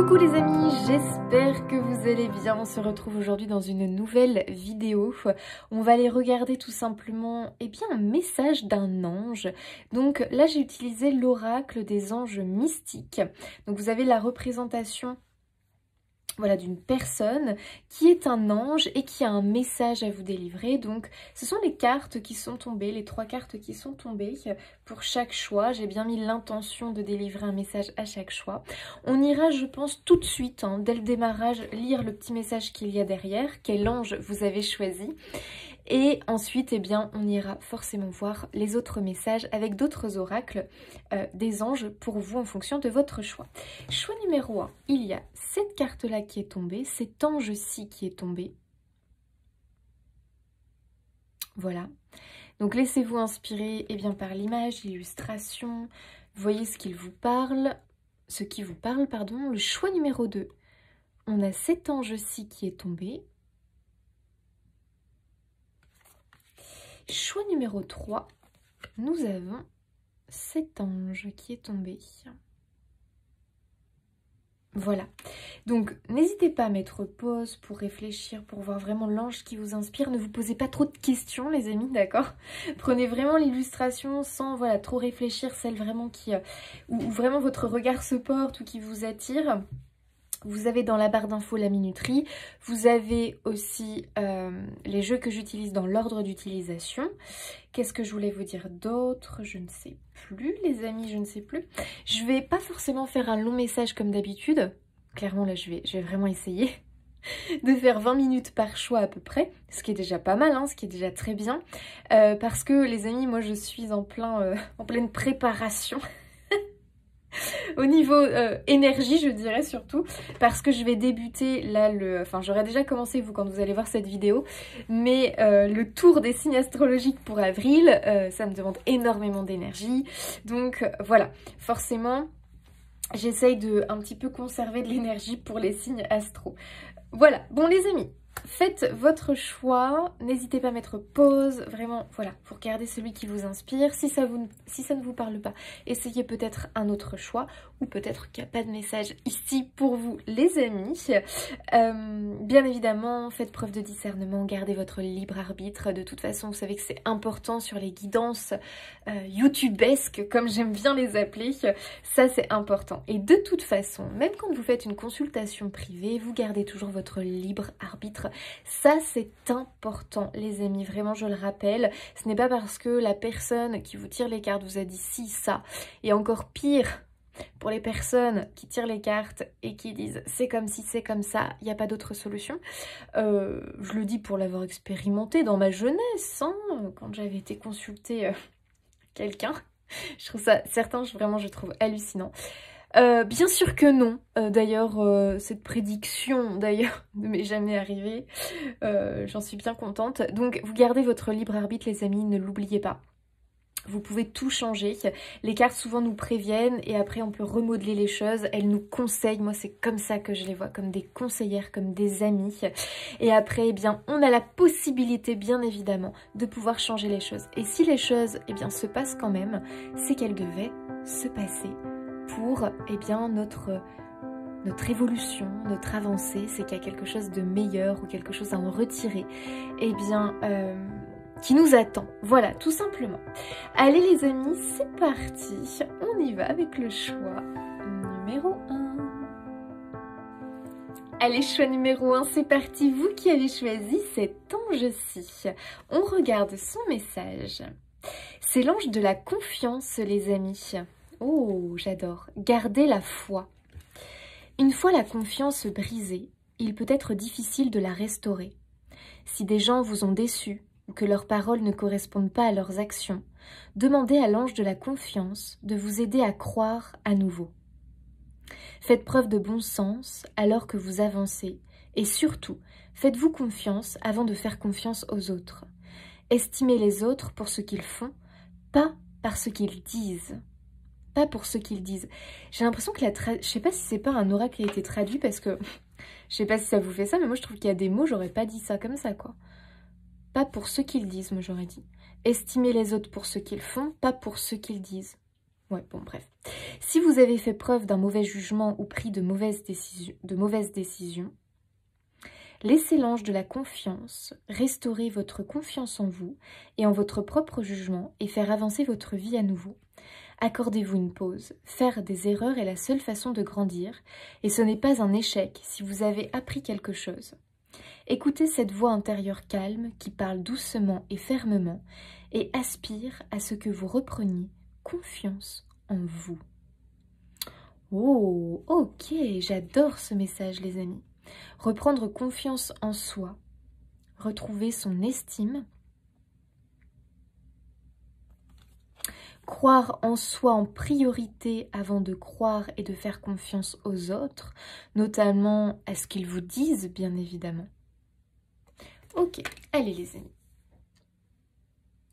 Coucou les amis, j'espère que vous allez bien. On se retrouve aujourd'hui dans une nouvelle vidéo. On va aller regarder tout simplement un message d'un ange. Donc là j'ai utilisé l'oracle des anges mystiques. Donc vous avez la représentation d'une personne qui est un ange et qui a un message à vous délivrer. Donc ce sont les cartes qui sont tombées, les 3 cartes qui sont tombées pour chaque choix. J'ai bien mis l'intention de délivrer un message à chaque choix. On ira, je pense, tout de suite, dès le démarrage, lire le petit message qu'il y a derrière, quel ange vous avez choisi. Et ensuite, on ira forcément voir les autres messages avec d'autres oracles des anges pour vous en fonction de votre choix. Choix numéro 1, il y a cette carte-là qui est tombée, cet ange-ci qui est tombé. Voilà. Donc laissez-vous inspirer par l'image, l'illustration. Voyez ce qui vous parle. Le choix numéro 2, on a cet ange-ci qui est tombé. Choix numéro 3, nous avons cet ange qui est tombé. Voilà, donc n'hésitez pas à mettre pause pour réfléchir, pour voir vraiment l'ange qui vous inspire. Ne vous posez pas trop de questions les amis, d'accord? Prenez vraiment l'illustration sans trop réfléchir, celle vraiment où vraiment votre regard se porte ou qui vous attire. Vous avez dans la barre d'infos la minuterie, vous avez aussi les jeux que j'utilise dans l'ordre d'utilisation. Qu'est-ce que je voulais vous dire d'autre? Je ne sais plus les amis, je ne sais plus. Je vais pas forcément faire un long message comme d'habitude. Clairement là je vais vraiment essayer de faire 20 minutes par choix à peu près, ce qui est déjà pas mal, ce qui est déjà très bien. Parce que les amis, moi je suis en pleine préparation. Au niveau énergie, je dirais surtout, parce que je vais débuter là j'aurais déjà commencé quand vous allez voir cette vidéo, mais le tour des signes astrologiques pour avril, ça me demande énormément d'énergie. Donc voilà, forcément, j'essaye de un petit peu conserver de l'énergie pour les signes astro. Voilà, bon les amis, faites votre choix, n'hésitez pas à mettre pause, vraiment, pour garder celui qui vous inspire. Si ça ne vous parle pas, essayez peut-être un autre choix, ou peut-être qu'il n'y a pas de message ici pour vous, les amis. Bien évidemment, faites preuve de discernement, gardez votre libre arbitre. De toute façon, vous savez que c'est important sur les guidances youtubesques, comme j'aime bien les appeler. Ça, c'est important. Et de toute façon, même quand vous faites une consultation privée, vous gardez toujours votre libre arbitre. Ça, c'est important, les amis. Vraiment, je le rappelle. Ce n'est pas parce que la personne qui vous tire les cartes vous a dit ci, ça. Et encore pire, pour les personnes qui tirent les cartes et qui disent c'est comme si, c'est comme ça, il n'y a pas d'autre solution. Je le dis pour l'avoir expérimenté dans ma jeunesse, quand j'avais été consulter quelqu'un. Je trouve ça, je trouve hallucinant. Bien sûr que non. D'ailleurs, cette prédiction, ne m'est jamais arrivée. J'en suis bien contente. Donc, vous gardez votre libre arbitre, les amis, ne l'oubliez pas. Vous pouvez tout changer. Les cartes souvent nous préviennent et après on peut remodeler les choses. Elles nous conseillent. Moi c'est comme ça que je les vois, comme des conseillères, comme des amies. Et après on a la possibilité bien évidemment de pouvoir changer les choses. Et si les choses se passent quand même, c'est qu'elles devaient se passer pour notre évolution, notre avancée. C'est qu'il y a quelque chose de meilleur ou quelque chose à en retirer. Qui nous attend. Voilà, tout simplement. Allez les amis, c'est parti. On y va avec le choix numéro 1. Allez, choix numéro 1, c'est parti. Vous qui avez choisi cet ange-ci. On regarde son message. C'est l'ange de la confiance, les amis. Oh, j'adore. Gardez la foi. Une fois la confiance brisée, il peut être difficile de la restaurer. Si des gens vous ont déçus, ou que leurs paroles ne correspondent pas à leurs actions, demandez à l'ange de la confiance de vous aider à croire à nouveau. Faites preuve de bon sens alors que vous avancez et surtout, faites-vous confiance avant de faire confiance aux autres. Estimez les autres pour ce qu'ils font, pas par ce qu'ils disent. Pas pour ce qu'ils disent. J'ai l'impression que je sais pas si c'est pas un oracle qui a été traduit parce que je sais pas si ça vous fait ça, mais moi je trouve qu'il y a des mots, j'aurais pas dit ça comme ça quoi. Pas pour ce qu'ils disent, moi j'aurais dit. Estimez les autres pour ce qu'ils font, pas pour ce qu'ils disent. Ouais, bon, bref. Si vous avez fait preuve d'un mauvais jugement ou pris de mauvaises décisions, laissez l'ange de la confiance restaurer votre confiance en vous et en votre propre jugement et faire avancer votre vie à nouveau. Accordez-vous une pause. Faire des erreurs est la seule façon de grandir et ce n'est pas un échec si vous avez appris quelque chose. Écoutez cette voix intérieure calme qui parle doucement et fermement et aspire à ce que vous repreniez confiance en vous. Oh, ok, j'adore ce message les amis. Reprendre confiance en soi, retrouver son estime, croire en soi en priorité avant de croire et de faire confiance aux autres, notamment à ce qu'ils vous disent bien évidemment. Ok, allez les amis,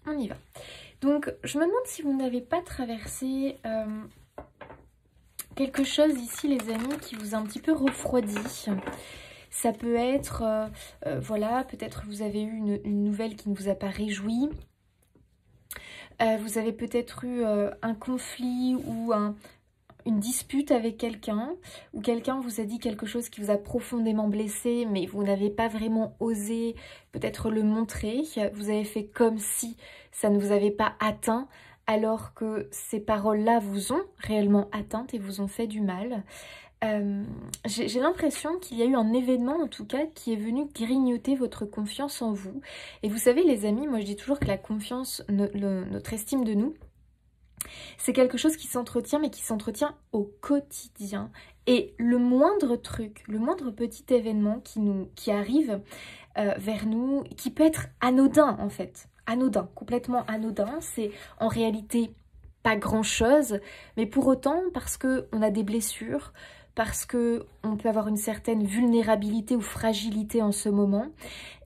on y va. Donc je me demande si vous n'avez pas traversé quelque chose ici les amis qui vous a un petit peu refroidi. Ça peut être, voilà, peut-être vous avez eu une nouvelle qui ne vous a pas réjoui. Vous avez peut-être eu un conflit ou une dispute avec quelqu'un, ou quelqu'un vous a dit quelque chose qui vous a profondément blessé, mais vous n'avez pas vraiment osé peut-être le montrer. Vous avez fait comme si ça ne vous avait pas atteint, alors que ces paroles-là vous ont réellement atteinte et vous ont fait du mal. J'ai l'impression qu'il y a eu un événement en tout cas qui est venu grignoter votre confiance en vous. Et vous savez les amis, moi je dis toujours que la confiance, notre estime de nous, c'est quelque chose qui s'entretient, mais qui s'entretient au quotidien. Et le moindre truc, le moindre petit événement qui arrive vers nous, qui peut être anodin en fait, anodin, complètement anodin, c'est en réalité pas grand-chose, mais pour autant, parce qu'on a des blessures, parce qu'on peut avoir une certaine vulnérabilité ou fragilité en ce moment,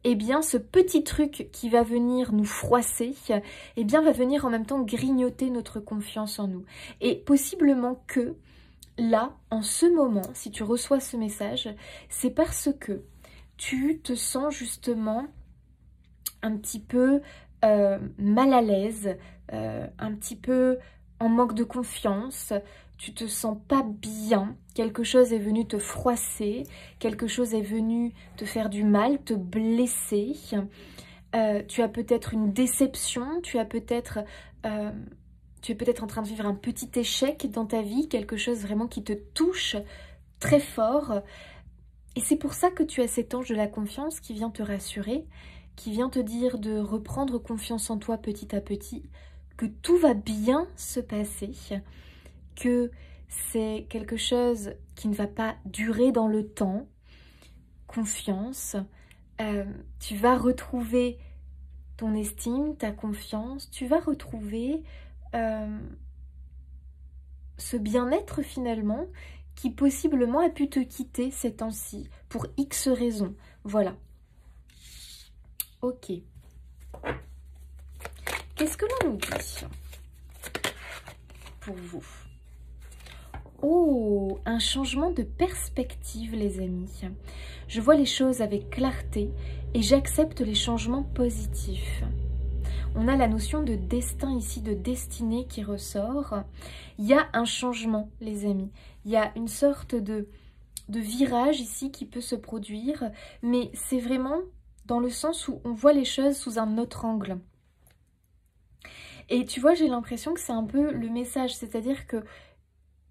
eh bien ce petit truc qui va venir nous froisser, eh bien va venir en même temps grignoter notre confiance en nous. Et possiblement que là, en ce moment, si tu reçois ce message, c'est parce que tu te sens justement un petit peu mal à l'aise, un petit peu en manque de confiance, tu te sens pas bien, quelque chose est venu te froisser, quelque chose est venu te faire du mal, te blesser, tu as peut-être une déception, tu es peut-être en train de vivre un petit échec dans ta vie, quelque chose vraiment qui te touche très fort. Et c'est pour ça que tu as cet ange de la confiance qui vient te rassurer, qui vient te dire de reprendre confiance en toi petit à petit, que tout va bien se passer, que c'est quelque chose qui ne va pas durer dans le temps. Confiance, tu vas retrouver ton estime, ta confiance, tu vas retrouver ce bien-être finalement qui possiblement a pu te quitter ces temps-ci pour X raisons. Voilà. Ok. Qu'est-ce que l'on nous dit pour vous? Oh, un changement de perspective les amis. Je vois les choses avec clarté et j'accepte les changements positifs. On a la notion de destin ici, de destinée qui ressort. Il y a un changement les amis. Il y a une sorte de virage ici qui peut se produire. Mais c'est vraiment dans le sens où on voit les choses sous un autre angle. Et tu vois, j'ai l'impression que c'est un peu le message. C'est-à-dire que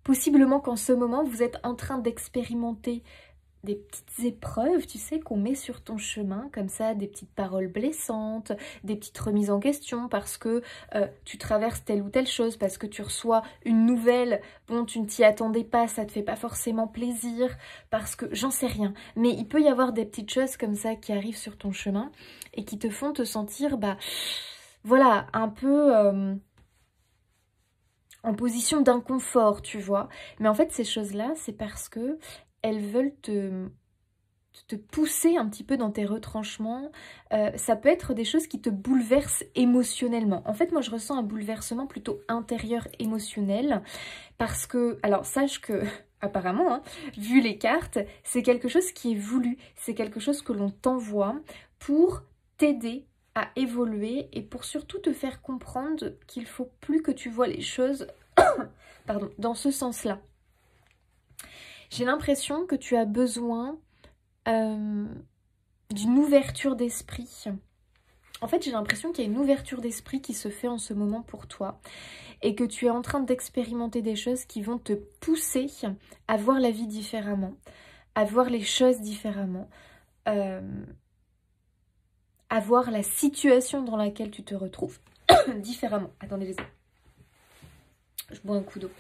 possiblement qu'en ce moment, vous êtes en train d'expérimenter des petites épreuves, tu sais, qu'on met sur ton chemin, comme ça, des petites paroles blessantes, des petites remises en question parce que tu traverses telle ou telle chose, parce que tu reçois une nouvelle, bon, tu ne t'y attendais pas, ça te fait pas forcément plaisir, parce que, j'en sais rien, mais il peut y avoir des petites choses comme ça qui arrivent sur ton chemin et qui te font te sentir, bah, voilà, un peu en position d'inconfort, tu vois. Mais en fait, ces choses-là, c'est parce que elles veulent te pousser un petit peu dans tes retranchements. Ça peut être des choses qui te bouleversent émotionnellement. En fait, moi, je ressens un bouleversement plutôt intérieur émotionnel. Parce que, alors, sache que, apparemment, hein, vu les cartes, c'est quelque chose qui est voulu. C'est quelque chose que l'on t'envoie pour t'aider à évoluer et pour surtout te faire comprendre qu'il faut plus que tu vois les choses Pardon, dans ce sens-là. J'ai l'impression que tu as besoin d'une ouverture d'esprit. En fait, j'ai l'impression qu'il y a une ouverture d'esprit qui se fait en ce moment pour toi et que tu es en train d'expérimenter des choses qui vont te pousser à voir la vie différemment, à voir les choses différemment, à voir la situation dans laquelle tu te retrouves différemment. Attendez les secondes. Je bois un coup d'eau.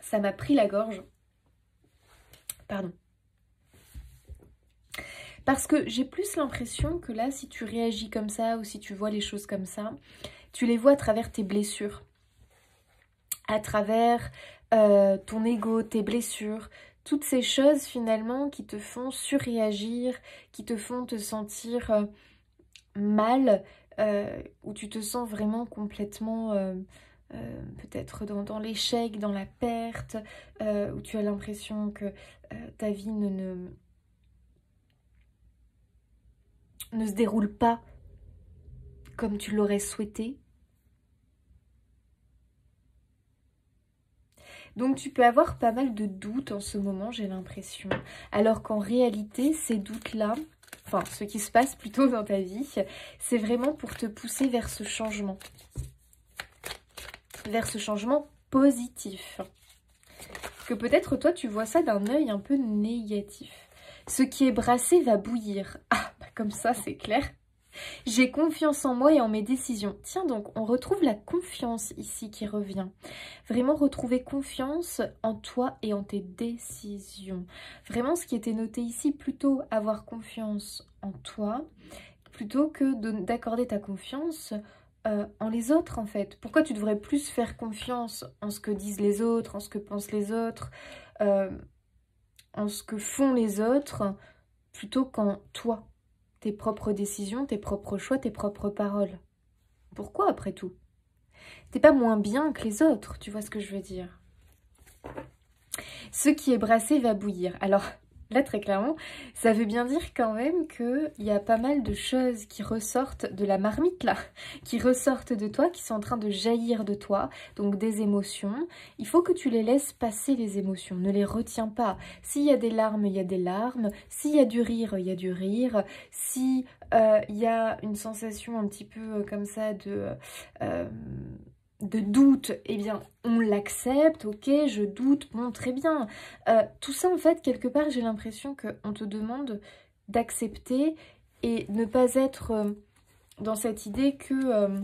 Ça m'a pris la gorge. Pardon. Parce que j'ai plus l'impression que là, si tu réagis comme ça ou si tu vois les choses comme ça, tu les vois à travers tes blessures, à travers ton ego, tes blessures, toutes ces choses finalement qui te font surréagir, qui te font te sentir mal, où tu te sens vraiment complètement peut-être dans l'échec, dans la perte, où tu as l'impression que ta vie ne se déroule pas comme tu l'aurais souhaité. Donc tu peux avoir pas mal de doutes en ce moment, j'ai l'impression. Alors qu'en réalité, ces doutes-là, enfin ce qui se passe plutôt dans ta vie, c'est vraiment pour te pousser vers ce changement. Vers ce changement positif. Que peut-être toi tu vois ça d'un œil un peu négatif. Ce qui est brassé va bouillir. Ah, bah comme ça c'est clair. J'ai confiance en moi et en mes décisions. Tiens donc, on retrouve la confiance ici qui revient. Vraiment retrouver confiance en toi et en tes décisions. Vraiment ce qui était noté ici, plutôt avoir confiance en toi, plutôt que d'accorder ta confiance en les autres en fait. Pourquoi tu devrais plus faire confiance en ce que disent les autres, en ce que pensent les autres, en ce que font les autres, plutôt qu'en toi? Tes propres décisions, tes propres choix, tes propres paroles. Pourquoi après tout? T'es pas moins bien que les autres, tu vois ce que je veux dire? Ce qui est brassé va bouillir. Alors là, très clairement, ça veut bien dire quand même qu'il y a pas mal de choses qui ressortent de la marmite là, qui ressortent de toi, qui sont en train de jaillir de toi, donc des émotions. Il faut que tu les laisses passer les émotions, ne les retiens pas. S'il y a des larmes, il y a des larmes. S'il y a du rire, il y a du rire. Si il y a une sensation un petit peu comme ça de doute, eh bien, on l'accepte, ok, je doute, bon, très bien. Tout ça, en fait, quelque part, j'ai l'impression qu'on te demande d'accepter et ne pas être dans cette idée que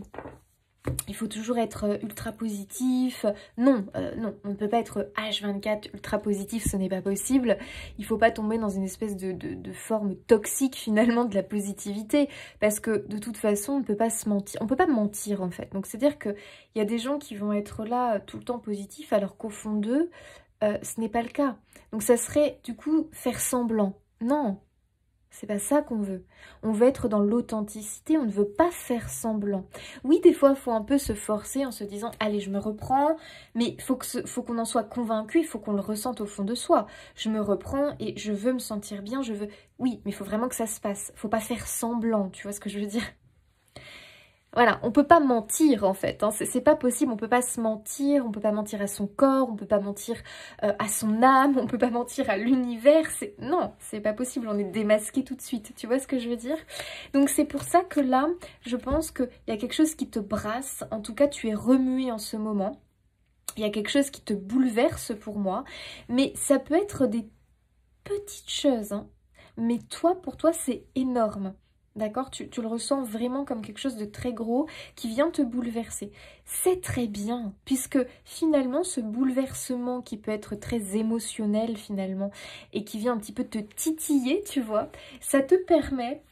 il faut toujours être ultra positif. Non, non, on ne peut pas être H24 ultra positif, ce n'est pas possible. Il ne faut pas tomber dans une espèce de forme toxique finalement de la positivité, parce que de toute façon, on ne peut pas se mentir. On ne peut pas mentir en fait. Donc c'est-à-dire qu'il y a des gens qui vont être là tout le temps positifs, alors qu'au fond d'eux, ce n'est pas le cas. Donc ça serait du coup faire semblant. Non. C'est pas ça qu'on veut. On veut être dans l'authenticité, on ne veut pas faire semblant. Oui, des fois, il faut un peu se forcer en se disant « Allez, je me reprends », mais il faut qu'on en soit convaincu, il faut qu'on le ressente au fond de soi. Je me reprends et je veux me sentir bien, je veux... Oui, mais il faut vraiment que ça se passe. Il ne faut pas faire semblant, tu vois ce que je veux dire ? Voilà, on peut pas mentir en fait, hein. C'est pas possible, on peut pas se mentir, on peut pas mentir à son corps, on peut pas mentir à son âme, on peut pas mentir à l'univers, non, c'est pas possible, on est démasqué tout de suite, tu vois ce que je veux dire? Donc c'est pour ça que là, je pense qu'il y a quelque chose qui te brasse, en tout cas tu es remué en ce moment, il y a quelque chose qui te bouleverse pour moi, mais ça peut être des petites choses, hein. Mais toi, pour toi, c'est énorme. D'accord, tu le ressens vraiment comme quelque chose de très gros qui vient te bouleverser. C'est très bien, puisque finalement, ce bouleversement qui peut être très émotionnel finalement et qui vient un petit peu te titiller, tu vois, ça te permet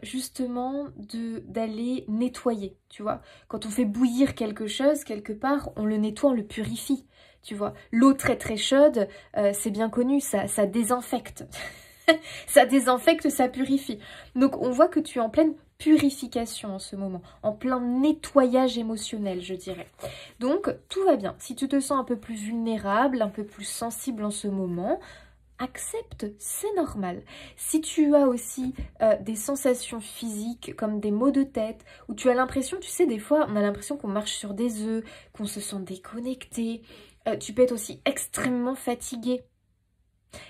justement d'aller nettoyer, tu vois. Quand on fait bouillir quelque chose, quelque part, on le nettoie, on le purifie, tu vois. L'eau très très chaude, c'est bien connu, ça désinfecte. Ça désinfecte, ça purifie. Donc on voit que tu es en pleine purification en ce moment, en plein nettoyage émotionnel, je dirais. Donc tout va bien. Si tu te sens un peu plus vulnérable, un peu plus sensible en ce moment, accepte, c'est normal. Si tu as aussi des sensations physiques comme des maux de tête, où tu as l'impression, tu sais, des fois, on a l'impression qu'on marche sur des œufs, qu'on se sent déconnecté. Tu peux être aussi extrêmement fatigué,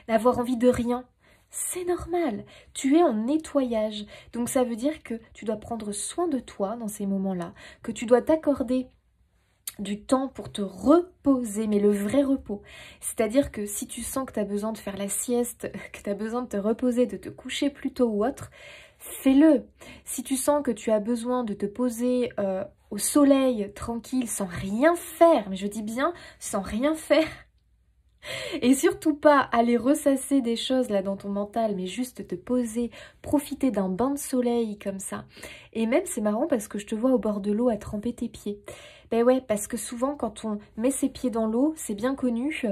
d'avoir envie de rien. C'est normal, tu es en nettoyage. Donc ça veut dire que tu dois prendre soin de toi dans ces moments-là, que tu dois t'accorder du temps pour te reposer, mais le vrai repos. C'est-à-dire que si tu sens que tu as besoin de faire la sieste, que tu as besoin de te reposer, de te coucher plus tôt ou autre, fais-le. Si tu sens que tu as besoin de te poser au soleil, tranquille, sans rien faire, mais je dis bien sans rien faire, et surtout pas aller ressasser des choses là dans ton mental, mais juste te poser, profiter d'un bain de soleil comme ça. Et même c'est marrant parce que je te vois au bord de l'eau à tremper tes pieds. Ben ouais, parce que souvent quand on met ses pieds dans l'eau, c'est bien connu,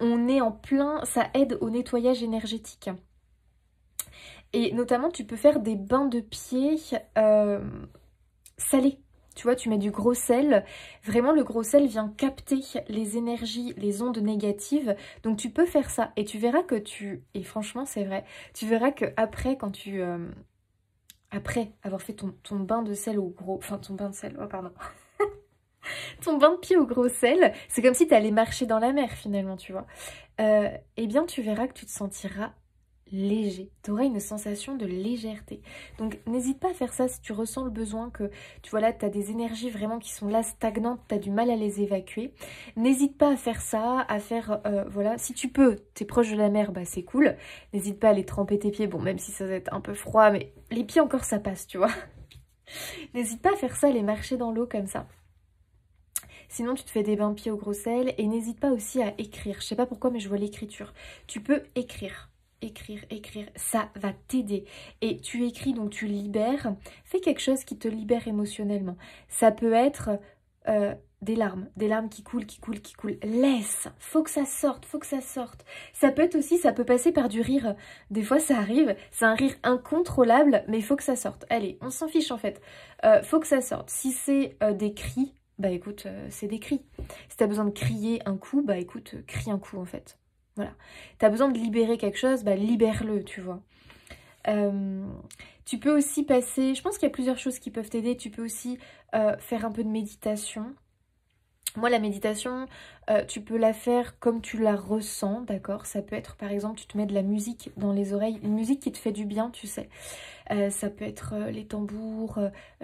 on est en plein, ça aide au nettoyage énergétique. Et notamment tu peux faire des bains de pieds salés. Tu vois, tu mets du gros sel. Vraiment, le gros sel vient capter les énergies, les ondes négatives. Donc, tu peux faire ça. Et tu verras que et franchement, c'est vrai, tu verras que après, quand tu... après avoir fait ton bain de sel au gros... Enfin, ton bain de sel... Oh, pardon. Ton bain de pied au gros sel, c'est comme si tu allais marcher dans la mer, finalement, tu vois. Eh bien, tu verras que tu te sentiras léger, tu auras une sensation de légèreté. Donc n'hésite pas à faire ça si tu ressens le besoin que tu vois là, tu as des énergies vraiment qui sont là stagnantes, tu as du mal à les évacuer. N'hésite pas à faire ça, à faire, voilà, si tu peux, tu es proche de la mer, bah c'est cool. N'hésite pas à aller tremper tes pieds, bon même si ça va être un peu froid, mais les pieds encore ça passe, tu vois. N'hésite pas à faire ça, aller marcher dans l'eau comme ça. Sinon, tu te fais des bains de pieds au gros sel et n'hésite pas aussi à écrire. Je sais pas pourquoi, mais je vois l'écriture. Tu peux écrire. Écrire, ça va t'aider. Et tu écris, donc tu libères. Fais quelque chose qui te libère émotionnellement. Ça peut être des larmes qui coulent. Laisse, faut que ça sorte. Ça peut être aussi, ça peut passer par du rire. Des fois, ça arrive, c'est un rire incontrôlable, mais il faut que ça sorte. Allez, on s'en fiche en fait. Faut que ça sorte. Si c'est des cris, bah écoute, c'est des cris. Si t'as besoin de crier un coup, bah écoute, crie un coup en fait. Voilà. Tu as besoin de libérer quelque chose, bah libère-le, tu vois. Tu peux aussi passer... Je pense qu'il y a plusieurs choses qui peuvent t'aider. Tu peux aussi faire un peu de méditation. Moi, la méditation, tu peux la faire comme tu la ressens, d'accord? Ça peut être, par exemple, tu te mets de la musique dans les oreilles. Une musique qui te fait du bien, tu sais. Ça peut être les tambours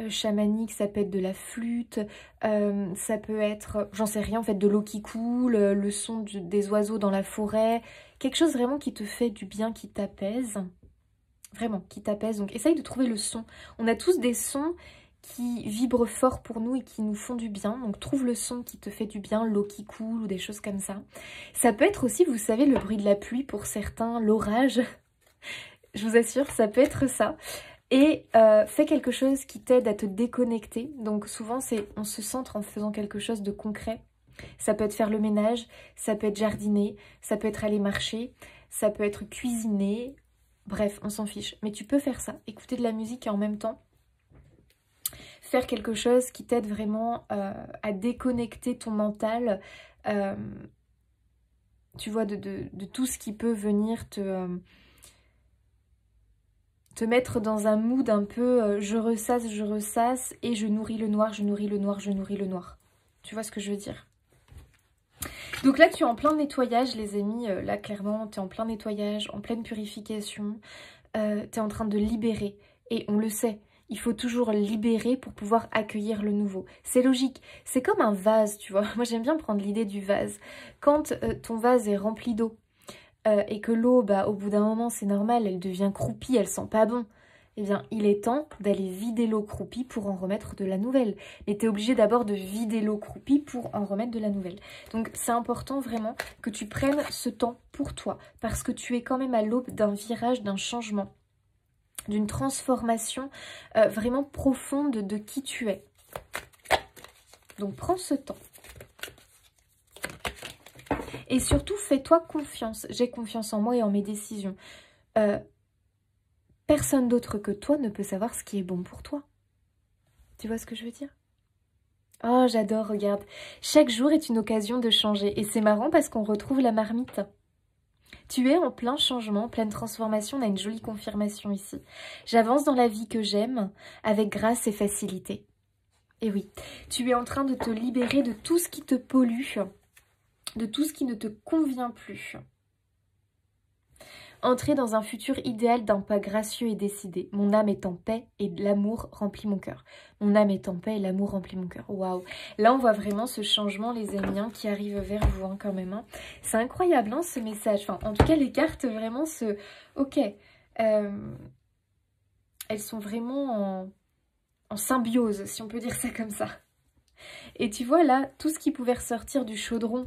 chamaniques, ça peut être de la flûte, ça peut être, j'en sais rien, en fait, de l'eau qui coule, le son des oiseaux dans la forêt. Quelque chose vraiment qui te fait du bien, qui t'apaise. Vraiment, qui t'apaise. Donc, essaye de trouver le son. On a tous des sons qui vibrent fort pour nous et qui nous font du bien. Donc, trouve le son qui te fait du bien, l'eau qui coule ou des choses comme ça. Ça peut être aussi, vous savez, le bruit de la pluie pour certains, l'orage. Je vous assure, ça peut être ça. Et fais quelque chose qui t'aide à te déconnecter. Donc souvent, on se centre en faisant quelque chose de concret. Ça peut être faire le ménage, ça peut être jardiner, ça peut être aller marcher, ça peut être cuisiner. Bref, on s'en fiche. Mais tu peux faire ça, écouter de la musique et en même temps faire quelque chose qui t'aide vraiment à déconnecter ton mental. Tu vois, de tout ce qui peut venir te mettre dans un mood un peu je ressasse et je nourris le noir. Tu vois ce que je veux dire? Donc là, tu es en plein nettoyage, les amis. Là, clairement, tu es en plein nettoyage, en pleine purification. Tu es en train de libérer. Et on le sait, il faut toujours libérer pour pouvoir accueillir le nouveau. C'est logique. C'est comme un vase, tu vois. Moi, j'aime bien prendre l'idée du vase. Quand ton vase est rempli d'eau, et que l'eau, bah, au bout d'un moment, c'est normal, elle devient croupie, elle sent pas bon. Eh bien, il est temps d'aller vider l'eau croupie pour en remettre de la nouvelle. Mais tu es obligé d'abord de vider l'eau croupie pour en remettre de la nouvelle. Donc, c'est important vraiment que tu prennes ce temps pour toi. Parce que tu es quand même à l'aube d'un virage, d'un changement, d'une transformation vraiment profonde de qui tu es. Donc, prends ce temps. Et surtout, fais-toi confiance. J'ai confiance en moi et en mes décisions. Personne d'autre que toi ne peut savoir ce qui est bon pour toi. Tu vois ce que je veux dire? Oh, j'adore, regarde. Chaque jour est une occasion de changer. Et c'est marrant parce qu'on retrouve la marmite. Tu es en plein changement, pleine transformation, on a une jolie confirmation ici. J'avance dans la vie que j'aime, avec grâce et facilité. Et oui, tu es en train de te libérer de tout ce qui te pollue, de tout ce qui ne te convient plus. Entrer dans un futur idéal d'un pas gracieux et décidé. Mon âme est en paix et l'amour remplit mon cœur. Mon âme est en paix et l'amour remplit mon cœur. Waouh! Là, on voit vraiment ce changement, les amis, hein, qui arrive vers vous hein, quand même. Hein. C'est incroyable, hein, ce message. Enfin, en tout cas, les cartes, vraiment, Ok. Elles sont vraiment en symbiose, si on peut dire ça comme ça. Et tu vois là, tout ce qui pouvait ressortir du chaudron,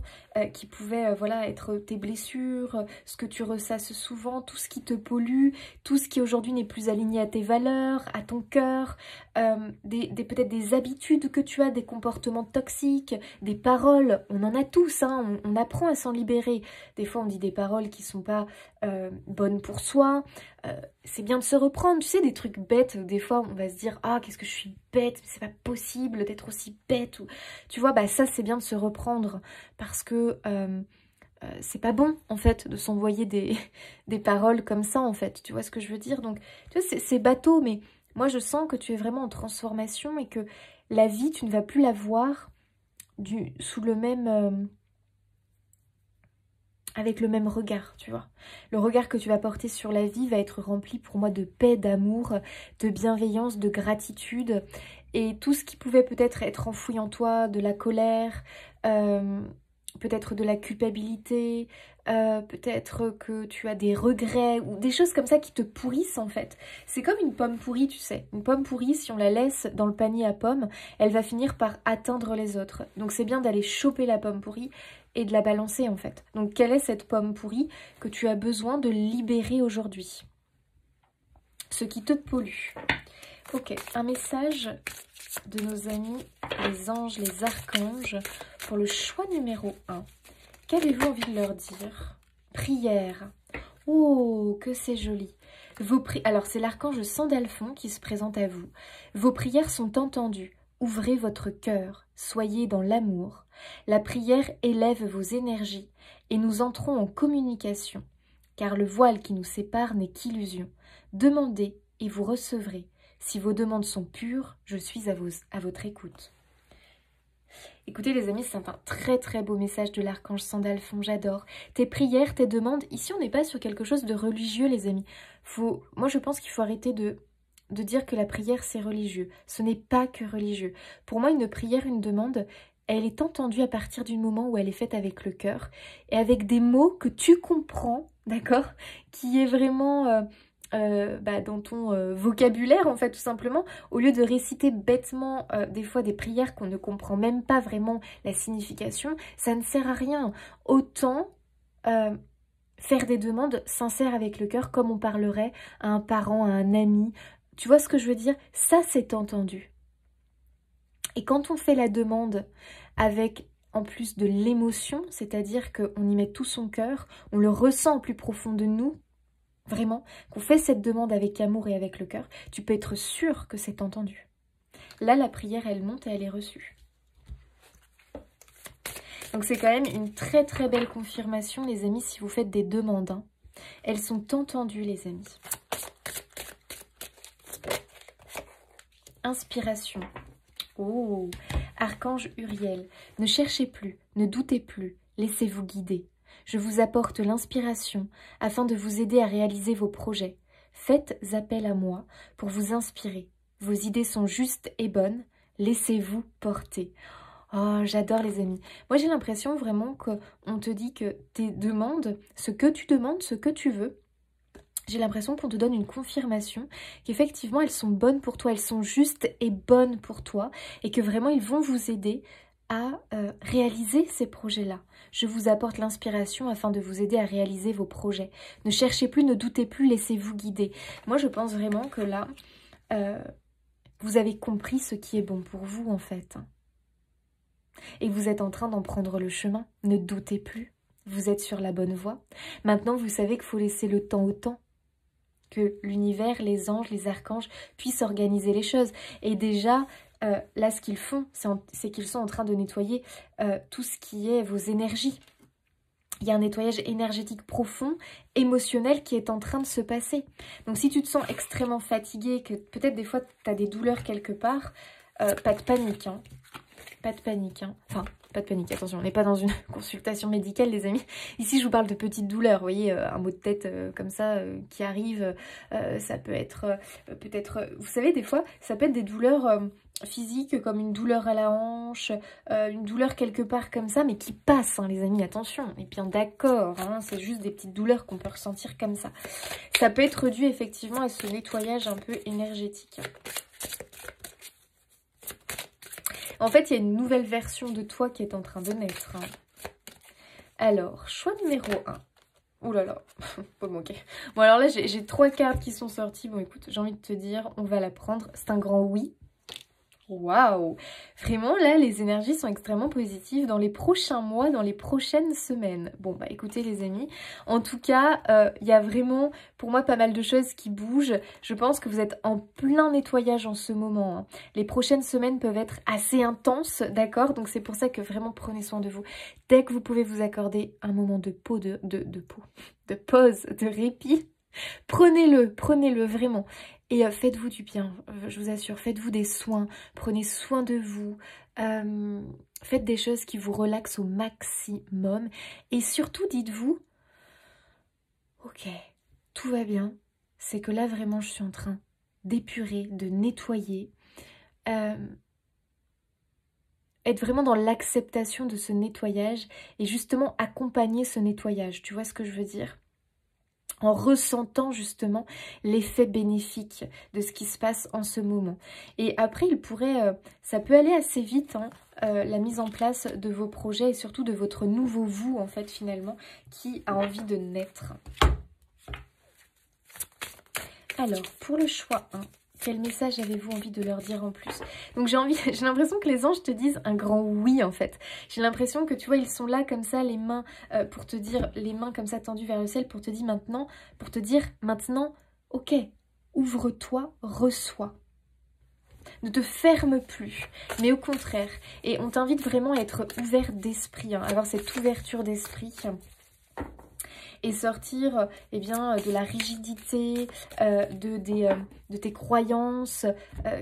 qui pouvait voilà, être tes blessures, ce que tu ressasses souvent, tout ce qui te pollue, tout ce qui aujourd'hui n'est plus aligné à tes valeurs, à ton cœur, peut-être des habitudes que tu as, des comportements toxiques, des paroles, on en a tous, hein, on apprend à s'en libérer. Des fois on dit des paroles qui ne sont pas bonnes pour soi, c'est bien de se reprendre, tu sais, des trucs bêtes, des fois on va se dire « Ah, qu'est-ce que je suis bête, c'est pas possible d'être aussi bête » ou tu vois, bah ça c'est bien de se reprendre parce que c'est pas bon en fait de s'envoyer des paroles comme ça en fait, tu vois ce que je veux dire. Donc tu vois, c'est bateau, mais moi je sens que tu es vraiment en transformation et que la vie, tu ne vas plus la voir sous le même... avec le même regard, tu vois. Le regard que tu vas porter sur la vie va être rempli pour moi de paix, d'amour, de bienveillance, de gratitude. Et tout ce qui pouvait peut-être être enfoui en toi, de la colère, peut-être de la culpabilité, peut-être que tu as des regrets ou des choses comme ça qui te pourrissent en fait. C'est comme une pomme pourrie, tu sais. Une pomme pourrie, si on la laisse dans le panier à pommes, elle va finir par atteindre les autres. Donc c'est bien d'aller choper la pomme pourrie et de la balancer en fait. Donc quelle est cette pomme pourrie que tu as besoin de libérer aujourd'hui? Ce qui te pollue. Ok, un message de nos amis, les anges, les archanges, pour le choix numéro 1. Qu'avez-vous envie de leur dire? Prière. Oh, que c'est joli. Alors, c'est l'archange Sandalphon qui se présente à vous. Vos prières sont entendues. Ouvrez votre cœur. Soyez dans l'amour. La prière élève vos énergies et nous entrons en communication. Car le voile qui nous sépare n'est qu'illusion. Demandez et vous recevrez. Si vos demandes sont pures, je suis à votre écoute. Écoutez les amis, c'est un très très beau message de l'archange Sandalphon, j'adore. Tes prières, tes demandes, ici on n'est pas sur quelque chose de religieux les amis. Moi je pense qu'il faut arrêter de dire que la prière c'est religieux. Ce n'est pas que religieux. Pour moi une prière, une demande, elle est entendue à partir du moment où elle est faite avec le cœur et avec des mots que tu comprends, d'accord? Qui est vraiment... dans ton vocabulaire en fait tout simplement, au lieu de réciter bêtement des fois des prières qu'on ne comprend même pas vraiment la signification, ça ne sert à rien. Autant faire des demandes sincères avec le cœur comme on parlerait à un parent, à un ami, tu vois ce que je veux dire? Ça c'est entendu. Et quand on fait la demande avec en plus de l'émotion, c'est-à-dire qu'on y met tout son cœur, on le ressent au plus profond de nous, vraiment, qu'on fait cette demande avec amour et avec le cœur, tu peux être sûr que c'est entendu. Là, la prière, elle monte et elle est reçue. Donc c'est quand même une très très belle confirmation, les amis, si vous faites des demandes. Hein. Elles sont entendues, les amis. Inspiration. Oh, archange Uriel, ne cherchez plus, ne doutez plus, laissez-vous guider. Je vous apporte l'inspiration afin de vous aider à réaliser vos projets. Faites appel à moi pour vous inspirer. Vos idées sont justes et bonnes. Laissez-vous porter. Oh, j'adore les amis. Moi, j'ai l'impression vraiment qu'on te dit que tes demandes, ce que tu demandes, ce que tu veux, j'ai l'impression qu'on te donne une confirmation qu'effectivement, elles sont bonnes pour toi, elles sont justes et bonnes pour toi et que vraiment, ils vont vous aider à réaliser ces projets-là. Je vous apporte l'inspiration afin de vous aider à réaliser vos projets. Ne cherchez plus, ne doutez plus, laissez-vous guider. Moi, je pense vraiment que là, vous avez compris ce qui est bon pour vous, en fait. Et vous êtes en train d'en prendre le chemin. Ne doutez plus. Vous êtes sur la bonne voie. Maintenant, vous savez qu'il faut laisser le temps au temps. Que l'univers, les anges, les archanges puissent organiser les choses. Et déjà... là, ce qu'ils font, c'est qu'ils sont en train de nettoyer tout ce qui est vos énergies. Il y a un nettoyage énergétique profond, émotionnel qui est en train de se passer. Donc si tu te sens extrêmement fatigué, que peut-être des fois tu as des douleurs quelque part, pas de panique, hein. Pas de panique, hein. Enfin, pas de panique, attention, on n'est pas dans une consultation médicale, les amis. Ici, je vous parle de petites douleurs, vous voyez, un mot de tête comme ça qui arrive, ça peut être, peut-être, vous savez, des fois, ça peut être des douleurs physiques, comme une douleur à la hanche, une douleur quelque part comme ça, mais qui passe, hein, les amis, attention. Et bien d'accord, hein, c'est juste des petites douleurs qu'on peut ressentir comme ça. Ça peut être dû effectivement à ce nettoyage un peu énergétique. En fait, il y a une nouvelle version de toi qui est en train de naître. Hein. Alors, choix numéro 1. Ouh là là, pas manquer. Bon, alors là, j'ai 3 cartes qui sont sorties. Bon, écoute, j'ai envie de te dire, on va la prendre. C'est un grand oui. Waouh! Vraiment, là, les énergies sont extrêmement positives dans les prochains mois, dans les prochaines semaines. Bon, bah écoutez les amis, en tout cas, il y a vraiment, pour moi, pas mal de choses qui bougent. Je pense que vous êtes en plein nettoyage en ce moment. Hein. Les prochaines semaines peuvent être assez intenses, d'accord? Donc c'est pour ça que vraiment, prenez soin de vous. Dès que vous pouvez vous accorder un moment de pause, de répit, prenez-le vraiment. Et faites-vous du bien, je vous assure, faites-vous des soins, prenez soin de vous, faites des choses qui vous relaxent au maximum. Et surtout, dites-vous, ok, tout va bien, c'est que là vraiment je suis en train d'épurer, de nettoyer, être vraiment dans l'acceptation de ce nettoyage et justement accompagner ce nettoyage, tu vois ce que je veux dire ? En ressentant justement l'effet bénéfique de ce qui se passe en ce moment. Et après, ça peut aller assez vite, hein, la mise en place de vos projets et surtout de votre nouveau vous, en fait, finalement, qui a envie de naître. Alors, pour le choix 1, quel message avez-vous envie de leur dire en plus? Donc j'ai l'impression que les anges te disent un grand oui en fait. J'ai l'impression que tu vois, ils sont là comme ça, les mains pour te dire, les mains comme ça tendues vers le ciel pour te dire maintenant, ok, ouvre-toi, reçois. Ne te ferme plus, mais au contraire. Et on t'invite vraiment à être ouvert d'esprit, hein, avoir cette ouverture d'esprit. Et sortir eh bien, de la rigidité, de tes croyances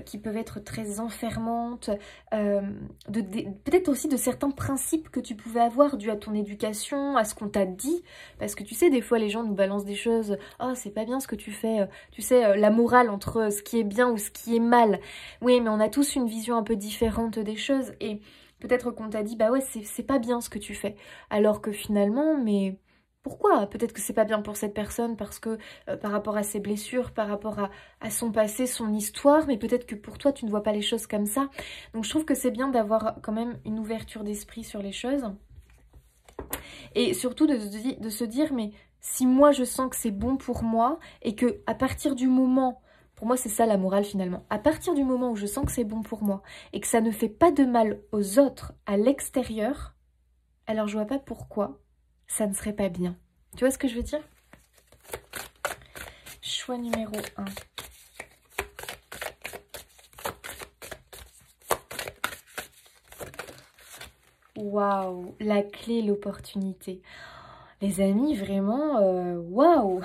qui peuvent être très enfermantes, peut-être aussi de certains principes que tu pouvais avoir dû à ton éducation, à ce qu'on t'a dit. Parce que tu sais, des fois les gens nous balancent des choses, « Oh, c'est pas bien ce que tu fais », tu sais, la morale entre ce qui est bien ou ce qui est mal. Oui, mais on a tous une vision un peu différente des choses et peut-être qu'on t'a dit, bah ouais, c'est pas bien ce que tu fais. Alors que finalement, mais... Pourquoi? Peut-être que c'est pas bien pour cette personne parce que par rapport à ses blessures, par rapport à son passé, son histoire, mais peut-être que pour toi, tu ne vois pas les choses comme ça. Donc je trouve que c'est bien d'avoir quand même une ouverture d'esprit sur les choses. Et surtout de se dire, mais si moi je sens que c'est bon pour moi et que à partir du moment... Pour moi, c'est ça la morale finalement. À partir du moment où je sens que c'est bon pour moi et que ça ne fait pas de mal aux autres à l'extérieur, alors je vois pas pourquoi ça ne serait pas bien. Tu vois ce que je veux dire? Choix numéro 1. Waouh, la clé, l'opportunité. Les amis, vraiment, waouh.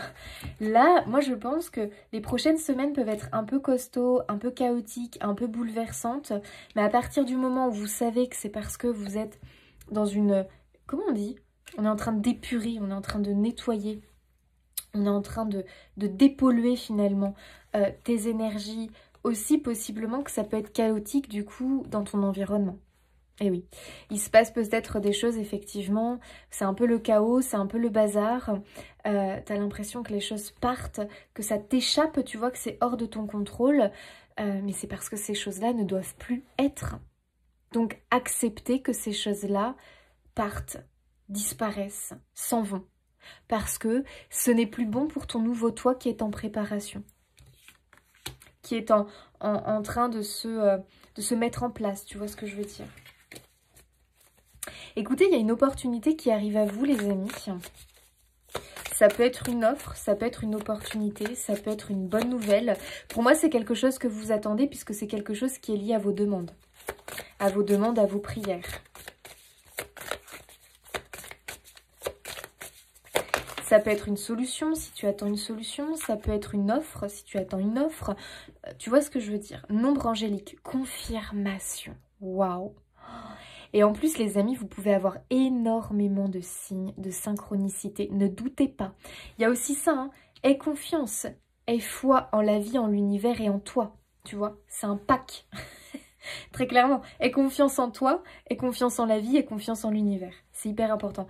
Là, moi je pense que les prochaines semaines peuvent être un peu costauds, un peu chaotiques, un peu bouleversantes. Mais à partir du moment où vous savez que c'est parce que vous êtes dans une... Comment on dit ? On est en train d'épurer, on est en train de nettoyer, on est en train de dépolluer finalement tes énergies. Aussi possiblement que ça peut être chaotique du coup dans ton environnement. Et oui, il se passe peut-être des choses effectivement, c'est un peu le chaos, c'est un peu le bazar. T'as l'impression que les choses partent, que ça t'échappe, tu vois que c'est hors de ton contrôle. Mais c'est parce que ces choses-là ne doivent plus être. Donc accepter que ces choses-là partent, disparaissent, s'en vont. Parce que ce n'est plus bon pour ton nouveau toi qui est en préparation. Qui est en train de se mettre en place, tu vois ce que je veux dire. Écoutez, il y a une opportunité qui arrive à vous les amis. Ça peut être une offre, ça peut être une opportunité, ça peut être une bonne nouvelle. Pour moi, c'est quelque chose que vous attendez puisque c'est quelque chose qui est lié à vos demandes. À vos demandes, à vos prières. Ça peut être une solution si tu attends une solution. Ça peut être une offre si tu attends une offre. Tu vois ce que je veux dire? Nombre angélique, confirmation. Waouh! Et en plus, les amis, vous pouvez avoir énormément de signes, de synchronicité. Ne doutez pas. Il y a aussi ça, hein. Aie confiance, aie foi en la vie, en l'univers et en toi. Tu vois, c'est un pack. Très clairement. Aie confiance en toi, aie confiance en la vie, aie confiance en l'univers. C'est hyper important.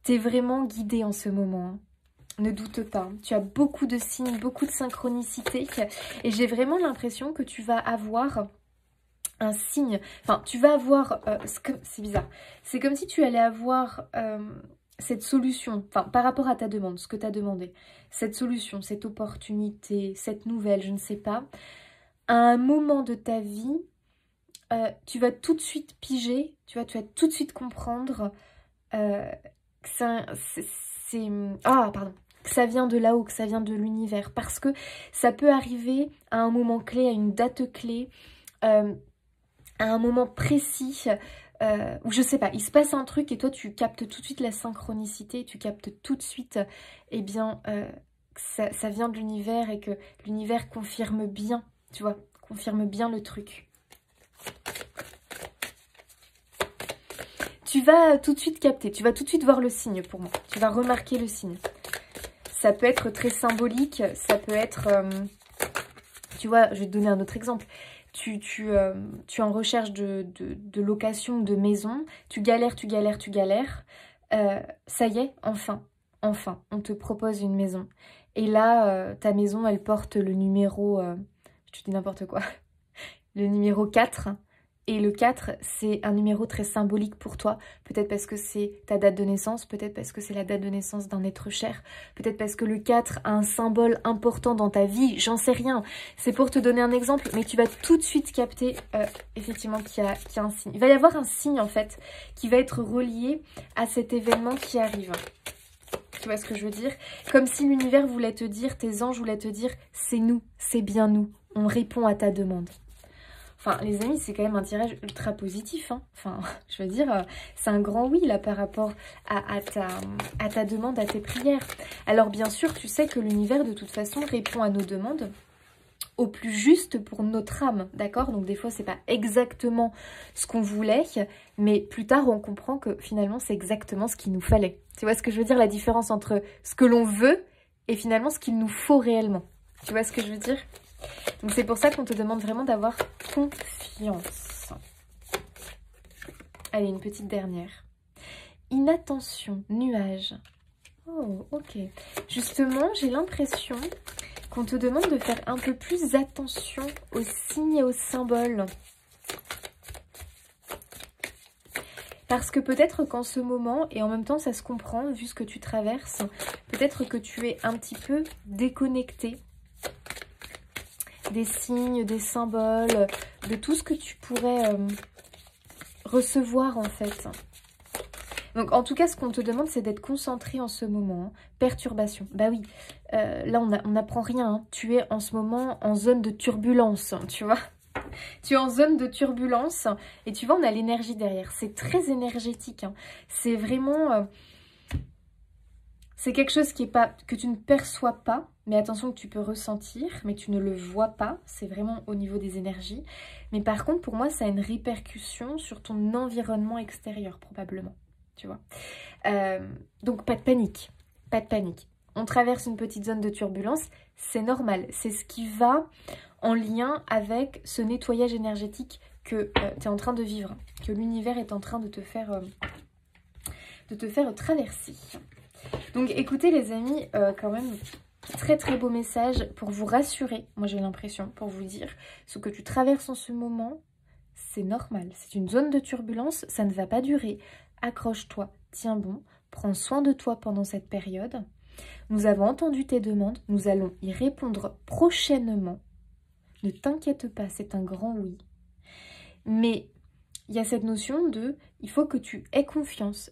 T'es vraiment guidé en ce moment, hein. Ne doute pas. Tu as beaucoup de signes, beaucoup de synchronicité. Et j'ai vraiment l'impression que tu vas avoir un signe. Enfin, tu vas avoir... c'est bizarre. C'est comme si tu allais avoir cette solution. Enfin, par rapport à ta demande, ce que tu as demandé. Cette solution, cette opportunité, cette nouvelle, je ne sais pas. À un moment de ta vie, tu vas tout de suite piger. Tu vas tout de suite comprendre que que ça vient de là-haut, que ça vient de l'univers. Parce que ça peut arriver à un moment clé, à une date clé, à un moment précis, où je sais pas, il se passe un truc et toi tu captes tout de suite la synchronicité, tu captes tout de suite, eh bien, que ça vient de l'univers et que l'univers confirme bien, tu vois, confirme bien le truc. Tu vas tout de suite capter, tu vas tout de suite voir le signe pour moi. Tu vas remarquer le signe. Ça peut être très symbolique, ça peut être... tu vois, je vais te donner un autre exemple. Tu es en recherche de location de maison, tu galères. Ça y est, enfin, on te propose une maison. Et là, ta maison, elle porte le numéro... je te dis n'importe quoi. Le numéro 4. Et le 4, c'est un numéro très symbolique pour toi. Peut-être parce que c'est ta date de naissance, peut-être parce que c'est la date de naissance d'un être cher, peut-être parce que le 4 a un symbole important dans ta vie, j'en sais rien. C'est pour te donner un exemple, mais tu vas tout de suite capter effectivement qu'il y a un signe. Il va y avoir un signe en fait qui va être relié à cet événement qui arrive. Tu vois ce que je veux dire? Comme si l'univers voulait te dire, tes anges voulaient te dire, c'est nous, c'est bien nous, on répond à ta demande. Enfin, les amis, c'est quand même un tirage ultra positif, hein. Enfin, je veux dire, c'est un grand oui, là, par rapport à ta demande, à tes prières. Alors, bien sûr, tu sais que l'univers, de toute façon, répond à nos demandes au plus juste pour notre âme, d'accord? Donc, des fois, c'est pas exactement ce qu'on voulait, mais plus tard, on comprend que, finalement, c'est exactement ce qu'il nous fallait. Tu vois ce que je veux dire? La différence entre ce que l'on veut et, finalement, ce qu'il nous faut réellement. Tu vois ce que je veux dire? Donc c'est pour ça qu'on te demande vraiment d'avoir confiance. Allez, une petite dernière. Inattention, nuage. Oh, ok. Justement, j'ai l'impression qu'on te demande de faire un peu plus attention aux signes et aux symboles. Parce que peut-être qu'en ce moment, et en même temps ça se comprend vu ce que tu traverses, peut-être que tu es un petit peu déconnecté des signes, des symboles, de tout ce que tu pourrais recevoir en fait. Donc en tout cas, ce qu'on te demande, c'est d'être concentré en ce moment. Hein. Perturbation. Bah oui, là on n'apprend rien. Hein. Tu es en ce moment en zone de turbulence, tu vois. Tu es en zone de turbulence et tu vois, on a l'énergie derrière. C'est très énergétique. Hein. C'est vraiment... c'est quelque chose qui est pas, que tu ne perçois pas, mais attention que tu peux ressentir, mais tu ne le vois pas. C'est vraiment au niveau des énergies. Mais par contre, pour moi, ça a une répercussion sur ton environnement extérieur, probablement. Tu vois. Donc, pas de panique. Pas de panique. On traverse une petite zone de turbulence. C'est normal. C'est ce qui va en lien avec ce nettoyage énergétique que tu es en train de vivre. Que l'univers est en train de te faire traverser. Donc écoutez les amis, quand même, très très beau message pour vous rassurer, moi j'ai l'impression, pour vous dire, ce que tu traverses en ce moment, c'est normal, c'est une zone de turbulence, ça ne va pas durer, accroche-toi, tiens bon, prends soin de toi pendant cette période, nous avons entendu tes demandes, nous allons y répondre prochainement, ne t'inquiète pas, c'est un grand oui, mais... il y a cette notion de, il faut que tu aies confiance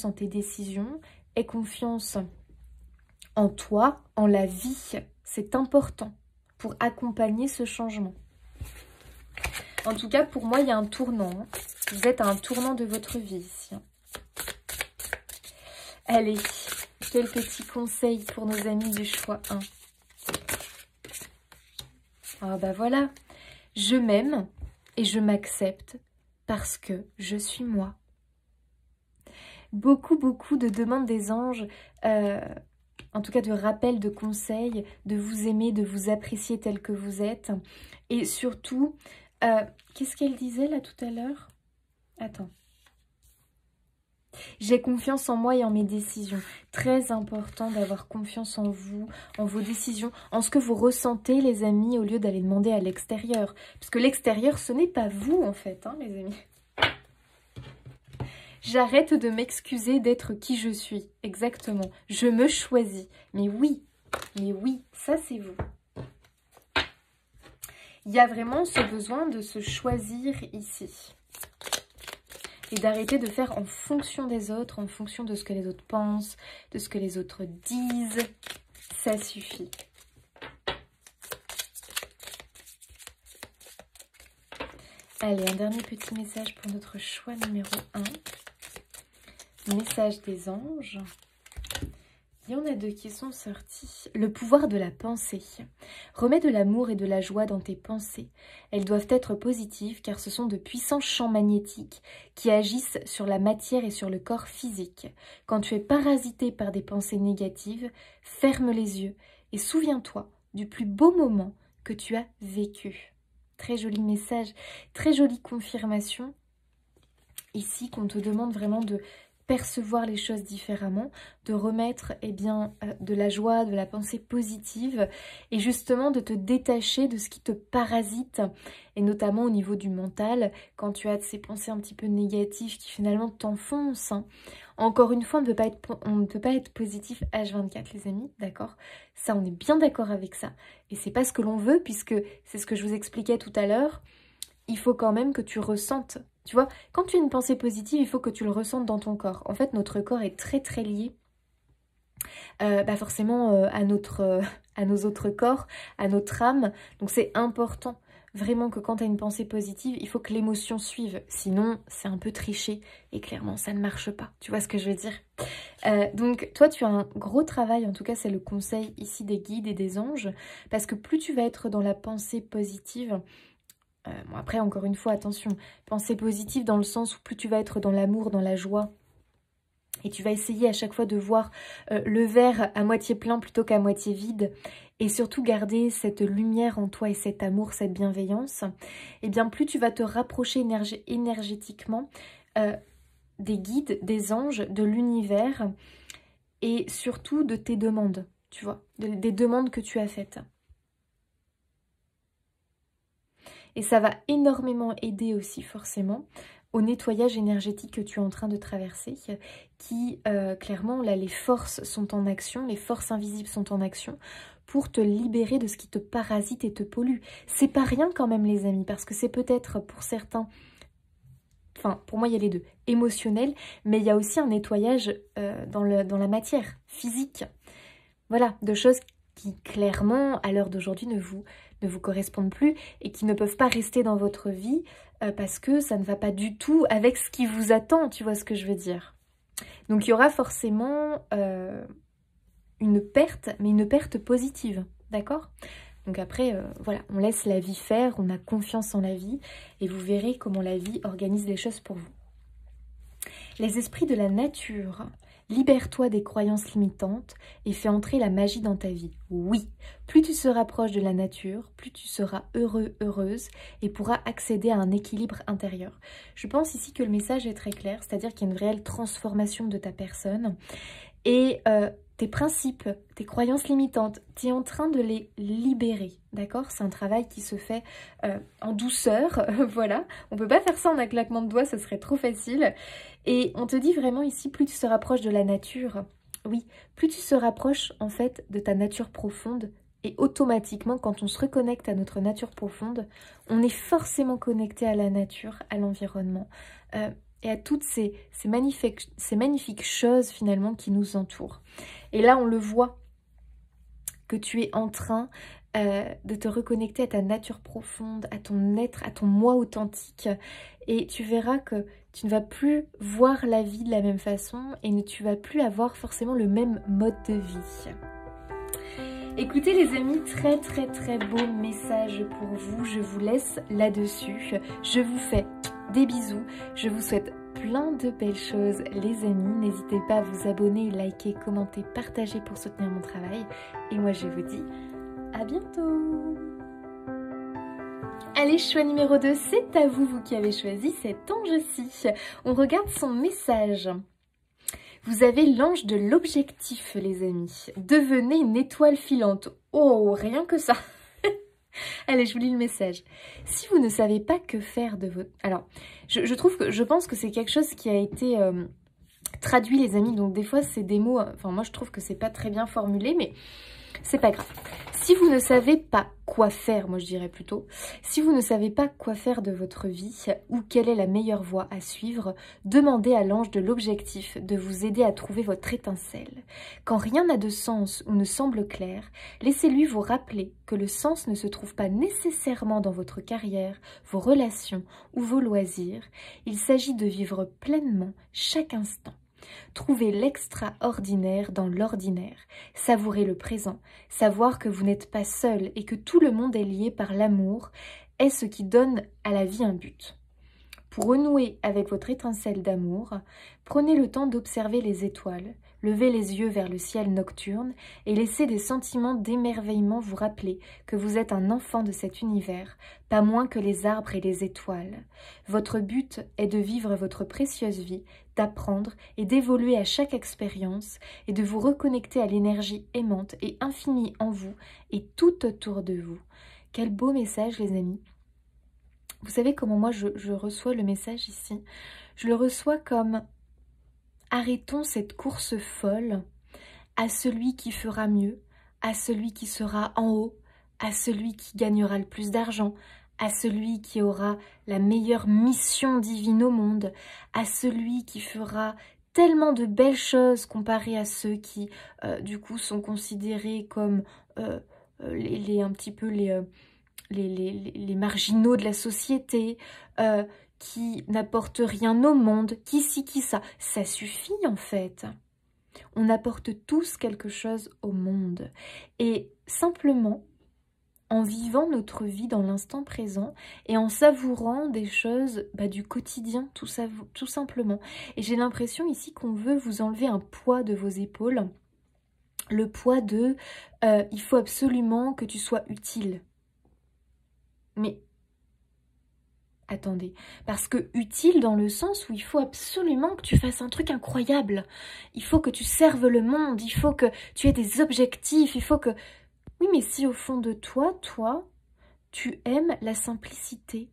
en tes décisions, aie confiance en toi, en la vie. C'est important pour accompagner ce changement. En tout cas, pour moi, il y a un tournant. Vous êtes à un tournant de votre vie ici. Allez, je Quel petit conseil pour nos amis du choix 1? Ah bah voilà. Je m'aime et je m'accepte parce que je suis moi. Beaucoup de demandes des anges, en tout cas de rappels, de conseils, de vous aimer, de vous apprécier tel que vous êtes. Et surtout, qu'est-ce qu'elle disait là tout à l'heure? Attends. J'ai confiance en moi et en mes décisions. Très important d'avoir confiance en vous, en vos décisions, en ce que vous ressentez, les amis, au lieu d'aller demander à l'extérieur. Parce que l'extérieur, ce n'est pas vous, en fait, hein, les amis. J'arrête de m'excuser d'être qui je suis. Exactement. Je me choisis. Mais oui, ça c'est vous. Il y a vraiment ce besoin de se choisir ici. Et d'arrêter de faire en fonction des autres, en fonction de ce que les autres pensent, de ce que les autres disent. Ça suffit. Allez, un dernier petit message pour notre choix numéro 1. Message des anges. Il y en a 2 qui sont sortis. Le pouvoir de la pensée. Remets de l'amour et de la joie dans tes pensées. Elles doivent être positives car ce sont de puissants champs magnétiques qui agissent sur la matière et sur le corps physique. Quand tu es parasité par des pensées négatives, ferme les yeux et souviens-toi du plus beau moment que tu as vécu. Très joli message, très jolie confirmation. Ici, qu'on te demande vraiment de percevoir les choses différemment, de remettre de la joie, de la pensée positive et justement de te détacher de ce qui te parasite et notamment au niveau du mental quand tu as ces pensées un petit peu négatives qui finalement t'enfoncent. Hein. Encore une fois, on ne peut pas être positif H24 les amis, d'accord? Ça, on est bien d'accord avec ça et c'est pas ce que l'on veut puisque c'est ce que je vous expliquais tout à l'heure. Il faut quand même que tu ressentes. Tu vois, quand tu as une pensée positive, il faut que tu le ressentes dans ton corps. En fait, notre corps est très lié forcément à nos autres corps, à notre âme. Donc c'est important vraiment que quand tu as une pensée positive, il faut que l'émotion suive. Sinon, c'est un peu triché et clairement, ça ne marche pas. Tu vois ce que je veux dire? Donc toi, tu as un gros travail, en tout cas c'est le conseil ici des guides et des anges, parce que plus tu vas être dans la pensée positive... Bon après, encore une fois, attention, pensée positive dans le sens où plus tu vas être dans l'amour, dans la joie, et tu vas essayer à chaque fois de voir le verre à moitié plein plutôt qu'à moitié vide, et surtout garder cette lumière en toi et cet amour, cette bienveillance, et bien plus tu vas te rapprocher énergétiquement des guides, des anges, de l'univers, et surtout de tes demandes, tu vois, des demandes que tu as faites. Et ça va énormément aider aussi forcément au nettoyage énergétique que tu es en train de traverser, qui clairement là les forces sont en action, les forces invisibles sont en action pour te libérer de ce qui te parasite et te pollue. C'est pas rien quand même les amis, parce que c'est peut-être pour certains, enfin pour moi il y a les deux, émotionnel, mais il y a aussi un nettoyage dans la matière physique. Voilà, de choses qui clairement à l'heure d'aujourd'hui ne vous correspondent plus et qui ne peuvent pas rester dans votre vie parce que ça ne va pas du tout avec ce qui vous attend, tu vois ce que je veux dire. Donc il y aura forcément une perte, mais une perte positive, d'accord? Donc après, voilà, on laisse la vie faire, on a confiance en la vie et vous verrez comment la vie organise les choses pour vous. Les esprits de la nature... Libère-toi des croyances limitantes et fais entrer la magie dans ta vie. Oui, plus tu seras proche de la nature, plus tu seras heureux, heureuse et pourras accéder à un équilibre intérieur. Je pense ici que le message est très clair, c'est-à-dire qu'il y a une réelle transformation de ta personne et tes principes, tes croyances limitantes, tu es en train de les libérer, d'accord? C'est un travail qui se fait en douceur, voilà. On ne peut pas faire ça en un claquement de doigts, ce serait trop facile. Et on te dit vraiment ici, plus tu se rapproches de la nature, oui, plus tu se rapproches en fait de ta nature profonde. Et automatiquement, quand on se reconnecte à notre nature profonde, on est forcément connecté à la nature, à l'environnement. Et à toutes ces magnifiques choses finalement qui nous entourent. Et là, on le voit que tu es en train de te reconnecter à ta nature profonde, à ton être, à ton moi authentique. Et tu verras que Tu ne vas plus voir la vie de la même façon et tu vas plus avoir forcément le même mode de vie. Écoutez les amis, très très très beau message pour vous. Je vous laisse là-dessus. Je vous fais des bisous. Je vous souhaite plein de belles choses les amis. N'hésitez pas à vous abonner, liker, commenter, partager pour soutenir mon travail. Et moi je vous dis à bientôt. Allez, choix numéro 2, c'est à vous, vous qui avez choisi cet ange-ci. On regarde son message. Vous avez l'ange de l'objectif, les amis. Devenez une étoile filante. Oh, rien que ça. Allez, je vous lis le message. Si vous ne savez pas que faire de votre... Alors, je pense que c'est quelque chose qui a été traduit, les amis. Donc, des fois, c'est des mots... Enfin, moi, je trouve que c'est pas très bien formulé, mais c'est pas grave. Si vous ne savez pas quoi faire, moi je dirais plutôt, si vous ne savez pas quoi faire de votre vie ou quelle est la meilleure voie à suivre, demandez à l'ange de l'objectif de vous aider à trouver votre étincelle. Quand rien n'a de sens ou ne semble clair, laissez-lui vous rappeler que le sens ne se trouve pas nécessairement dans votre carrière, vos relations ou vos loisirs. Il s'agit de vivre pleinement chaque instant. Trouvez l'extraordinaire dans l'ordinaire, savourez le présent, savoir que vous n'êtes pas seul et que tout le monde est lié par l'amour est ce qui donne à la vie un but. Pour renouer avec votre étincelle d'amour, prenez le temps d'observer les étoiles, levez les yeux vers le ciel nocturne et laissez des sentiments d'émerveillement vous rappeler que vous êtes un enfant de cet univers, pas moins que les arbres et les étoiles. Votre but est de vivre votre précieuse vie, d'apprendre et d'évoluer à chaque expérience et de vous reconnecter à l'énergie aimante et infinie en vous et tout autour de vous. Quel beau message les amis! Vous savez comment moi je reçois le message ici? Je le reçois comme arrêtons cette course folle à celui qui fera mieux, à celui qui sera en haut, à celui qui gagnera le plus d'argent, à celui qui aura la meilleure mission divine au monde, à celui qui fera tellement de belles choses comparé à ceux qui du coup sont considérés comme un petit peu les marginaux de la société, qui n'apportent rien au monde, qui ci, qui ça. Ça suffit en fait. On apporte tous quelque chose au monde. Et simplement, en vivant notre vie dans l'instant présent et en savourant des choses du quotidien, tout simplement. Et j'ai l'impression ici qu'on veut vous enlever un poids de vos épaules. Le poids de il faut absolument que tu sois utile. Mais attendez, parce que utile dans le sens où il faut absolument que tu fasses un truc incroyable. Il faut que tu serves le monde, il faut que tu aies des objectifs, il faut que... Oui, mais si au fond de toi, tu aimes la simplicité.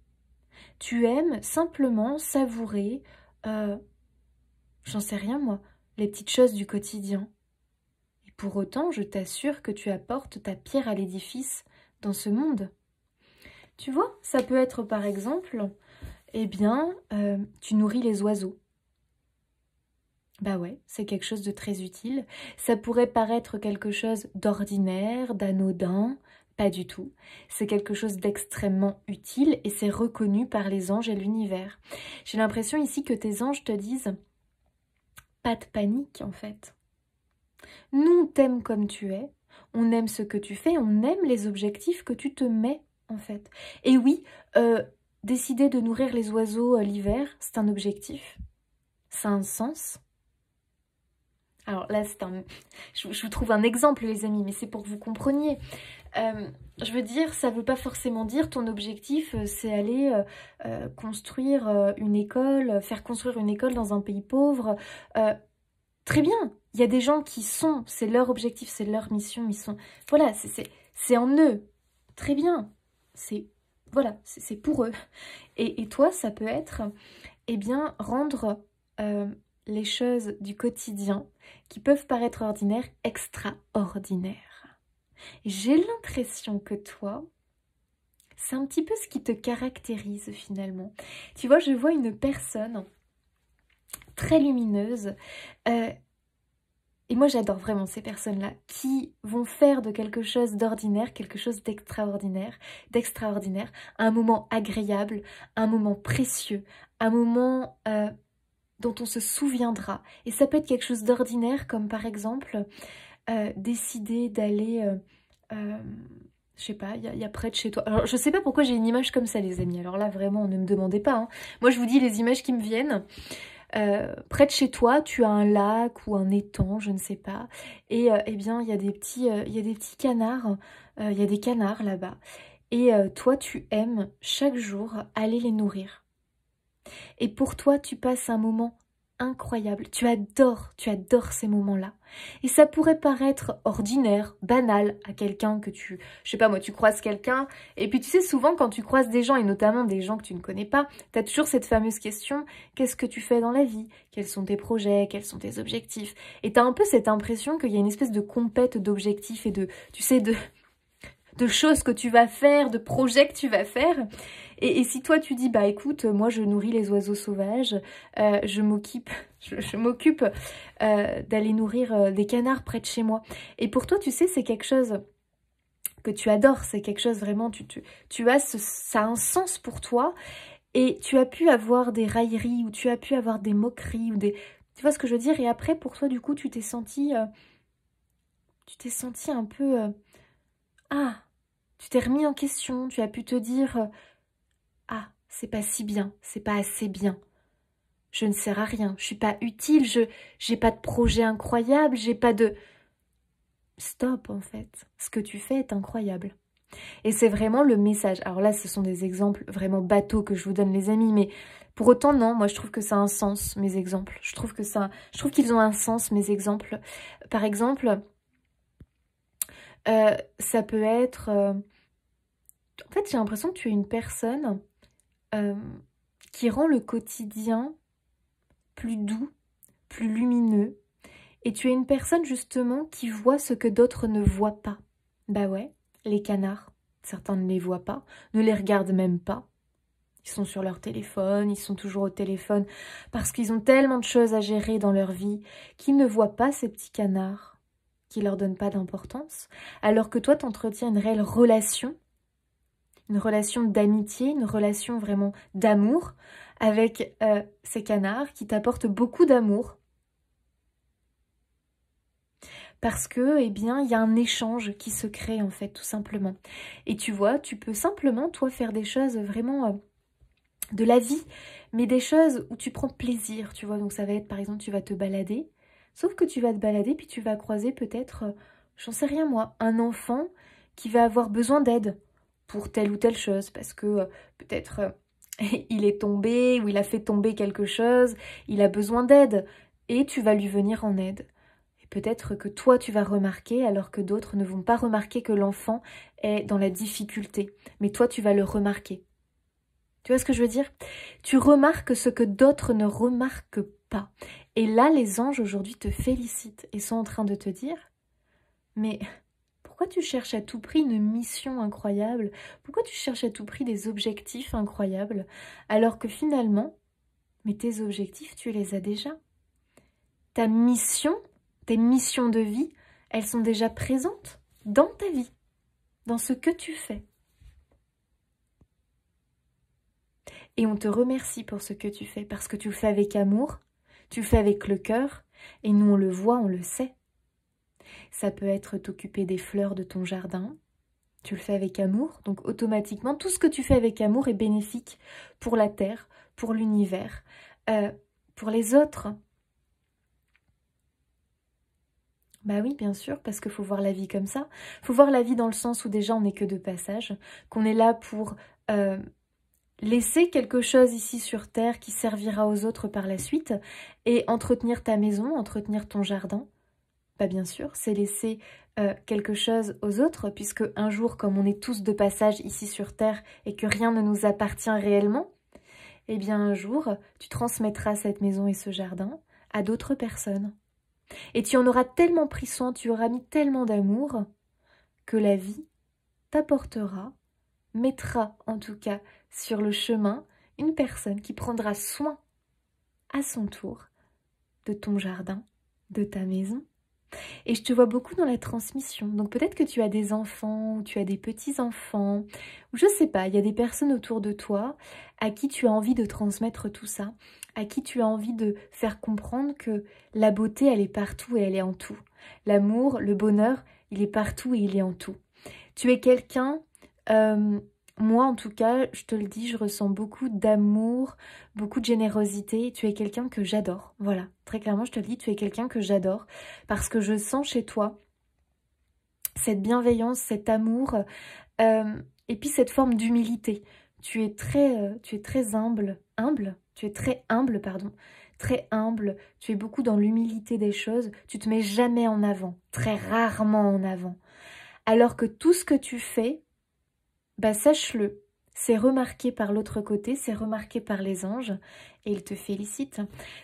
Tu aimes simplement savourer, j'en sais rien moi, les petites choses du quotidien. Et pour autant, je t'assure que tu apportes ta pierre à l'édifice dans ce monde. Tu vois, ça peut être par exemple, eh bien, tu nourris les oiseaux. Bah ouais, c'est quelque chose de très utile. Ça pourrait paraître quelque chose d'ordinaire, d'anodin, pas du tout. C'est quelque chose d'extrêmement utile et c'est reconnu par les anges et l'univers. J'ai l'impression ici que tes anges te disent, pas de panique en fait. Nous, on t'aime comme tu es, on aime ce que tu fais, on aime les objectifs que tu te mets en fait. Et oui, décider de nourrir les oiseaux l'hiver, c'est un objectif. Ça a un sens. Alors là, je vous trouve un exemple les amis, mais c'est pour que vous compreniez. Je veux dire, ça ne veut pas forcément dire ton objectif, c'est aller construire une école, faire construire une école dans un pays pauvre. Très bien, il y a des gens qui sont, c'est leur objectif, c'est leur mission, ils sont... Voilà, c'est en eux. Très bien. Voilà, c'est pour eux. Et toi, ça peut être, eh bien, rendre les choses du quotidien qui peuvent paraître ordinaires, extraordinaires. J'ai l'impression que toi, c'est un petit peu ce qui te caractérise finalement. Tu vois, je vois une personne très lumineuse Et moi, j'adore vraiment ces personnes-là qui vont faire de quelque chose d'ordinaire, quelque chose d'extraordinaire, un moment agréable, un moment précieux, un moment dont on se souviendra. Et ça peut être quelque chose d'ordinaire, comme par exemple décider d'aller... je sais pas, il y a près de chez toi. Alors, je sais pas pourquoi j'ai une image comme ça, les amis. Alors là, vraiment, ne me demandez pas. Hein. Moi, je vous dis les images qui me viennent. Près de chez toi, tu as un lac ou un étang, je ne sais pas. Et eh bien, il y a des petits canards. Il y a des canards là-bas. Et toi, tu aimes chaque jour aller les nourrir. Et pour toi, tu passes un moment incroyable. Tu adores ces moments-là. Et ça pourrait paraître ordinaire, banal à quelqu'un que tu... Je sais pas moi, tu croises quelqu'un. Et puis tu sais, souvent quand tu croises des gens, et notamment des gens que tu ne connais pas, tu as toujours cette fameuse question, qu'est-ce que tu fais dans la vie? Quels sont tes projets? Quels sont tes objectifs? Et tu as un peu cette impression qu'il y a une espèce de compète d'objectifs et de... Tu sais, de choses que tu vas faire, de projets que tu vas faire. Et si toi tu dis, bah écoute, moi je nourris les oiseaux sauvages, je m'occupe d'aller nourrir des canards près de chez moi. Et pour toi, tu sais, c'est quelque chose que tu adores, c'est quelque chose vraiment, ça a un sens pour toi. Et tu as pu avoir des railleries, ou tu as pu avoir des moqueries, ou des... Tu vois ce que je veux dire? Et après, pour toi, du coup, tu t'es senti un peu... ah, tu t'es remis en question, tu as pu te dire ah, c'est pas si bien, c'est pas assez bien. Je ne sers à rien, je suis pas utile, j'ai pas de projet incroyable, j'ai pas de... Stop en fait, ce que tu fais est incroyable. Et c'est vraiment le message. Alors là, ce sont des exemples vraiment bateaux que je vous donne les amis, mais pour autant non, moi je trouve que ça a un sens, mes exemples. Je trouve qu'ils ont un sens, mes exemples. Par exemple, ça peut être... En fait, j'ai l'impression que tu es une personne qui rend le quotidien plus doux, plus lumineux. Et tu es une personne justement qui voit ce que d'autres ne voient pas. Bah ouais, les canards, certains ne les voient pas, ne les regardent même pas. Ils sont sur leur téléphone, ils sont toujours au téléphone parce qu'ils ont tellement de choses à gérer dans leur vie qu'ils ne voient pas ces petits canards, qui leur donnent pas d'importance, alors que toi t'entretiens une réelle relation, une relation d'amitié, une relation vraiment d'amour avec ces canards qui t'apportent beaucoup d'amour. Parce que, eh bien, il y a un échange qui se crée, en fait, tout simplement. Et tu vois, tu peux simplement, toi, faire des choses vraiment de la vie, mais des choses où tu prends plaisir, tu vois. Donc, ça va être, par exemple, tu vas te balader, sauf que tu vas te balader, puis tu vas croiser peut-être, j'en sais rien moi, un enfant qui va avoir besoin d'aide pour telle ou telle chose, parce que peut-être il est tombé, ou il a fait tomber quelque chose, il a besoin d'aide, et tu vas lui venir en aide. Peut-être que toi, tu vas remarquer, alors que d'autres ne vont pas remarquer que l'enfant est dans la difficulté. Mais toi, tu vas le remarquer. Tu vois ce que je veux dire? Tu remarques ce que d'autres ne remarquent pas. Et là, les anges, aujourd'hui, te félicitent et sont en train de te dire, mais pourquoi tu cherches à tout prix une mission incroyable? Pourquoi tu cherches à tout prix des objectifs incroyables? Alors que finalement, mais tes objectifs, tu les as déjà. Ta mission... Tes missions de vie, elles sont déjà présentes dans ta vie, dans ce que tu fais. Et on te remercie pour ce que tu fais, parce que tu le fais avec amour, tu le fais avec le cœur, et nous on le voit, on le sait. Ça peut être t'occuper des fleurs de ton jardin, tu le fais avec amour, donc automatiquement, tout ce que tu fais avec amour est bénéfique pour la terre, pour l'univers, pour les autres. Bah oui, bien sûr, parce qu'il faut voir la vie comme ça. Il faut voir la vie dans le sens où déjà on n'est que de passage, qu'on est là pour laisser quelque chose ici sur Terre qui servira aux autres par la suite, et entretenir ta maison, entretenir ton jardin. Bah bien sûr, c'est laisser quelque chose aux autres, puisque un jour, comme on est tous de passage ici sur Terre et que rien ne nous appartient réellement, eh bien un jour, tu transmettras cette maison et ce jardin à d'autres personnes. Et tu en auras tellement pris soin, tu auras mis tellement d'amour que la vie t'apportera, mettra en tout cas sur le chemin une personne qui prendra soin à son tour de ton jardin, de ta maison, Et je te vois beaucoup dans la transmission. Donc peut-être que tu as des enfants, ou tu as des petits-enfants, ou je sais pas, il y a des personnes autour de toi à qui tu as envie de transmettre tout ça, à qui tu as envie de faire comprendre que la beauté, elle est partout et elle est en tout. L'amour, le bonheur, il est partout et il est en tout. Tu es quelqu'un, moi en tout cas, je te le dis, je ressens beaucoup d'amour, beaucoup de générosité. Tu es quelqu'un que j'adore. Voilà, très clairement, je te le dis, tu es quelqu'un que j'adore parce que je sens chez toi cette bienveillance, cet amour et puis cette forme d'humilité. Tu es très humble, très humble. Tu es beaucoup dans l'humilité des choses. Tu te mets jamais en avant, très rarement en avant. Alors que tout ce que tu fais, bah sache-le, c'est remarqué par l'autre côté, c'est remarqué par les anges et ils te félicitent.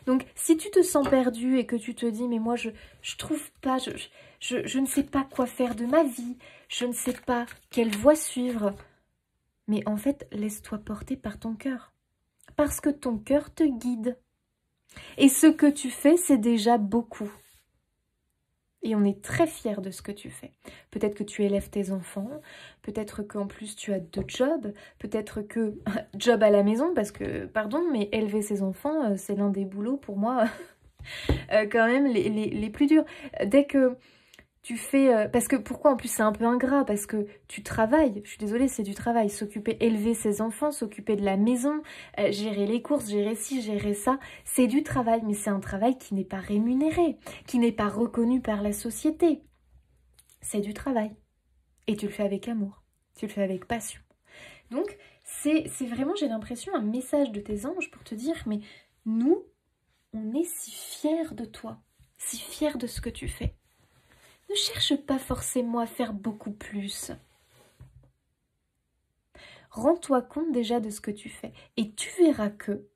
Donc si tu te sens perdu et que tu te dis mais moi je trouve pas, je ne sais pas quoi faire de ma vie, je ne sais pas quelle voie suivre, mais en fait laisse-toi porter par ton cœur. Parce que ton cœur te guide. Et ce que tu fais, c'est déjà beaucoup. Et on est très fiers de ce que tu fais. Peut-être que tu élèves tes enfants, peut-être qu'en plus tu as 2 jobs, peut-être que job à la maison, parce que, pardon, mais élever ses enfants, c'est l'un des boulots pour moi quand même les plus durs. Dès que tu fais... parce que pourquoi en plus c'est un peu ingrat? Parce que tu travailles, je suis désolée, c'est du travail. S'occuper, élever ses enfants, s'occuper de la maison, gérer les courses, gérer ci, gérer ça, c'est du travail. Mais c'est un travail qui n'est pas rémunéré, qui n'est pas reconnu par la société. C'est du travail. Et tu le fais avec amour, tu le fais avec passion. Donc c'est vraiment, j'ai l'impression, un message de tes anges pour te dire, mais nous, on est si fiers de toi, si fiers de ce que tu fais. Ne cherche pas forcément à faire beaucoup plus. Rends-toi compte déjà de ce que tu fais. Et tu verras que,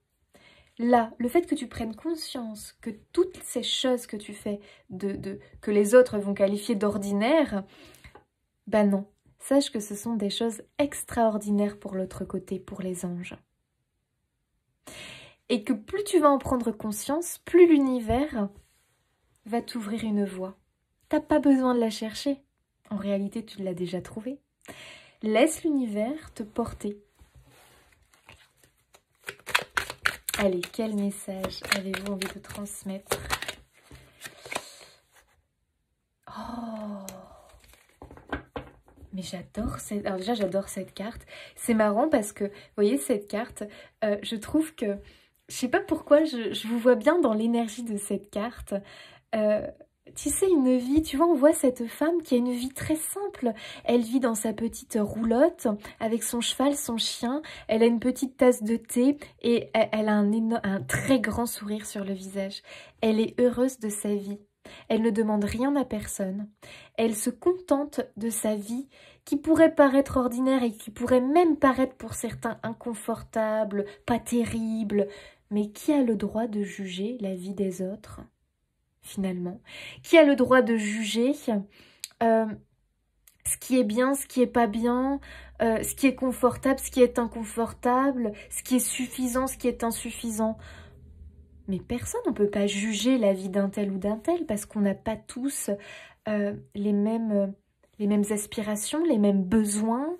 là, le fait que tu prennes conscience que toutes ces choses que tu fais, que les autres vont qualifier d'ordinaires, ben non. Sache que ce sont des choses extraordinaires pour l'autre côté, pour les anges. Et que plus tu vas en prendre conscience, plus l'univers va t'ouvrir une voie. T'as pas besoin de la chercher. En réalité, tu l'as déjà trouvée. Laisse l'univers te porter. Allez, quel message avez-vous envie de transmettre? Oh! Mais j'adore cette... Alors déjà, j'adore cette carte. C'est marrant parce que, vous voyez, cette carte, je trouve que... Je sais pas pourquoi, je vous vois bien dans l'énergie de cette carte. Tu sais, une vie, tu vois, on voit cette femme qui a une vie très simple. Elle vit dans sa petite roulotte avec son cheval, son chien. Elle a une petite tasse de thé et elle a un très grand sourire sur le visage. Elle est heureuse de sa vie. Elle ne demande rien à personne. Elle se contente de sa vie qui pourrait paraître ordinaire et qui pourrait même paraître pour certains inconfortable, pas terrible. Mais qui a le droit de juger la vie des autres ? Finalement, qui a le droit de juger ce qui est bien, ce qui est pas bien, ce qui est confortable, ce qui est inconfortable, ce qui est suffisant, ce qui est insuffisant. Mais personne, on ne peut pas juger la vie d'un tel ou d'un tel parce qu'on n'a pas tous les mêmes aspirations, les mêmes besoins,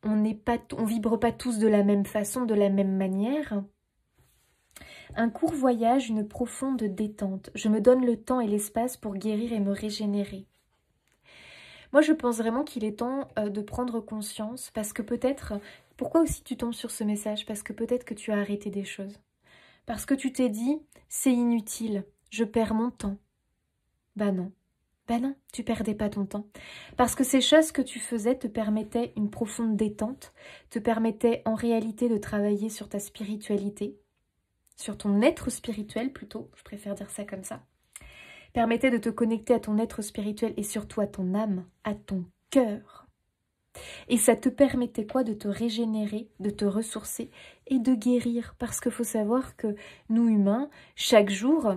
on vibre pas tous de la même façon, de la même manière. Un court voyage, une profonde détente. Je me donne le temps et l'espace pour guérir et me régénérer. Moi, je pense vraiment qu'il est temps de prendre conscience parce que peut-être... Pourquoi aussi tu tombes sur ce message? Parce que peut-être que tu as arrêté des choses. Parce que tu t'es dit, c'est inutile, je perds mon temps. Bah non, tu perdais pas ton temps. Parce que ces choses que tu faisais te permettaient une profonde détente, te permettaient en réalité de travailler sur ta spiritualité, sur ton être spirituel plutôt, je préfère dire ça comme ça, permettait de te connecter à ton être spirituel et surtout à ton âme, à ton cœur. Et ça te permettait quoi? De te régénérer, de te ressourcer et de guérir. Parce qu'il faut savoir que nous humains, chaque jour,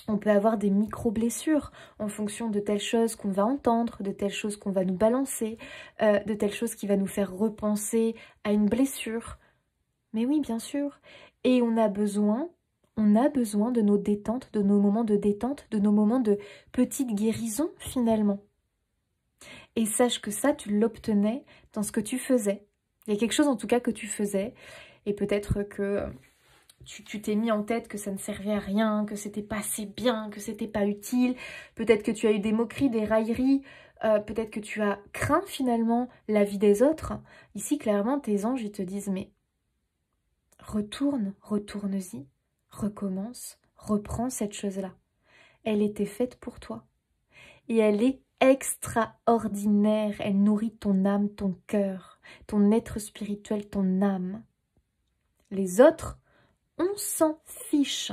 on peut avoir des micro-blessures en fonction de telle chose qu'on va entendre, de telle chose qu'on va nous balancer, de telle chose qui va nous faire repenser à une blessure. Mais oui, bien sûr. Et on a besoin, on a besoin de nos détentes, de nos moments de détente, de nos moments de petite guérison finalement. Et sache que ça, tu l'obtenais dans ce que tu faisais. Il y a quelque chose en tout cas que tu faisais, et peut-être que tu t'es mis en tête que ça ne servait à rien, que c'était pas assez bien, que c'était pas utile. Peut-être que tu as eu des moqueries, des railleries, peut-être que tu as craint finalement la vie des autres. Ici, clairement, tes anges, ils te disent, mais retourne-y, recommence, reprends cette chose-là. Elle était faite pour toi. Et elle est extraordinaire. Elle nourrit ton âme, ton cœur, ton être spirituel, ton âme. Les autres, on s'en fiche.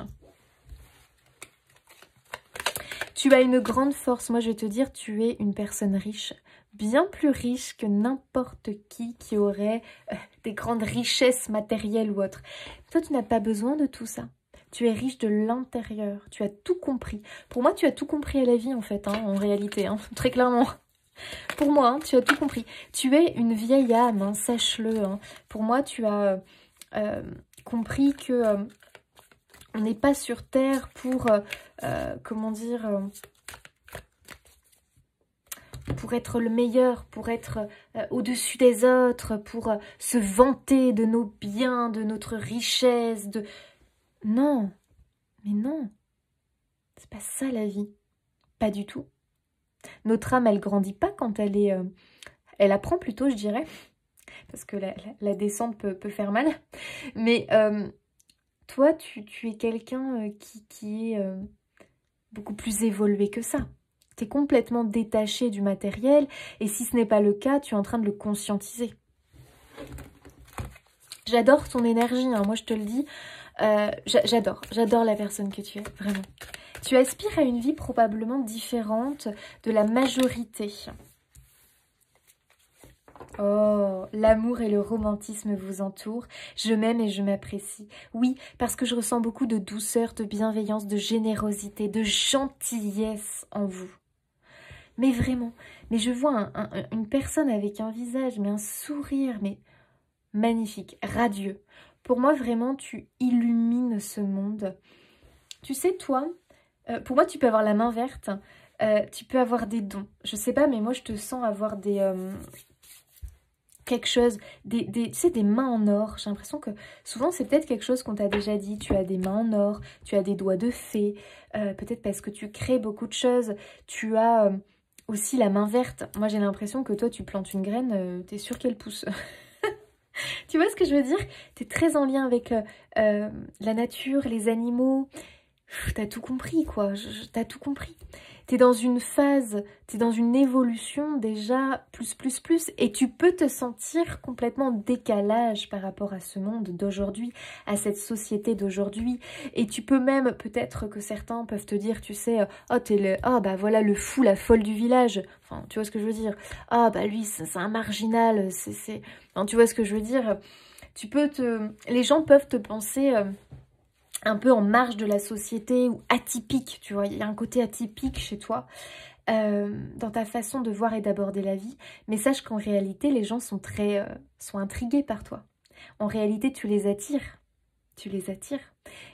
Tu as une grande force. Moi, je vais te dire, tu es une personne riche. Bien plus riche que n'importe qui aurait des grandes richesses matérielles ou autres. Toi, tu n'as pas besoin de tout ça. Tu es riche de l'intérieur. Tu as tout compris. Pour moi, tu as tout compris à la vie, en fait, hein, en réalité, hein, très clairement. Pour moi, hein, tu as tout compris. Tu es une vieille âme, hein, sache-le. Hein. Pour moi, tu as compris que on n'est pas sur Terre pour, comment dire, pour être le meilleur, pour être au-dessus des autres, pour se vanter de nos biens, de notre richesse, de... Non, mais non, c'est pas ça la vie, pas du tout. Notre âme, elle grandit pas quand elle est... elle apprend plutôt, je dirais, parce que la descente peut faire mal. Mais toi, tu es quelqu'un qui est beaucoup plus évolué que ça. Tu es complètement détaché du matériel, et si ce n'est pas le cas, tu es en train de le conscientiser. J'adore ton énergie, hein, moi je te le dis. J'adore la personne que tu es, vraiment. Tu aspires à une vie probablement différente de la majorité. Oh, l'amour et le romantisme vous entourent. Je m'aime et je m'apprécie. Oui, parce que je ressens beaucoup de douceur, de bienveillance, de générosité, de gentillesse en vous. Mais vraiment, mais je vois une personne avec un visage, mais un sourire, mais magnifique, radieux. Pour moi, vraiment, tu illumines ce monde. Tu sais, toi, pour moi, tu peux avoir la main verte, tu peux avoir des dons. Je sais pas, mais moi, je te sens avoir des... quelque chose, tu sais, des mains en or. J'ai l'impression que souvent, c'est peut-être quelque chose qu'on t'a déjà dit. Tu as des mains en or, tu as des doigts de fée. Peut-être parce que tu crées beaucoup de choses. Tu as aussi la main verte. Moi, j'ai l'impression que toi, tu plantes une graine, t'es sûr qu'elle pousse. Tu vois ce que je veux dire? Tu es très en lien avec la nature, les animaux. T'as tout compris, quoi. T'as tout compris. T'es dans une phase, t'es dans une évolution déjà plus. Et tu peux te sentir complètement en décalage par rapport à ce monde d'aujourd'hui, à cette société d'aujourd'hui. Et tu peux même, peut-être que certains peuvent te dire, tu sais, oh, t'es le, oh, bah voilà le fou, la folle du village. Enfin, tu vois ce que je veux dire? Ah, bah lui, c'est un marginal, c'est... Enfin, tu vois ce que je veux dire? Tu peux les gens peuvent te penser... un peu en marge de la société ou atypique, tu vois, il y a un côté atypique chez toi dans ta façon de voir et d'aborder la vie, mais sache qu'en réalité, les gens sont sont intrigués par toi. En réalité, tu les attires,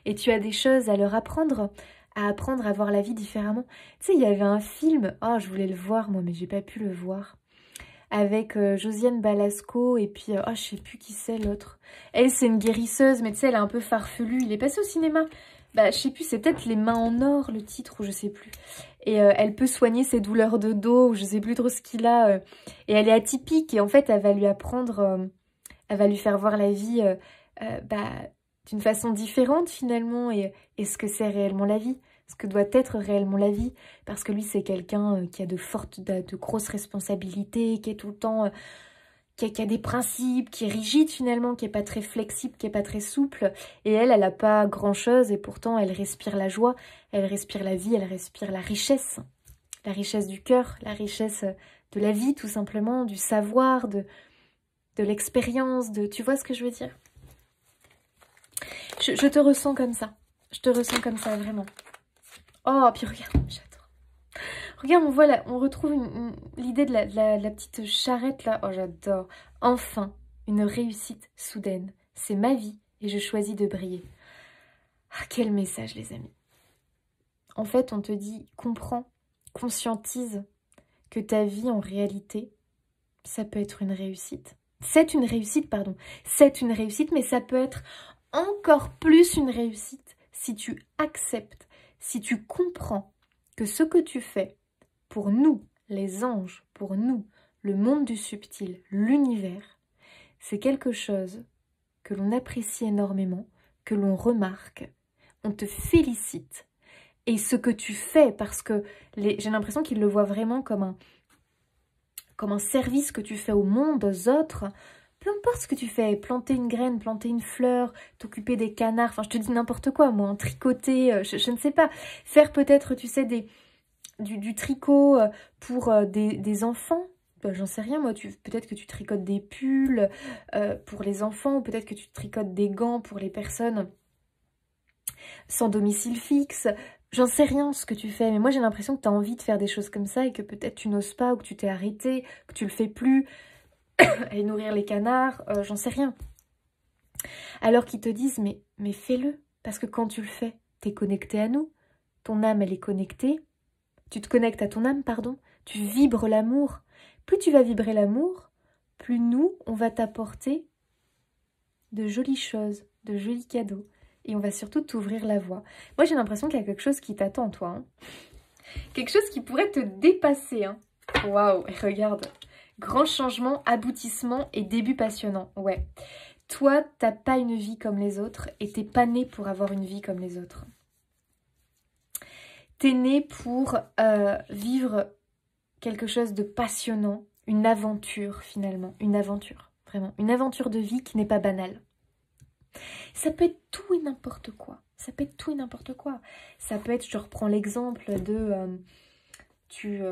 et tu as des choses à leur apprendre à voir la vie différemment. Tu sais, il y avait un film, oh, je voulais le voir moi, mais j'ai pas pu le voir, avec Josiane Balasco et puis, oh, je sais plus qui c'est l'autre. Elle, c'est une guérisseuse, mais tu sais, elle est un peu farfelue. Il est passé au cinéma. Bah, je sais plus, c'est peut-être Les Mains en Or, le titre, ou je sais plus. Et elle peut soigner ses douleurs de dos, ou je sais plus trop ce qu'il a. Et elle est atypique, et en fait, elle va lui apprendre, elle va lui faire voir la vie bah, d'une façon différente, finalement, et ce que c'est réellement la vie. Ce que doit être réellement la vie, parce que lui c'est quelqu'un qui a de grosses responsabilités, qui est tout le temps, qui a des principes, qui est rigide finalement, qui est pas très flexible, qui est pas très souple, et elle a pas grand chose, et pourtant elle respire la joie, elle respire la vie, elle respire la richesse du cœur, la richesse de la vie tout simplement, du savoir, de l'expérience, tu vois ce que je veux dire? Je te ressens comme ça, vraiment. Oh, puis regarde, j'adore. Regarde, on retrouve l'idée de la petite charrette là. Oh, j'adore. Enfin, une réussite soudaine. C'est ma vie et je choisis de briller. Ah, quel message, les amis. En fait, on te dit, comprends, conscientise que ta vie, en réalité, ça peut être une réussite. C'est une réussite, pardon. C'est une réussite, mais ça peut être encore plus une réussite si tu acceptes, si tu comprends que ce que tu fais, pour nous, les anges, pour nous, le monde du subtil, l'univers, c'est quelque chose que l'on apprécie énormément, que l'on remarque, on te félicite. Et ce que tu fais, parce que j'ai l'impression qu'ils le voient vraiment comme un service que tu fais au monde, aux autres. Peu importe ce que tu fais, planter une graine, planter une fleur, t'occuper des canards, enfin je te dis n'importe quoi moi, hein, tricoter, je ne sais pas, faire peut-être, tu sais, du tricot pour des enfants. J'en sais rien moi, peut-être que tu tricotes des pulls pour les enfants, ou peut-être que tu tricotes des gants pour les personnes sans domicile fixe. J'en sais rien ce que tu fais, mais moi j'ai l'impression que tu as envie de faire des choses comme ça et que peut-être tu n'oses pas, ou que tu t'es arrêté, que tu le fais plus, et nourrir les canards, j'en sais rien. Alors qu'ils te disent, mais fais-le, parce que quand tu le fais, tu es connecté à nous, ton âme elle est connectée, tu te connectes à ton âme, pardon, tu vibres l'amour. Plus tu vas vibrer l'amour, plus nous, on va t'apporter de jolies choses, de jolis cadeaux. Et on va surtout t'ouvrir la voie. Moi, j'ai l'impression qu'il y a quelque chose qui t'attend, toi. Hein. Quelque chose qui pourrait te dépasser. Hein. Waouh, regarde. Grand changement, aboutissement et début passionnant. Ouais. Toi, t'as pas une vie comme les autres et t'es pas né pour avoir une vie comme les autres. T'es né pour vivre quelque chose de passionnant, une aventure finalement. Une aventure, vraiment. Une aventure de vie qui n'est pas banale. Ça peut être tout et n'importe quoi. Ça peut être tout et n'importe quoi. Ça peut être, je reprends l'exemple de... tu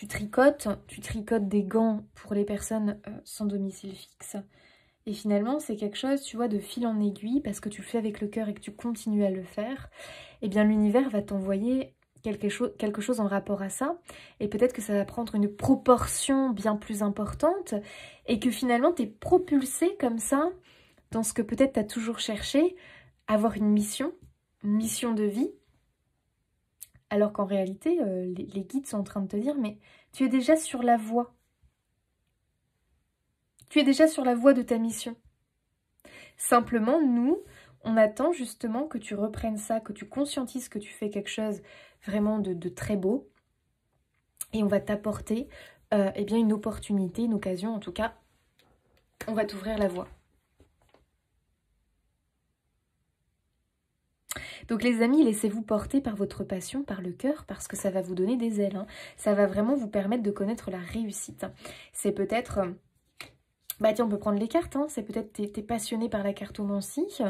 tricotes des gants pour les personnes sans domicile fixe. Et finalement, c'est quelque chose, tu vois, de fil en aiguille, parce que tu le fais avec le cœur et que tu continues à le faire. Eh bien, l'univers va t'envoyer quelque chose en rapport à ça. Et peut-être que ça va prendre une proportion bien plus importante. Et que finalement, tu es propulsé comme ça dans ce que peut-être tu as toujours cherché, avoir une mission de vie. Alors qu'en réalité, les guides sont en train de te dire, mais tu es déjà sur la voie. Tu es déjà sur la voie de ta mission. Simplement, nous, on attend justement que tu reprennes ça, que tu conscientises que tu fais quelque chose vraiment de très beau. Et on va t'apporter eh bien une opportunité, une occasion, en tout cas, on va t'ouvrir la voie. Donc les amis, laissez-vous porter par votre passion, par le cœur, parce que ça va vous donner des ailes. Hein. Ça va vraiment vous permettre de connaître la réussite. C'est peut-être... bah tiens, on peut prendre les cartes. Hein. C'est peut-être que tu es passionné par la cartomancie,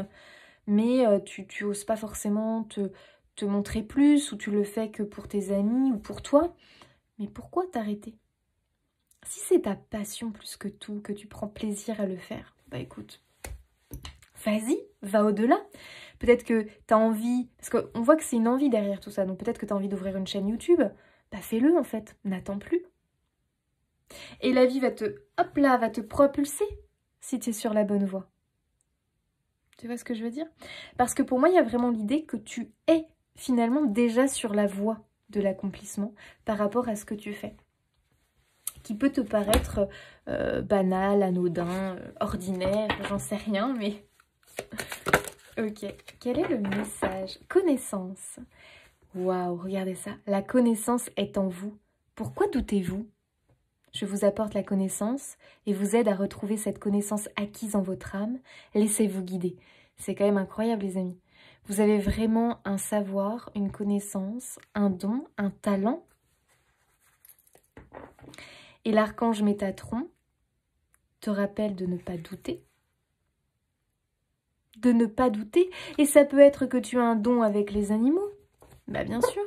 mais tu n'oses pas forcément te montrer plus, ou tu le fais que pour tes amis ou pour toi. Mais pourquoi t'arrêter? Si c'est ta passion plus que tout, que tu prends plaisir à le faire, bah écoute, vas-y, va au-delà. Peut-être que tu as envie, parce qu'on voit que c'est une envie derrière tout ça, donc peut-être que tu as envie d'ouvrir une chaîne YouTube, bah fais-le en fait, n'attends plus. Et la vie va te propulser si tu es sur la bonne voie. Tu vois ce que je veux dire? Parce que pour moi, il y a vraiment l'idée que tu es finalement déjà sur la voie de l'accomplissement par rapport à ce que tu fais. Qui peut te paraître banal, anodin, ordinaire, j'en sais rien, mais... Ok, quel est le message? Connaissance. Waouh, regardez ça. La connaissance est en vous. Pourquoi doutez-vous? Je vous apporte la connaissance et vous aide à retrouver cette connaissance acquise en votre âme. Laissez-vous guider. C'est quand même incroyable, les amis. Vous avez vraiment un savoir, une connaissance, un don, un talent. Et l'archange Métatron te rappelle de ne pas douter. De ne pas douter. Et ça peut être que tu as un don avec les animaux. Bah bien sûr.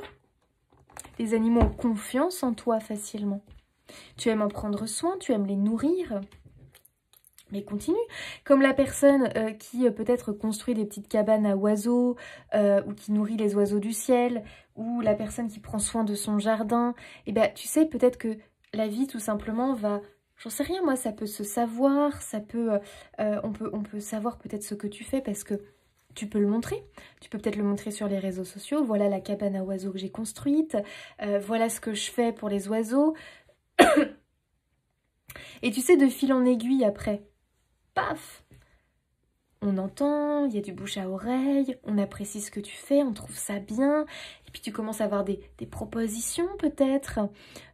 Les animaux ont confiance en toi facilement. Tu aimes en prendre soin, tu aimes les nourrir. Mais continue. Comme la personne qui peut-être construit des petites cabanes à oiseaux, ou qui nourrit les oiseaux du ciel, ou la personne qui prend soin de son jardin. Et ben tu sais, peut-être que la vie tout simplement va... J'en sais rien, moi, ça peut se savoir, ça peut, on peut savoir peut-être ce que tu fais parce que tu peux le montrer. Tu peux peut-être le montrer sur les réseaux sociaux. Voilà la cabane à oiseaux que j'ai construite. Voilà ce que je fais pour les oiseaux. Et tu sais, de fil en aiguille après, paf, on entend, il y a du bouche à oreille, on apprécie ce que tu fais, on trouve ça bien. Et puis tu commences à avoir des propositions peut-être.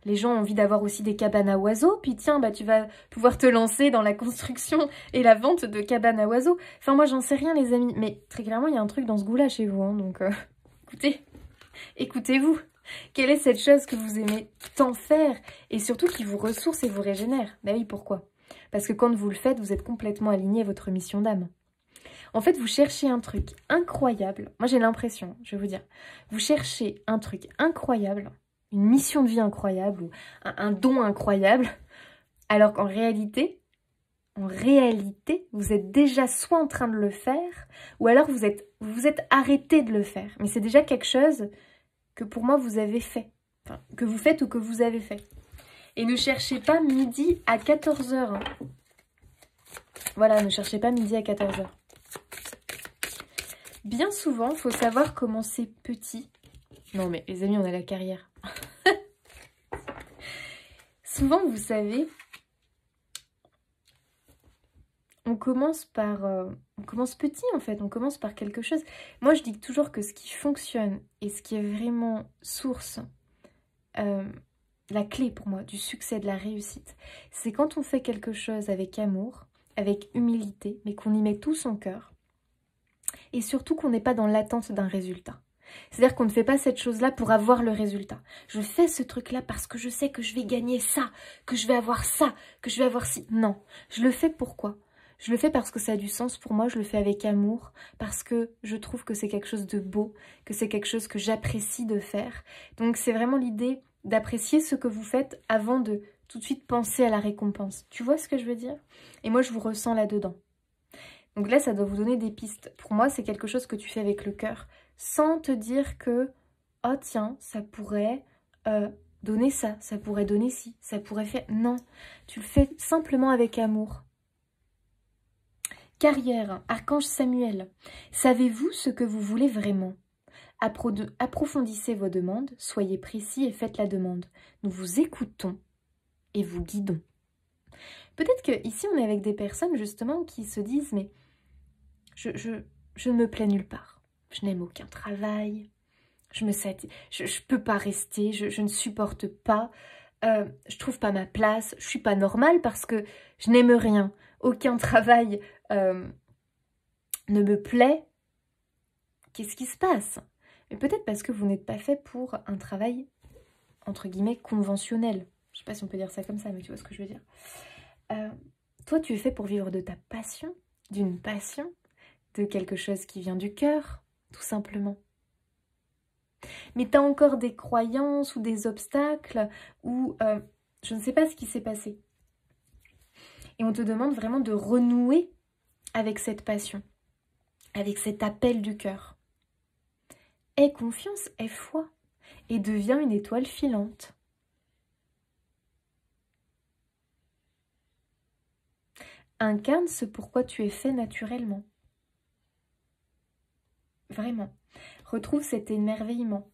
Les gens ont envie d'avoir aussi des cabanes à oiseaux. Puis tiens, bah, tu vas pouvoir te lancer dans la construction et la vente de cabanes à oiseaux. Enfin moi j'en sais rien les amis. Mais très clairement il y a un truc dans ce goût-là chez vous. Hein, donc écoutez, écoutez-vous. Quelle est cette chose que vous aimez tant faire et surtout qui vous ressource et vous régénère? Bah oui, pourquoi? Parce que quand vous le faites, vous êtes complètement aligné à votre mission d'âme. En fait, vous cherchez un truc incroyable. Moi, j'ai l'impression, je vais vous dire, vous cherchez un truc incroyable, une mission de vie incroyable ou un don incroyable, alors qu'en réalité, vous êtes déjà soit en train de le faire, ou alors vous êtes arrêté de le faire. Mais c'est déjà quelque chose que pour moi, vous avez fait. Enfin, que vous faites ou que vous avez fait. Et ne cherchez pas midi à 14 h. Hein. Voilà, ne cherchez pas midi à 14 h. Bien souvent, il faut savoir commencer petit. Non mais les amis, on a la carrière. Souvent, vous savez, on commence petit en fait, on commence par quelque chose. Moi, je dis toujours que ce qui fonctionne et ce qui est vraiment source, la clé pour moi du succès, de la réussite, c'est quand on fait quelque chose avec amour, avec humilité, mais qu'on y met tout son cœur. Et surtout qu'on n'est pas dans l'attente d'un résultat. C'est-à-dire qu'on ne fait pas cette chose-là pour avoir le résultat. Je fais ce truc-là parce que je sais que je vais gagner ça, que je vais avoir ça, que je vais avoir ci. Non, je le fais pourquoi? Je le fais parce que ça a du sens pour moi, je le fais avec amour, parce que je trouve que c'est quelque chose de beau, que c'est quelque chose que j'apprécie de faire. Donc c'est vraiment l'idée d'apprécier ce que vous faites avant de tout de suite penser à la récompense. Tu vois ce que je veux dire? Et moi, je vous ressens là-dedans. Donc là, ça doit vous donner des pistes. Pour moi, c'est quelque chose que tu fais avec le cœur, sans te dire que, oh tiens, ça pourrait donner ça, ça pourrait donner ci, ça pourrait faire... Non, tu le fais simplement avec amour. Carrière, Archange Samuel, savez-vous ce que vous voulez vraiment? Approfondissez vos demandes, soyez précis et faites la demande. Nous vous écoutons et vous guidons. Peut-être qu'ici, on est avec des personnes justement qui se disent, mais je ne me plais nulle part. Je n'aime aucun travail. Je peux pas rester. Je ne supporte pas. Je trouve pas ma place. Je suis pas normale parce que je n'aime rien. Aucun travail ne me plaît. Qu'est-ce qui se passe? Mais peut-être parce que vous n'êtes pas fait pour un travail, entre guillemets, conventionnel. Je sais pas si on peut dire ça comme ça, mais tu vois ce que je veux dire. Toi, tu es fait pour vivre de ta passion, d'une passion, de quelque chose qui vient du cœur, tout simplement. Mais tu as encore des croyances ou des obstacles ou je ne sais pas ce qui s'est passé. Et on te demande vraiment de renouer avec cette passion, avec cet appel du cœur. Aie confiance, aie foi et deviens une étoile filante. Incarne ce pourquoi tu es fait naturellement. Vraiment. Retrouve cet émerveillement.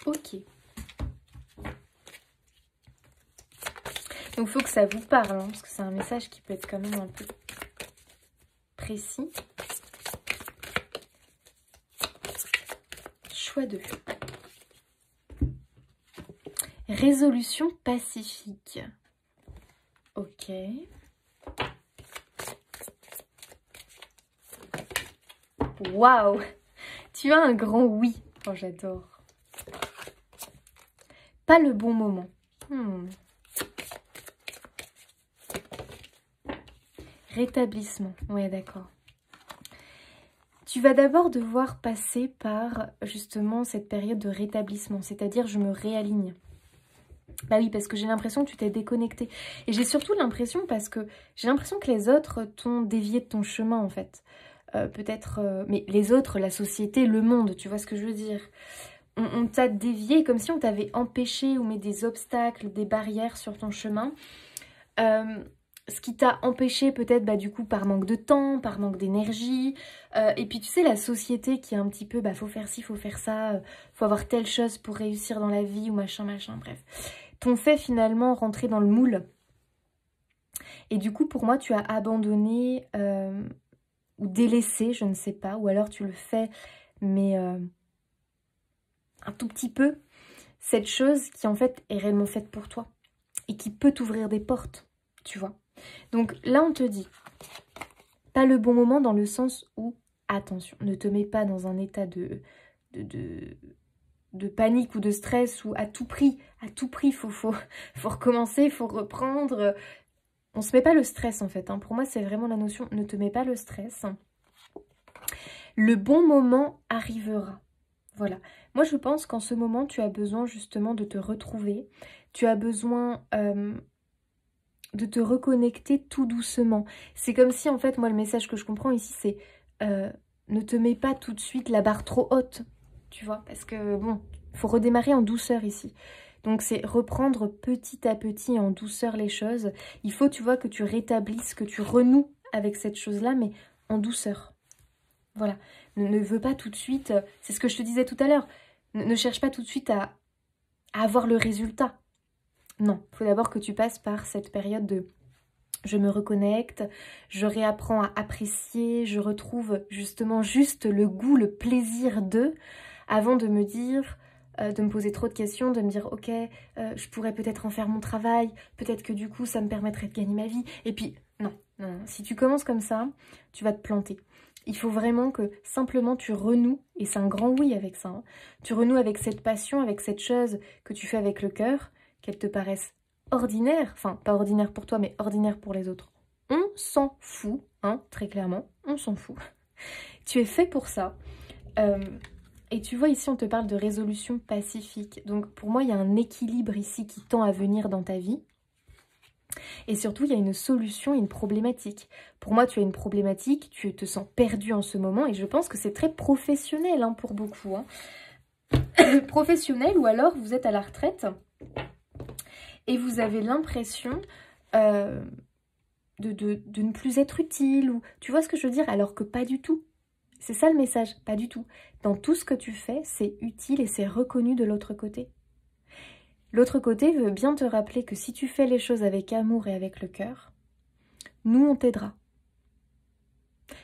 Ok. Donc il faut que ça vous parle, hein, parce que c'est un message qui peut être quand même un peu précis. Choix 2. Résolution pacifique. Ok. Waouh! Tu as un grand oui. Oh, j'adore. Pas le bon moment. Rétablissement. Ouais, d'accord. Tu vas d'abord devoir passer par justement cette période de rétablissement, c'est-à-dire je me réaligne. Bah oui, parce que j'ai l'impression que tu t'es déconnecté. Et j'ai surtout l'impression parce que j'ai l'impression que les autres t'ont dévié de ton chemin en fait. Peut-être, mais les autres, la société, le monde, tu vois ce que je veux dire. On t'a dévié comme si on t'avait empêché ou mis des obstacles, des barrières sur ton chemin. Ce qui t'a empêché peut-être du coup par manque de temps, par manque d'énergie. Et puis tu sais, la société qui est un petit peu, faut faire ci, faut faire ça, faut avoir telle chose pour réussir dans la vie ou machin, bref. T'ont fait finalement rentrer dans le moule. Et du coup, pour moi, tu as abandonné ou délaissé, je ne sais pas, ou alors tu le fais, mais un tout petit peu, cette chose qui en fait est réellement faite pour toi et qui peut t'ouvrir des portes, tu vois. Donc là, on te dit, pas le bon moment dans le sens où, attention, ne te mets pas dans un état de panique ou de stress ou à tout prix, faut recommencer, faut reprendre. On se met pas le stress en fait, hein. Pour moi, c'est vraiment la notion, ne te mets pas le stress. Le bon moment arrivera. Voilà. Moi, je pense qu'en ce moment, tu as besoin justement de te retrouver. Tu as besoin de te reconnecter tout doucement. C'est comme si, en fait, moi, le message que je comprends ici, c'est ne te mets pas tout de suite la barre trop haute, tu vois, parce que, bon, il faut redémarrer en douceur ici. Donc, c'est reprendre petit à petit en douceur les choses. Il faut, tu vois, que tu rétablisses, que tu renoues avec cette chose-là, mais en douceur. Voilà. Ne veux pas tout de suite, c'est ce que je te disais tout à l'heure, ne cherche pas tout de suite à avoir le résultat. Non, il faut d'abord que tu passes par cette période de je me reconnecte, je réapprends à apprécier, je retrouve justement juste le goût, le plaisir d'eux, avant de me dire, de me poser trop de questions, de me dire ok, je pourrais peut-être en faire mon travail, peut-être que du coup ça me permettrait de gagner ma vie. Et puis non, si tu commences comme ça, tu vas te planter. Il faut vraiment que simplement tu renoues, et c'est un grand oui avec ça, hein, tu renoues avec cette passion, avec cette chose que tu fais avec le cœur, qu'elle te paraisse ordinaire, enfin pas ordinaire pour toi mais ordinaire pour les autres. On s'en fout, hein, très clairement, on s'en fout. Tu es fait pour ça. Et tu vois ici on te parle de résolution pacifique. Donc pour moi il y a un équilibre ici qui tend à venir dans ta vie. Et surtout, il y a une solution et une problématique. Pour moi, tu as une problématique, tu te sens perdu en ce moment et je pense que c'est très professionnel hein, pour beaucoup. Hein. Professionnel ou alors vous êtes à la retraite et vous avez l'impression de ne plus être utile. Ou tu vois ce que je veux dire? Alors que pas du tout. C'est ça le message, pas du tout. Dans tout ce que tu fais, c'est utile et c'est reconnu de l'autre côté. L'autre côté veut bien te rappeler que si tu fais les choses avec amour et avec le cœur, nous on t'aidera.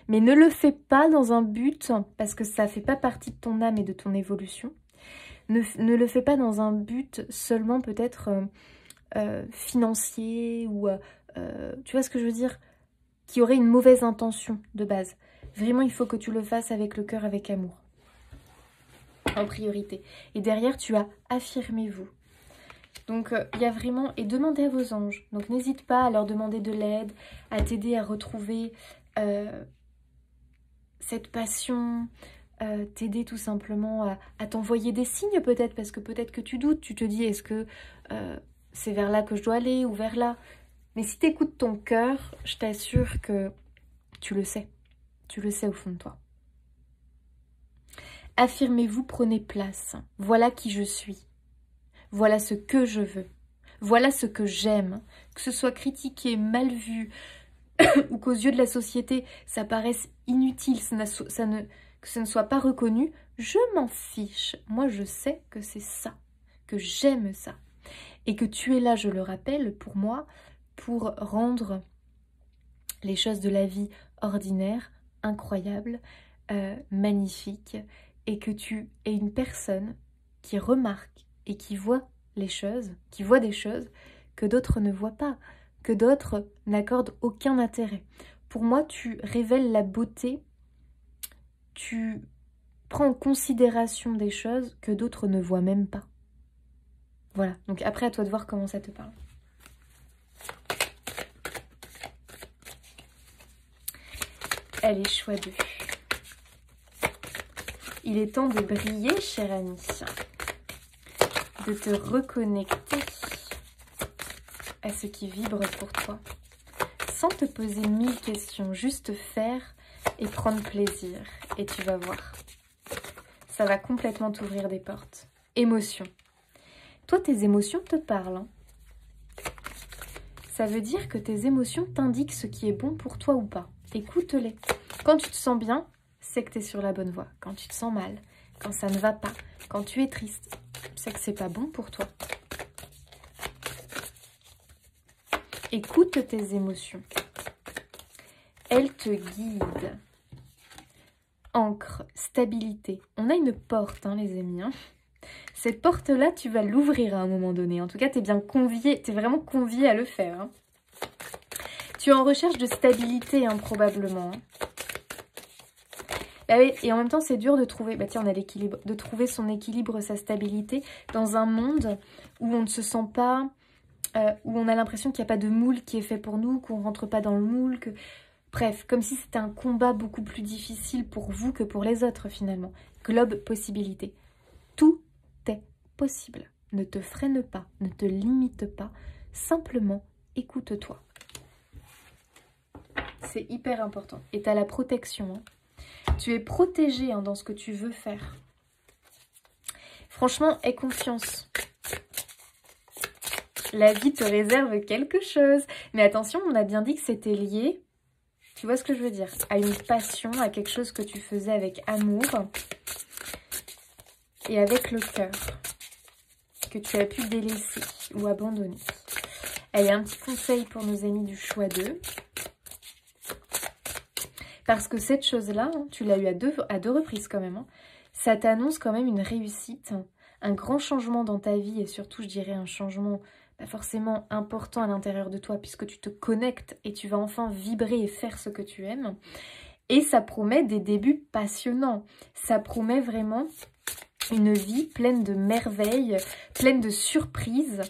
Mais ne le fais pas dans un but, parce que ça ne fait pas partie de ton âme et de ton évolution. Ne le fais pas dans un but seulement peut-être financier ou, tu vois ce que je veux dire, qui aurait une mauvaise intention de base. Vraiment, il faut que tu le fasses avec le cœur, avec amour, en priorité. Et derrière, tu as affirmez-vous. Donc, il y a vraiment... Et demandez à vos anges. Donc, n'hésite pas à leur demander de l'aide, à t'aider à retrouver cette passion, t'aider tout simplement à t'envoyer des signes peut-être, parce que peut-être que tu doutes, tu te dis, est-ce que c'est vers là que je dois aller ou vers là? Mais si tu écoutes ton cœur, je t'assure que tu le sais. Tu le sais au fond de toi. Affirmez-vous, prenez place. Voilà qui je suis. Voilà ce que je veux. Voilà ce que j'aime. Que ce soit critiqué, mal vu, ou qu'aux yeux de la société, ça paraisse inutile, que ça ne soit pas reconnu, je m'en fiche. Moi, je sais que c'est ça, que j'aime ça. Et que tu es là, je le rappelle, pour moi, pour rendre les choses de la vie ordinaires, incroyables, magnifiques, et que tu es une personne qui remarque et qui voit les choses, qui voit des choses que d'autres ne voient pas, que d'autres n'accordent aucun intérêt. Pour moi, tu révèles la beauté, tu prends en considération des choses que d'autres ne voient même pas. Voilà, donc après à toi de voir comment ça te parle. Allez, choix 2. Il est temps de briller, chère amie, de te reconnecter à ce qui vibre pour toi, sans te poser 1000 questions, juste faire et prendre plaisir. Et tu vas voir, ça va complètement t'ouvrir des portes. Émotions. Toi, tes émotions te parlent. Hein. Ça veut dire que tes émotions t'indiquent ce qui est bon pour toi ou pas. Écoute-les. Quand tu te sens bien, c'est que tu es sur la bonne voie. Quand tu te sens mal, quand ça ne va pas, quand tu es triste, c'est que c'est pas bon pour toi. Écoute tes émotions. Elles te guident. Ancre, stabilité. On a une porte, hein, les amis. Hein. Cette porte-là, tu vas l'ouvrir à un moment donné. En tout cas, tu es bien convié, tu es vraiment convié à le faire. Hein. Tu es en recherche de stabilité, hein, probablement. Hein. Et en même temps, c'est dur de trouver, bah tiens, on a l'équilibre, de trouver son équilibre, sa stabilité dans un monde où on ne se sent pas, où on a l'impression qu'il n'y a pas de moule qui est fait pour nous, qu'on ne rentre pas dans le moule, que... Bref, comme si c'était un combat beaucoup plus difficile pour vous que pour les autres finalement. Globe possibilité. Tout est possible. Ne te freine pas, ne te limite pas. Simplement, écoute-toi. C'est hyper important. Et tu as la protection. Hein. Tu es protégé hein, dans ce que tu veux faire. Franchement, aie confiance. La vie te réserve quelque chose. Mais attention, on a bien dit que c'était lié... Tu vois ce que je veux dire? À une passion, à quelque chose que tu faisais avec amour et avec le cœur, que tu as pu délaisser ou abandonner. Allez, un petit conseil pour nos amis du choix 2. Parce que cette chose-là, hein, tu l'as eu à deux reprises quand même, hein, ça t'annonce quand même une réussite, un grand changement dans ta vie et surtout, je dirais, un changement... pas forcément important à l'intérieur de toi puisque tu te connectes et tu vas enfin vibrer et faire ce que tu aimes. Et ça promet des débuts passionnants. Ça promet vraiment une vie pleine de merveilles, pleine de surprises.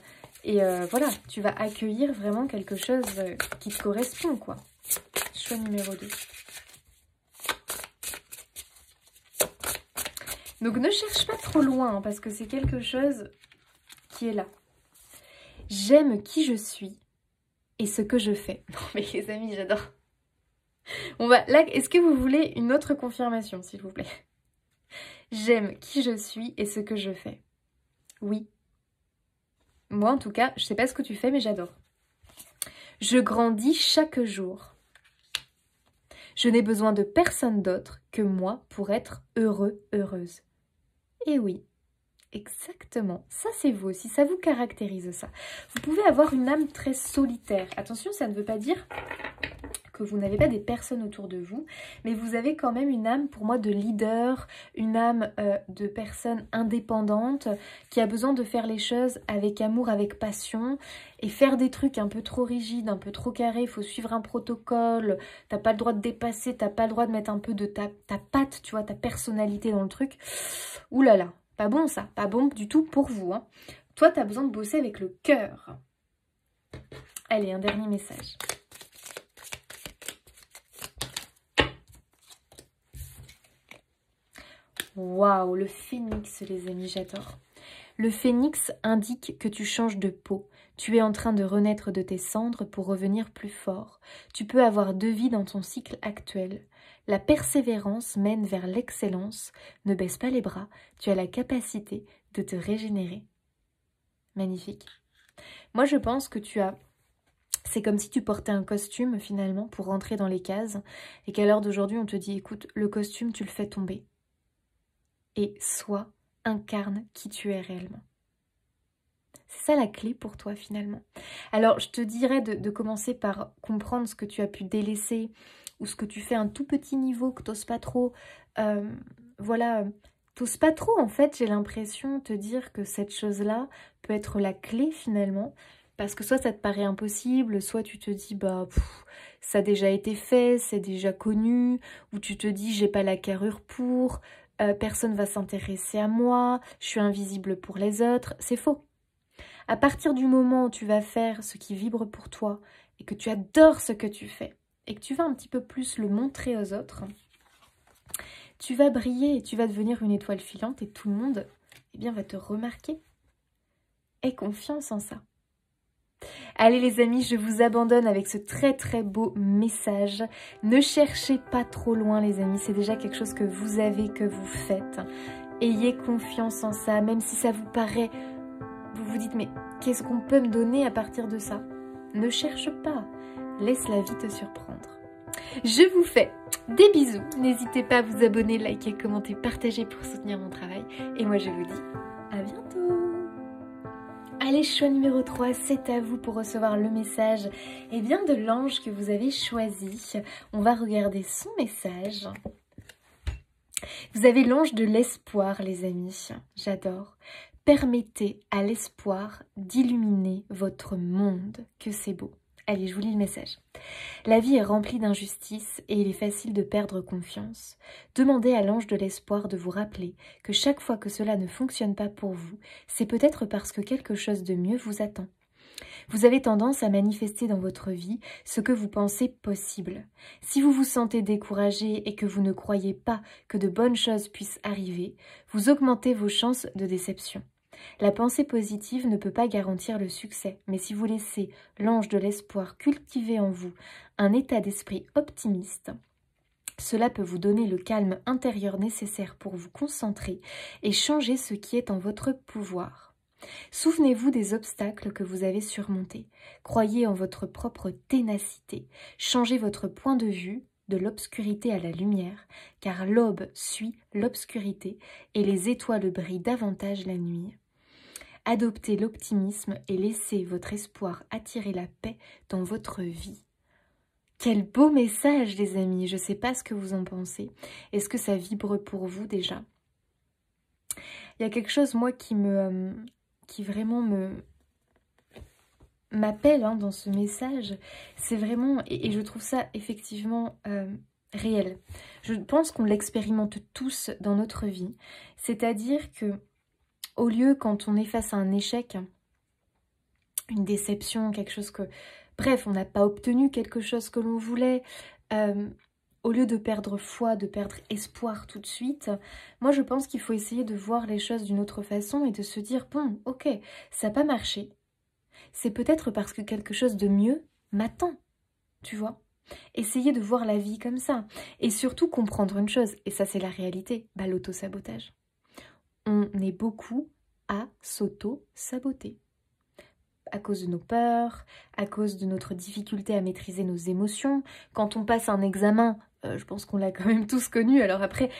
Et voilà, tu vas accueillir vraiment quelque chose qui te correspond, quoi. Choix numéro 2. Donc ne cherche pas trop loin hein, parce que c'est quelque chose qui est là. J'aime qui je suis et ce que je fais. Non mais les amis, j'adore. On va là, est-ce que vous voulez une autre confirmation, s'il vous plaît? J'aime qui je suis et ce que je fais. Oui. Moi, en tout cas, je sais pas ce que tu fais, mais j'adore. Je grandis chaque jour. Je n'ai besoin de personne d'autre que moi pour être heureux, heureuse. Et oui. Exactement, ça c'est vous aussi, ça vous caractérise ça. Vous pouvez avoir une âme très solitaire. Attention, ça ne veut pas dire que vous n'avez pas des personnes autour de vous, mais vous avez quand même une âme pour moi de leader, une âme de personne indépendante qui a besoin de faire les choses avec amour, avec passion et faire des trucs un peu trop rigides, un peu trop carrés, il faut suivre un protocole, t'as pas le droit de dépasser, t'as pas le droit de mettre un peu de ta patte, tu vois, ta personnalité dans le truc. Ouh là là. Pas bon ça, pas bon du tout pour vous. Hein. Toi, tu as besoin de bosser avec le cœur. Allez, un dernier message. Waouh, le phénix, les amis, j'adore. Le phénix indique que tu changes de peau. Tu es en train de renaître de tes cendres pour revenir plus fort. Tu peux avoir 2 vies dans ton cycle actuel. La persévérance mène vers l'excellence. Ne baisse pas les bras. Tu as la capacité de te régénérer. Magnifique. Moi, je pense que tu as... C'est comme si tu portais un costume, finalement, pour rentrer dans les cases. Et qu'à l'heure d'aujourd'hui, on te dit, écoute, le costume, tu le fais tomber. Et incarne qui tu es réellement. C'est ça la clé pour toi, finalement. Alors, je te dirais de commencer par comprendre ce que tu as pu délaisser ou ce que tu fais à un tout petit niveau que tu n'oses pas trop. Voilà, tu n'oses pas trop, en fait, j'ai l'impression de te dire que cette chose-là peut être la clé, finalement. Parce que soit ça te paraît impossible, soit tu te dis, bah, ça a déjà été fait, c'est déjà connu, ou tu te dis, j'ai pas la carrure pour, personne va s'intéresser à moi, je suis invisible pour les autres. C'est faux. À partir du moment où tu vas faire ce qui vibre pour toi et que tu adores ce que tu fais et que tu vas un petit peu plus le montrer aux autres, tu vas briller et tu vas devenir une étoile filante et tout le monde va te remarquer. Aie confiance en ça. Allez les amis, je vous abandonne avec ce très très beau message. Ne cherchez pas trop loin les amis, c'est déjà quelque chose que vous avez, que vous faites. Ayez confiance en ça, même si ça vous paraît... Vous vous dites, mais qu'est-ce qu'on peut me donner à partir de ça? Ne cherche pas, laisse la vie te surprendre. Je vous fais des bisous. N'hésitez pas à vous abonner, liker, commenter, partager pour soutenir mon travail. Et moi, je vous dis à bientôt. Allez, choix numéro 3, c'est à vous pour recevoir le message de l'ange que vous avez choisi. On va regarder son message. Vous avez l'ange de l'espoir, les amis. J'adore. Permettez à l'espoir d'illuminer votre monde. Que c'est beau. Allez, je vous lis le message. La vie est remplie d'injustices et il est facile de perdre confiance. Demandez à l'ange de l'espoir de vous rappeler que chaque fois que cela ne fonctionne pas pour vous, c'est peut-être parce que quelque chose de mieux vous attend. Vous avez tendance à manifester dans votre vie ce que vous pensez possible. Si vous vous sentez découragé et que vous ne croyez pas que de bonnes choses puissent arriver, vous augmentez vos chances de déception. La pensée positive ne peut pas garantir le succès, mais si vous laissez l'ange de l'espoir cultiver en vous un état d'esprit optimiste, cela peut vous donner le calme intérieur nécessaire pour vous concentrer et changer ce qui est en votre pouvoir. Souvenez-vous des obstacles que vous avez surmontés. Croyez en votre propre ténacité. Changez votre point de vue de l'obscurité à la lumière, car l'aube suit l'obscurité et les étoiles brillent davantage la nuit. Adoptez l'optimisme et laissez votre espoir attirer la paix dans votre vie. Quel beau message, les amis. Je ne sais pas ce que vous en pensez. Est-ce que ça vibre pour vous déjà? Il y a quelque chose, moi, qui vraiment m'appelle dans ce message. C'est vraiment, et je trouve ça effectivement réel. Je pense qu'on l'expérimente tous dans notre vie. C'est-à-dire que au lieu, quand on est face à un échec, une déception, quelque chose que... Bref, on n'a pas obtenu quelque chose que l'on voulait, au lieu de perdre foi, de perdre espoir tout de suite, moi je pense qu'il faut essayer de voir les choses d'une autre façon et de se dire, bon, ok, ça n'a pas marché. C'est peut-être parce que quelque chose de mieux m'attend, tu vois. Essayez de voir la vie comme ça. Et surtout comprendre une chose, et ça c'est la réalité, l'auto-sabotage. On est beaucoup à s'auto-saboter. À cause de nos peurs, à cause de notre difficulté à maîtriser nos émotions. Quand on passe un examen, je pense qu'on l'a quand même tous connu, alors après,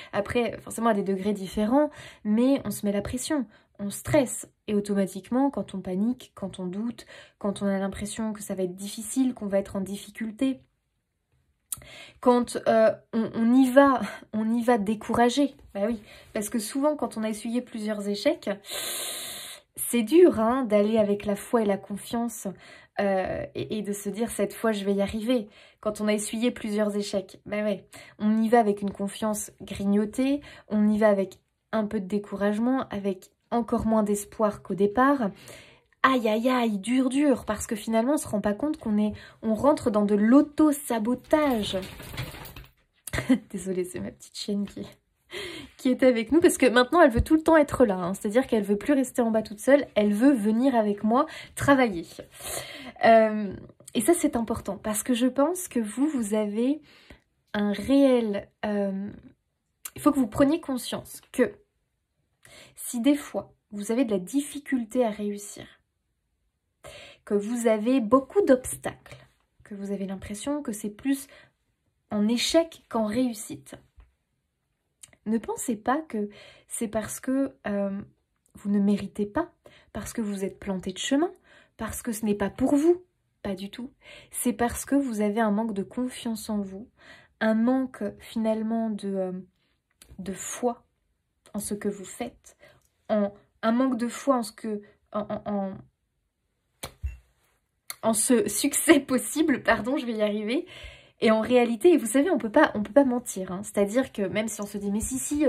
forcément à des degrés différents, mais on se met la pression, on stresse. Et automatiquement, quand on panique, quand on doute, quand on a l'impression que ça va être difficile, qu'on va être en difficulté, quand on y va découragé, bah oui, parce que souvent quand on a essuyé plusieurs échecs, c'est dur d'aller avec la foi et la confiance et de se dire cette fois je vais y arriver. Quand on a essuyé plusieurs échecs, bah ouais, on y va avec une confiance grignotée, on y va avec un peu de découragement, avec encore moins d'espoir qu'au départ. Aïe, aïe, aïe, dur, parce que finalement, on se rend pas compte on rentre dans de l'auto-sabotage. Désolée, c'est ma petite chienne qui est avec nous, parce que maintenant, elle veut tout le temps être là. C'est-à-dire qu'elle veut plus rester en bas toute seule, elle veut venir avec moi travailler. Et ça, c'est important, parce que je pense que vous avez un réel... il faut que vous preniez conscience que si des fois, vous avez de la difficulté à réussir, que vous avez beaucoup d'obstacles, que vous avez l'impression que c'est plus en échec qu'en réussite. Ne pensez pas que c'est parce que vous ne méritez pas, parce que vous êtes planté de chemin, parce que ce n'est pas pour vous, pas du tout. C'est parce que vous avez un manque de confiance en vous, un manque finalement de foi en ce que vous faites, un manque de foi en ce que... en ce succès possible, pardon, je vais y arriver. Et en réalité, vous savez, on peut pas mentir. C'est-à-dire que même si on se dit, mais si,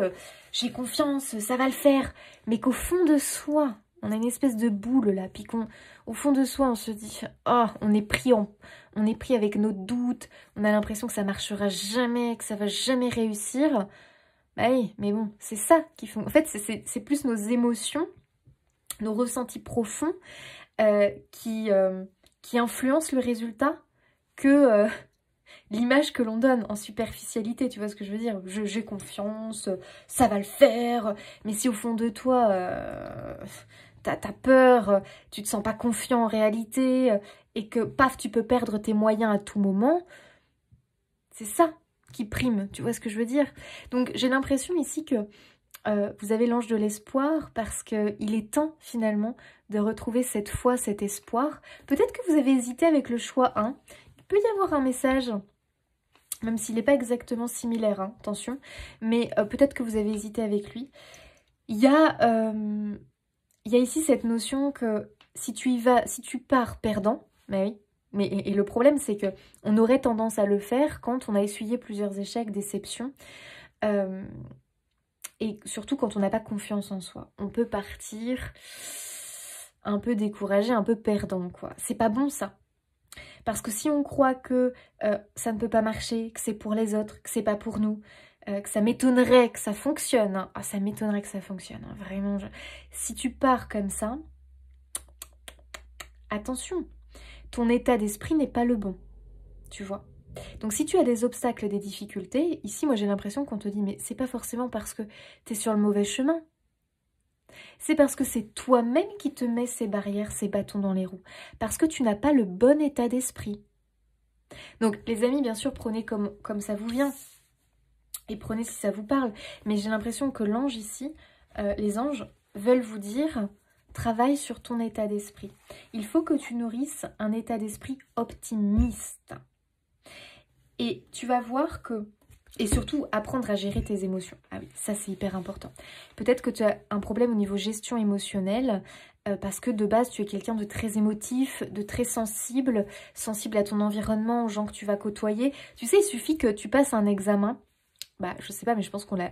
j'ai confiance, ça va le faire. Mais qu'au fond de soi, on a une espèce de boule là. Puis qu'au fond de soi, on se dit, oh, on est pris avec nos doutes. On a l'impression que ça marchera jamais, que ça va jamais réussir. Bah oui, mais bon, c'est ça qui font. En fait, c'est plus nos émotions, nos ressentis profonds qui influencent le résultat que l'image que l'on donne en superficialité, tu vois ce que je veux dire? J'ai confiance, ça va le faire, mais si au fond de toi, t'as peur, tu te sens pas confiant en réalité, et que, paf, tu peux perdre tes moyens à tout moment, c'est ça qui prime, tu vois ce que je veux dire? Donc j'ai l'impression ici que vous avez l'ange de l'espoir parce qu'il est temps finalement de retrouver cette foi, cet espoir. Peut-être que vous avez hésité avec le choix 1. Il peut y avoir un message, même s'il n'est pas exactement similaire, hein, attention, mais peut-être que vous avez hésité avec lui. Il y a ici cette notion que si tu y vas, si tu pars perdant, bah oui, et le problème c'est que on aurait tendance à le faire quand on a essuyé plusieurs échecs, déceptions, et surtout quand on n'a pas confiance en soi. On peut partir un peu découragé, un peu perdant, quoi. C'est pas bon ça. Parce que si on croit que ça ne peut pas marcher, que c'est pour les autres, que c'est pas pour nous, que ça m'étonnerait que ça fonctionne, hein. Ah, ça m'étonnerait que ça fonctionne, hein. Vraiment. Si tu pars comme ça, attention, ton état d'esprit n'est pas le bon, tu vois. Donc si tu as des obstacles, des difficultés, ici moi j'ai l'impression qu'on te dit mais c'est pas forcément parce que tu es sur le mauvais chemin. C'est parce que c'est toi-même qui te mets ces barrières, ces bâtons dans les roues. Parce que tu n'as pas le bon état d'esprit. Donc les amis, bien sûr, prenez comme ça vous vient. Et prenez si ça vous parle. Mais j'ai l'impression que l'ange ici, les anges veulent vous dire... Travaille sur ton état d'esprit. Il faut que tu nourrisses un état d'esprit optimiste. Et tu vas voir que... Et surtout, apprendre à gérer tes émotions. Ah oui, ça c'est hyper important. Peut-être que tu as un problème au niveau gestion émotionnelle, parce que de base, tu es quelqu'un de très émotif, de très sensible, sensible à ton environnement, aux gens que tu vas côtoyer. Tu sais, il suffit que tu passes un examen. Bah, je sais pas, mais je pense qu'on l'a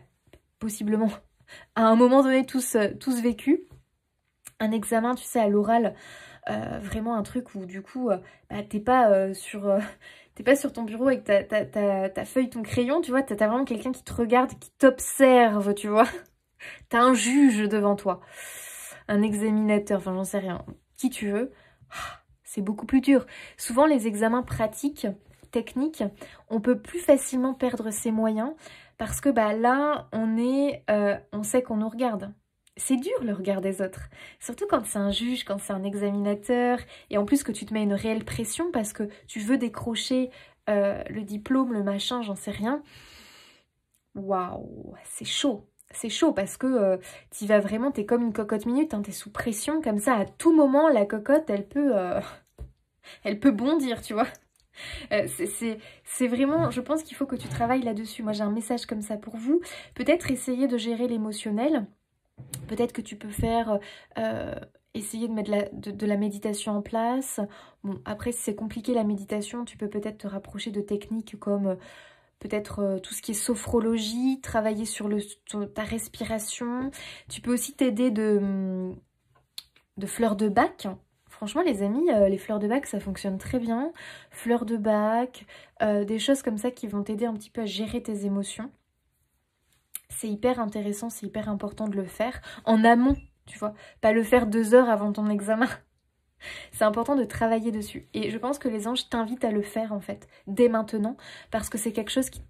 possiblement à un moment donné tous vécu. Un examen, tu sais, à l'oral, vraiment un truc où du coup, bah, t'es pas sur ton bureau avec ta feuille, ton crayon, tu vois, t'as vraiment quelqu'un qui te regarde, qui t'observe, tu vois. T'as un juge devant toi, un examinateur, enfin j'en sais rien, qui tu veux. C'est beaucoup plus dur. Souvent les examens pratiques, techniques, on peut plus facilement perdre ses moyens parce que bah là, on sait qu'on nous regarde. C'est dur le regard des autres, surtout quand c'est un juge, quand c'est un examinateur, et en plus que tu te mets une réelle pression parce que tu veux décrocher le diplôme, le machin, j'en sais rien. Waouh, c'est chaud. C'est chaud parce que tu vas vraiment, t'es comme une cocotte minute, hein, t'es sous pression comme ça, à tout moment la cocotte elle peut bondir, tu vois. C'est vraiment, je pense qu'il faut que tu travailles là-dessus. Moi j'ai un message comme ça pour vous, peut-être essayer de gérer l'émotionnel. Peut-être que tu peux faire, essayer de mettre de la méditation en place. Bon, après, si c'est compliqué la méditation, tu peux peut-être te rapprocher de techniques comme peut-être tout ce qui est sophrologie, travailler sur ta respiration. Tu peux aussi t'aider de fleurs de bac. Franchement, les amis, les fleurs de bac, ça fonctionne très bien. Fleurs de bac, des choses comme ça qui vont t'aider un petit peu à gérer tes émotions. C'est hyper intéressant, c'est hyper important de le faire en amont, tu vois. Pas le faire 2 heures avant ton examen. C'est important de travailler dessus. Et je pense que les anges t'invitent à le faire, en fait, dès maintenant. Parce que c'est quelque chose qui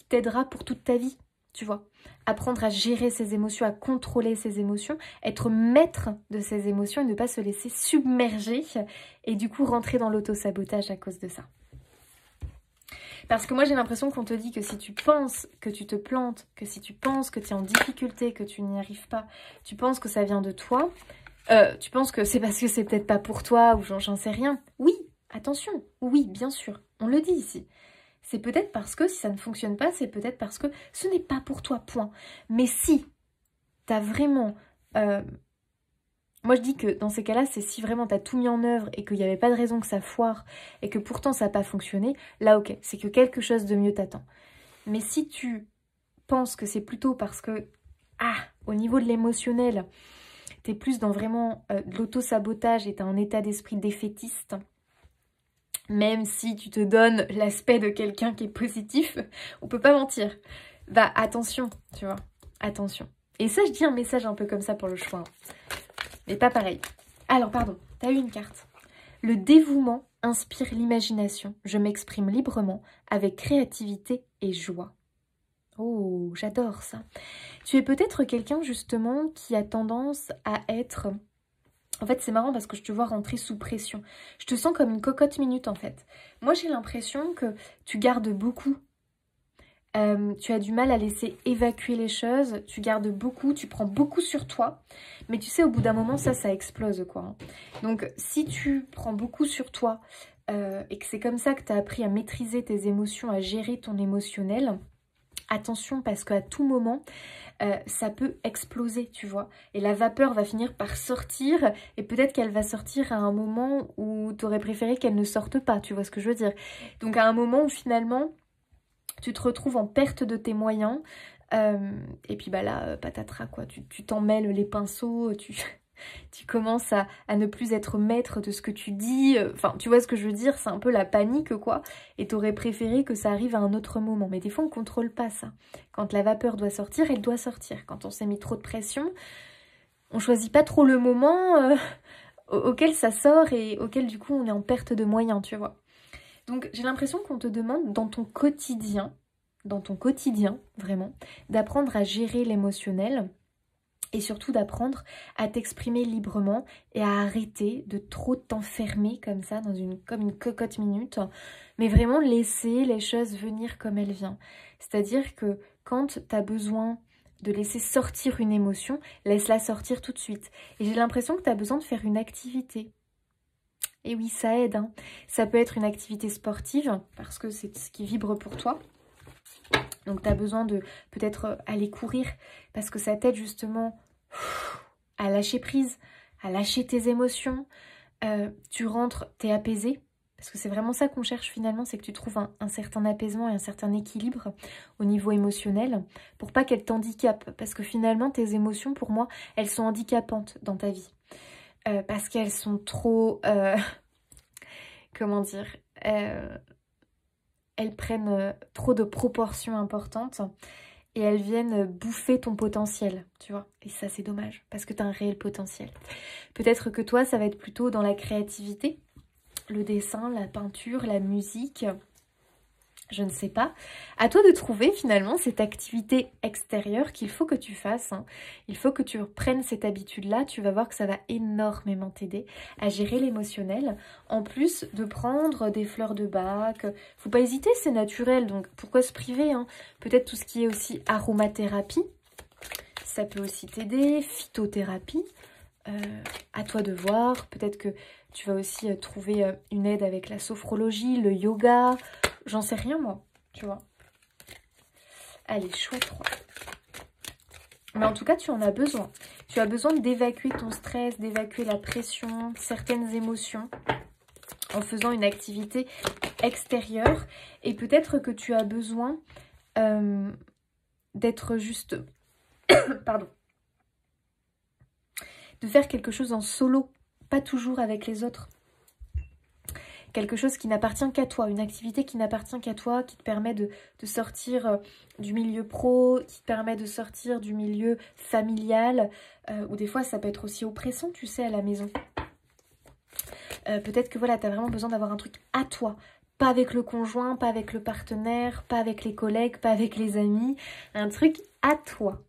t'aidera pour toute ta vie, tu vois. Apprendre à gérer ses émotions, à contrôler ses émotions, être maître de ses émotions et ne pas se laisser submerger. Et du coup, rentrer dans l'auto-sabotage à cause de ça. Parce que moi, j'ai l'impression qu'on te dit que si tu penses que tu te plantes, que si tu penses que tu es en difficulté, que tu n'y arrives pas, tu penses que ça vient de toi, tu penses que c'est parce que c'est peut-être pas pour toi ou j'en sais rien. Oui, attention, oui, bien sûr, on le dit ici. C'est peut-être parce que si ça ne fonctionne pas, c'est peut-être parce que ce n'est pas pour toi, point. Mais si tu as vraiment... Moi, je dis que dans ces cas-là, c'est si vraiment tu as tout mis en œuvre et qu'il n'y avait pas de raison que ça foire et que pourtant ça n'a pas fonctionné, là, ok, c'est que quelque chose de mieux t'attend. Mais si tu penses que c'est plutôt parce que, au niveau de l'émotionnel, tu es plus dans vraiment de l'auto-sabotage et tu as un état d'esprit défaitiste, même si tu te donnes l'aspect de quelqu'un qui est positif, on peut pas mentir. Bah, attention, tu vois, attention. Et ça, je dis un message un peu comme ça pour le choix. Mais pas pareil. Alors, pardon, t'as eu une carte. Le dévouement inspire l'imagination. Je m'exprime librement avec créativité et joie. Oh, j'adore ça. Tu es peut-être quelqu'un justement qui a tendance à être En fait, c'est marrant parce que je te vois rentrer sous pression. Je te sens comme une cocotte minute, en fait. Moi, j'ai l'impression que tu gardes beaucoup. Tu as du mal à laisser évacuer les choses. Tu gardes beaucoup, tu prends beaucoup sur toi. Mais tu sais, au bout d'un moment, ça explose, quoi. Hein. Donc, si tu prends beaucoup sur toi et que c'est comme ça que tu as appris à maîtriser tes émotions, à gérer ton émotionnel, attention parce qu'à tout moment, ça peut exploser, tu vois. Et la vapeur va finir par sortir et peut-être qu'elle va sortir à un moment où tu aurais préféré qu'elle ne sorte pas, tu vois ce que je veux dire. Donc à un moment où finalement, tu te retrouves en perte de tes moyens et puis bah là, patatras quoi, tu t'en mêles les pinceaux, tu commences à ne plus être maître de ce que tu dis. Enfin, tu vois ce que je veux dire, c'est un peu la panique, quoi. Et t'aurais préféré que ça arrive à un autre moment. Mais des fois, on ne contrôle pas ça. Quand la vapeur doit sortir, elle doit sortir. Quand on s'est mis trop de pression, on choisit pas trop le moment auquel ça sort et auquel, du coup, on est en perte de moyens, tu vois. Donc, j'ai l'impression qu'on te demande dans ton quotidien, vraiment, d'apprendre à gérer l'émotionnel. Et surtout d'apprendre à t'exprimer librement et à arrêter de trop t'enfermer comme ça, comme une cocotte minute. Mais vraiment laisser les choses venir comme elles viennent. C'est-à-dire que quand tu as besoin de laisser sortir une émotion, laisse-la sortir tout de suite. Et j'ai l'impression que tu as besoin de faire une activité. Et oui, ça aide. Hein. Ça peut être une activité sportive, parce que c'est ce qui vibre pour toi. Donc tu as besoin de peut-être aller courir parce que ça t'aide justement à lâcher prise, à lâcher tes émotions. Tu rentres, t'es apaisé. Parce que c'est vraiment ça qu'on cherche finalement, c'est que tu trouves un certain apaisement et un certain équilibre au niveau émotionnel pour pas qu'elles t'handicapent. Parce que finalement, tes émotions, pour moi, elles sont handicapantes dans ta vie. Parce qu'elles sont trop... comment dire elles prennent trop de proportions importantes et elles viennent bouffer ton potentiel, tu vois. Et ça, c'est dommage, parce que tu as un réel potentiel. Peut-être que toi, ça va être plutôt dans la créativité, le dessin, la peinture, la musique, je ne sais pas. À toi de trouver finalement cette activité extérieure qu'il faut que tu fasses. Hein. Il faut que tu prennes cette habitude-là. Tu vas voir que ça va énormément t'aider à gérer l'émotionnel. En plus de prendre des fleurs de bac. Faut pas hésiter, c'est naturel. Donc pourquoi se priver hein. Peut-être tout ce qui est aussi aromathérapie. Ça peut aussi t'aider. Phytothérapie. À toi de voir. Peut-être que tu vas aussi trouver une aide avec la sophrologie, le yoga. J'en sais rien, moi, tu vois. Allez, choix 3. Mais en tout cas, tu en as besoin. Tu as besoin d'évacuer ton stress, d'évacuer la pression, certaines émotions en faisant une activité extérieure. Et peut-être que tu as besoin d'être juste... Pardon. De faire quelque chose en solo, pas toujours avec les autres. Quelque chose qui n'appartient qu'à toi, une activité qui n'appartient qu'à toi, qui te permet de sortir du milieu pro, qui te permet de sortir du milieu familial, ou des fois ça peut être aussi oppressant, tu sais, à la maison. Peut-être que voilà, tu as vraiment besoin d'avoir un truc à toi, pas avec le conjoint, pas avec le partenaire, pas avec les collègues, pas avec les amis, un truc à toi,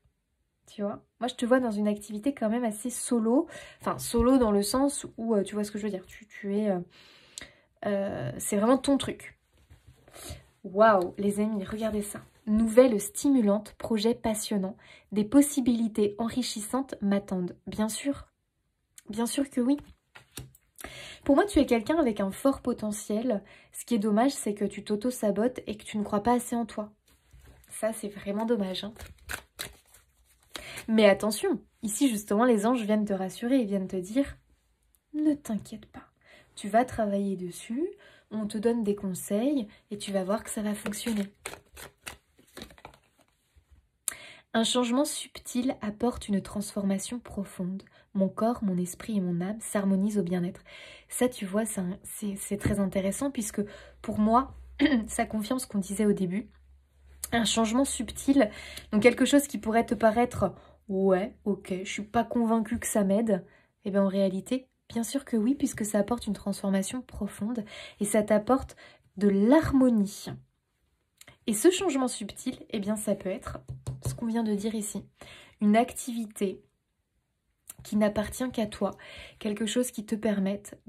tu vois. Moi, je te vois dans une activité quand même assez solo, enfin solo dans le sens où, tu vois ce que je veux dire, tu es... c'est vraiment ton truc. Waouh, les amis, regardez ça. Nouvelle stimulante, projet passionnant. Des possibilités enrichissantes m'attendent. Bien sûr que oui. Pour moi, tu es quelqu'un avec un fort potentiel. Ce qui est dommage, c'est que tu t'auto-sabotes et que tu ne crois pas assez en toi. Ça, c'est vraiment dommage. Hein. Mais attention, ici, justement, les anges viennent te rassurer. Ils viennent te dire, ne t'inquiète pas. Tu vas travailler dessus, on te donne des conseils et tu vas voir que ça va fonctionner. Un changement subtil apporte une transformation profonde. Mon corps, mon esprit et mon âme s'harmonisent au bien-être. Ça, tu vois, c'est très intéressant puisque pour moi, ça confirme ce qu'on disait au début. Un changement subtil, donc quelque chose qui pourrait te paraître « ouais, ok, je suis pas convaincue que ça m'aide », et bien en réalité, bien sûr que oui, puisque ça apporte une transformation profonde et ça t'apporte de l'harmonie. Et ce changement subtil, eh bien ça peut être ce qu'on vient de dire ici. Une activité qui n'appartient qu'à toi. Quelque chose qui te permette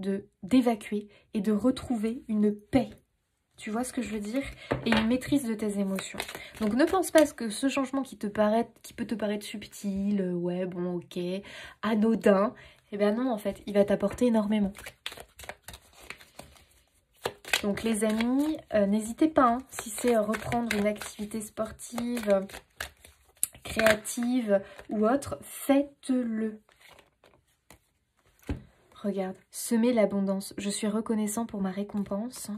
d'évacuer et de retrouver une paix. Tu vois ce que je veux dire? Et une maîtrise de tes émotions. Donc ne pense pas que ce changement qui peut te paraître subtil, ouais bon ok, anodin, eh bien non en fait, il va t'apporter énormément. Donc les amis, n'hésitez pas, hein, si c'est reprendre une activité sportive, créative ou autre, faites-le. Regarde, semer l'abondance. Je suis reconnaissant pour ma récompense.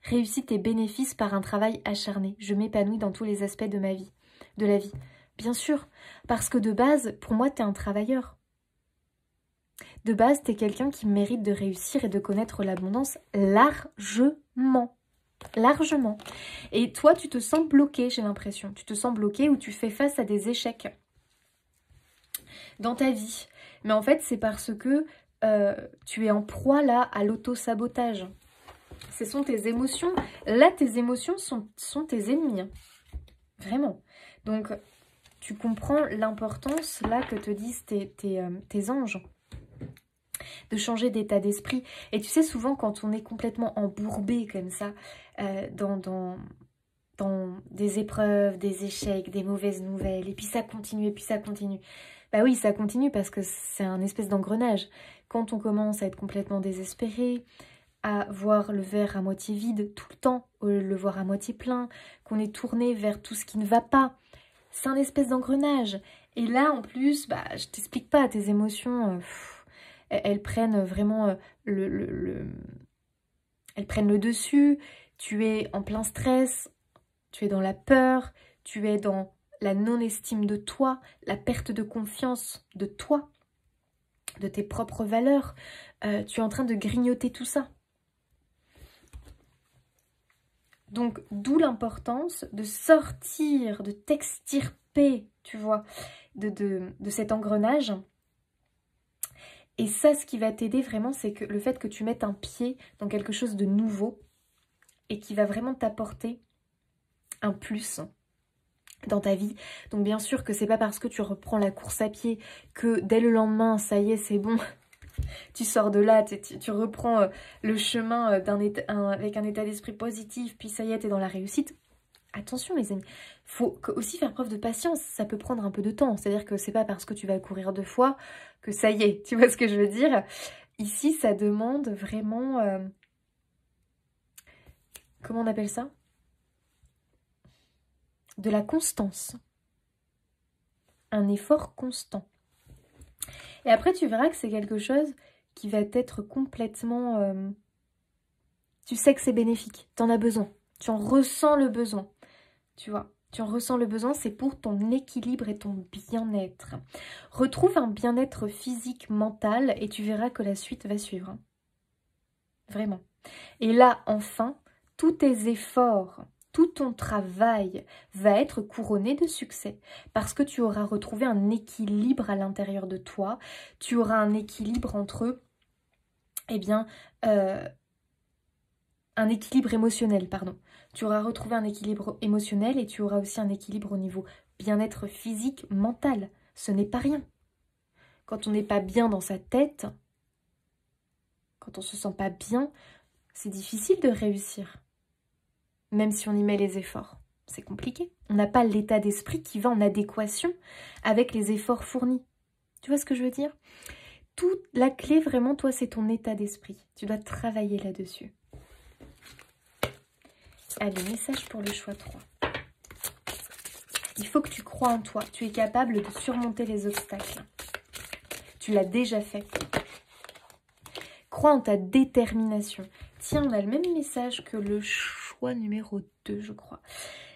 Réussite et bénéfice par un travail acharné. Je m'épanouis dans tous les aspects de ma vie, de la vie. Bien sûr, parce que de base, pour moi, tu es un travailleur. De base, tu es quelqu'un qui mérite de réussir et de connaître l'abondance largement. Largement. Et toi, tu te sens bloqué, j'ai l'impression. Tu te sens bloqué ou tu fais face à des échecs dans ta vie. Mais en fait, c'est parce que tu es en proie là à l'auto-sabotage. Ce sont tes émotions. Là, tes émotions sont tes ennemis. Vraiment. Donc, tu comprends l'importance là que te disent tes anges. De changer d'état d'esprit. Et tu sais, souvent, quand on est complètement embourbé comme ça, dans des épreuves, des échecs, des mauvaises nouvelles, et puis ça continue, et puis ça continue. Bah oui, ça continue parce que c'est un espèce d'engrenage. Quand on commence à être complètement désespéré, à voir le verre à moitié vide tout le temps, au lieu de le voir à moitié plein, qu'on est tourné vers tout ce qui ne va pas, c'est un espèce d'engrenage. Et là, en plus, bah, je t'explique pas, tes émotions, elles prennent vraiment elles prennent le dessus. Tu es en plein stress, tu es dans la peur, tu es dans la non-estime de toi, la perte de confiance de toi, de tes propres valeurs. Tu es en train de grignoter tout ça. Donc, d'où l'importance de sortir, de t'extirper, tu vois, de cet engrenage. Et ça, ce qui va t'aider vraiment, c'est que le fait que tu mettes un pied dans quelque chose de nouveau et qui va vraiment t'apporter un plus dans ta vie. Donc bien sûr que c'est pas parce que tu reprends la course à pied que dès le lendemain, ça y est, c'est bon. Tu sors de là, tu reprends le chemin avec un état d'esprit positif, puis ça y est, t'es dans la réussite. Attention les amis, faut aussi faire preuve de patience, ça peut prendre un peu de temps. C'est-à-dire que c'est pas parce que tu vas courir 2 fois que ça y est, tu vois ce que je veux dire? Ici, ça demande vraiment... comment on appelle ça? De la constance. Un effort constant. Et après, tu verras que c'est quelque chose qui va être complètement... tu sais que c'est bénéfique, tu en as besoin. Tu en ressens le besoin. Tu vois, tu en ressens le besoin, c'est pour ton équilibre et ton bien-être. Retrouve un bien-être physique, mental, et tu verras que la suite va suivre. Vraiment. Et là, enfin, tous tes efforts, tout ton travail va être couronné de succès parce que tu auras retrouvé un équilibre à l'intérieur de toi. Tu auras un équilibre entre, eh bien, un équilibre émotionnel, pardon. Tu auras retrouvé un équilibre émotionnel et tu auras aussi un équilibre au niveau bien-être physique, mental. Ce n'est pas rien. Quand on n'est pas bien dans sa tête, quand on ne se sent pas bien, c'est difficile de réussir. Même si on y met les efforts. C'est compliqué. On n'a pas l'état d'esprit qui va en adéquation avec les efforts fournis. Tu vois ce que je veux dire? Toute la clé, vraiment, toi, c'est ton état d'esprit. Tu dois travailler là-dessus. Allez, message pour le choix 3. Il faut que tu crois en toi. Tu es capable de surmonter les obstacles. Tu l'as déjà fait. Crois en ta détermination. Tiens, on a le même message que le choix numéro 2, je crois.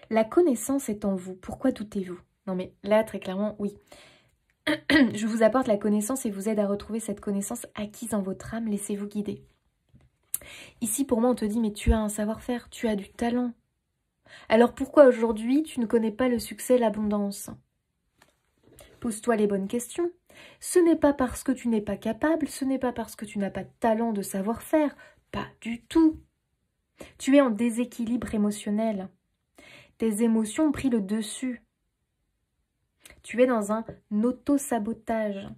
La connaissance est en vous. Pourquoi doutez-vous? Non mais là, très clairement, oui. Je vous apporte la connaissance et vous aide à retrouver cette connaissance acquise en votre âme. Laissez-vous guider. Ici, pour moi, on te dit, mais tu as un savoir-faire, tu as du talent. Alors pourquoi aujourd'hui, tu ne connais pas le succès, l'abondance? Pose-toi les bonnes questions. Ce n'est pas parce que tu n'es pas capable, ce n'est pas parce que tu n'as pas de talent, de savoir-faire. Pas du tout. Tu es en déséquilibre émotionnel. Tes émotions ont pris le dessus. Tu es dans un auto-sabotage.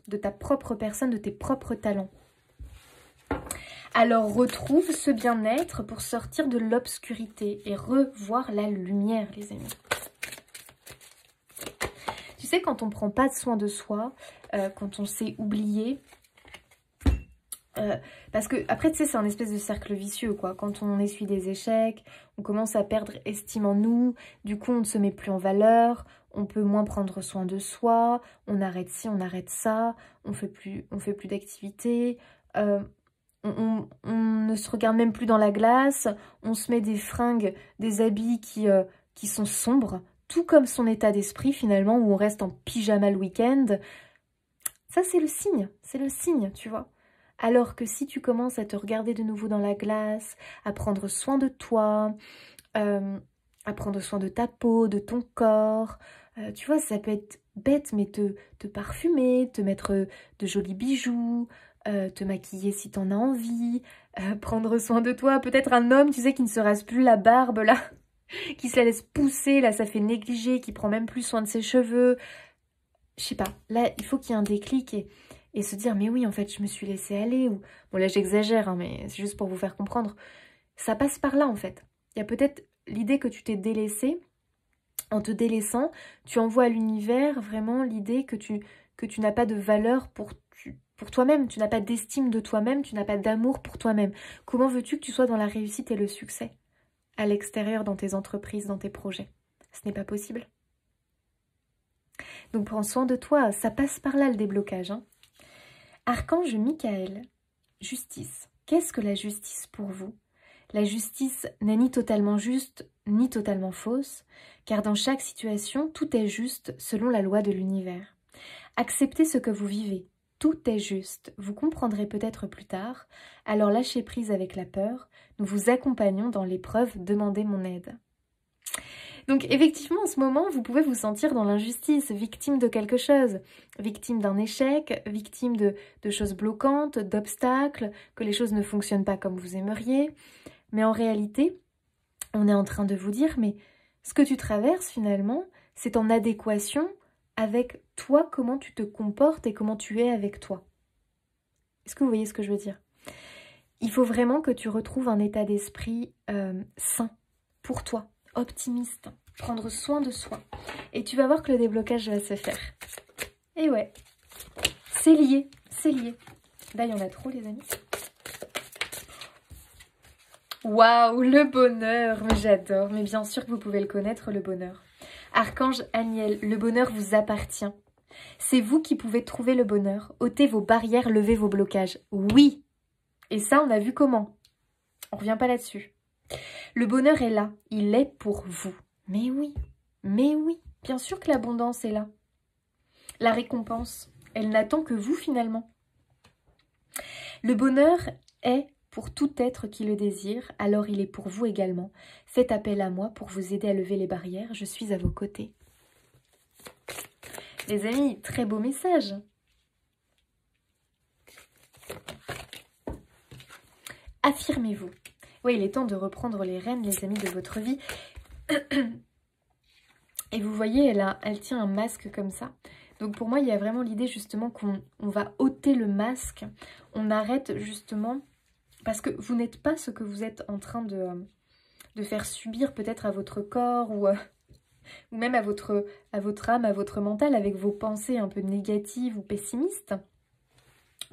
de ta propre personne, de tes propres talents. Alors retrouve ce bien-être pour sortir de l'obscurité et revoir la lumière, les amis. Tu sais, quand on ne prend pas soin de soi, quand on s'est oublié, parce que après, tu sais, c'est un espèce de cercle vicieux, quoi. Quand on essuie des échecs, on commence à perdre estime en nous, du coup, on ne se met plus en valeur, on peut moins prendre soin de soi, on arrête ci, on arrête ça, on fait plus d'activités, on ne se regarde même plus dans la glace, on se met des fringues, des habits qui sont sombres, tout comme son état d'esprit finalement, où on reste en pyjama le week-end. Ça, c'est le signe, tu vois. Alors que si tu commences à te regarder de nouveau dans la glace, à prendre soin de toi, à prendre soin de ta peau, de ton corps, tu vois, ça peut être bête, mais te parfumer, te mettre de jolis bijoux, te maquiller si t'en as envie, prendre soin de toi, peut-être un homme, tu sais, qui ne se rase plus la barbe, là, qui se la laisse pousser, là, ça fait négliger, qui prend même plus soin de ses cheveux. Je sais pas, là, il faut qu'il y ait un déclic et se dire, mais oui, en fait, je me suis laissée aller, ou... Bon, là, j'exagère, hein, mais c'est juste pour vous faire comprendre. Ça passe par là, en fait. Il y a peut-être l'idée que tu t'es délaissée. En te délaissant, tu envoies à l'univers vraiment l'idée que tu n'as pas de valeur pour toi-même, tu n'as pas d'estime de toi-même, tu n'as pas d'amour pour toi-même. Comment veux-tu que tu sois dans la réussite et le succès à l'extérieur, dans tes entreprises, dans tes projets? Ce n'est pas possible. Donc prends soin de toi, ça passe par là le déblocage. Hein. Archange Michael, justice. Qu'est-ce que la justice pour vous? La justice n'est ni totalement juste, ni totalement fausse, car dans chaque situation, tout est juste selon la loi de l'univers. Acceptez ce que vous vivez. Tout est juste, vous comprendrez peut-être plus tard, alors lâchez prise avec la peur, nous vous accompagnons dans l'épreuve, demandez mon aide. Donc effectivement, en ce moment, vous pouvez vous sentir dans l'injustice, victime de quelque chose, victime d'un échec, victime de choses bloquantes, d'obstacles, que les choses ne fonctionnent pas comme vous aimeriez. Mais en réalité, on est en train de vous dire, mais ce que tu traverses finalement, c'est en adéquation avec toi, comment tu te comportes et comment tu es avec toi. Est-ce que vous voyez ce que je veux dire? Il faut vraiment que tu retrouves un état d'esprit sain pour toi, optimiste, prendre soin de soi. Et tu vas voir que le déblocage va se faire. Et ouais, c'est lié, c'est lié. Là, il y en a trop, les amis. Waouh, le bonheur, mais j'adore. Mais bien sûr que vous pouvez le connaître, le bonheur. Archange Aniel, le bonheur vous appartient. C'est vous qui pouvez trouver le bonheur. Ôtez vos barrières, levez vos blocages. Oui. Et ça, on a vu comment. On ne revient pas là-dessus. Le bonheur est là. Il est pour vous. Mais oui, bien sûr que l'abondance est là. La récompense, elle n'attend que vous finalement. Le bonheur est pour tout être qui le désire, alors il est pour vous également. Faites appel à moi pour vous aider à lever les barrières, je suis à vos côtés. Les amis, très beau message. Affirmez-vous. Oui, il est temps de reprendre les rênes, les amis, de votre vie. Et vous voyez, elle tient un masque comme ça. Donc pour moi, il y a vraiment l'idée justement qu'on va ôter le masque. On arrête justement... Parce que vous n'êtes pas ce que vous êtes en train de faire subir peut-être à votre corps ou même à votre âme, à votre mental avec vos pensées un peu négatives ou pessimistes.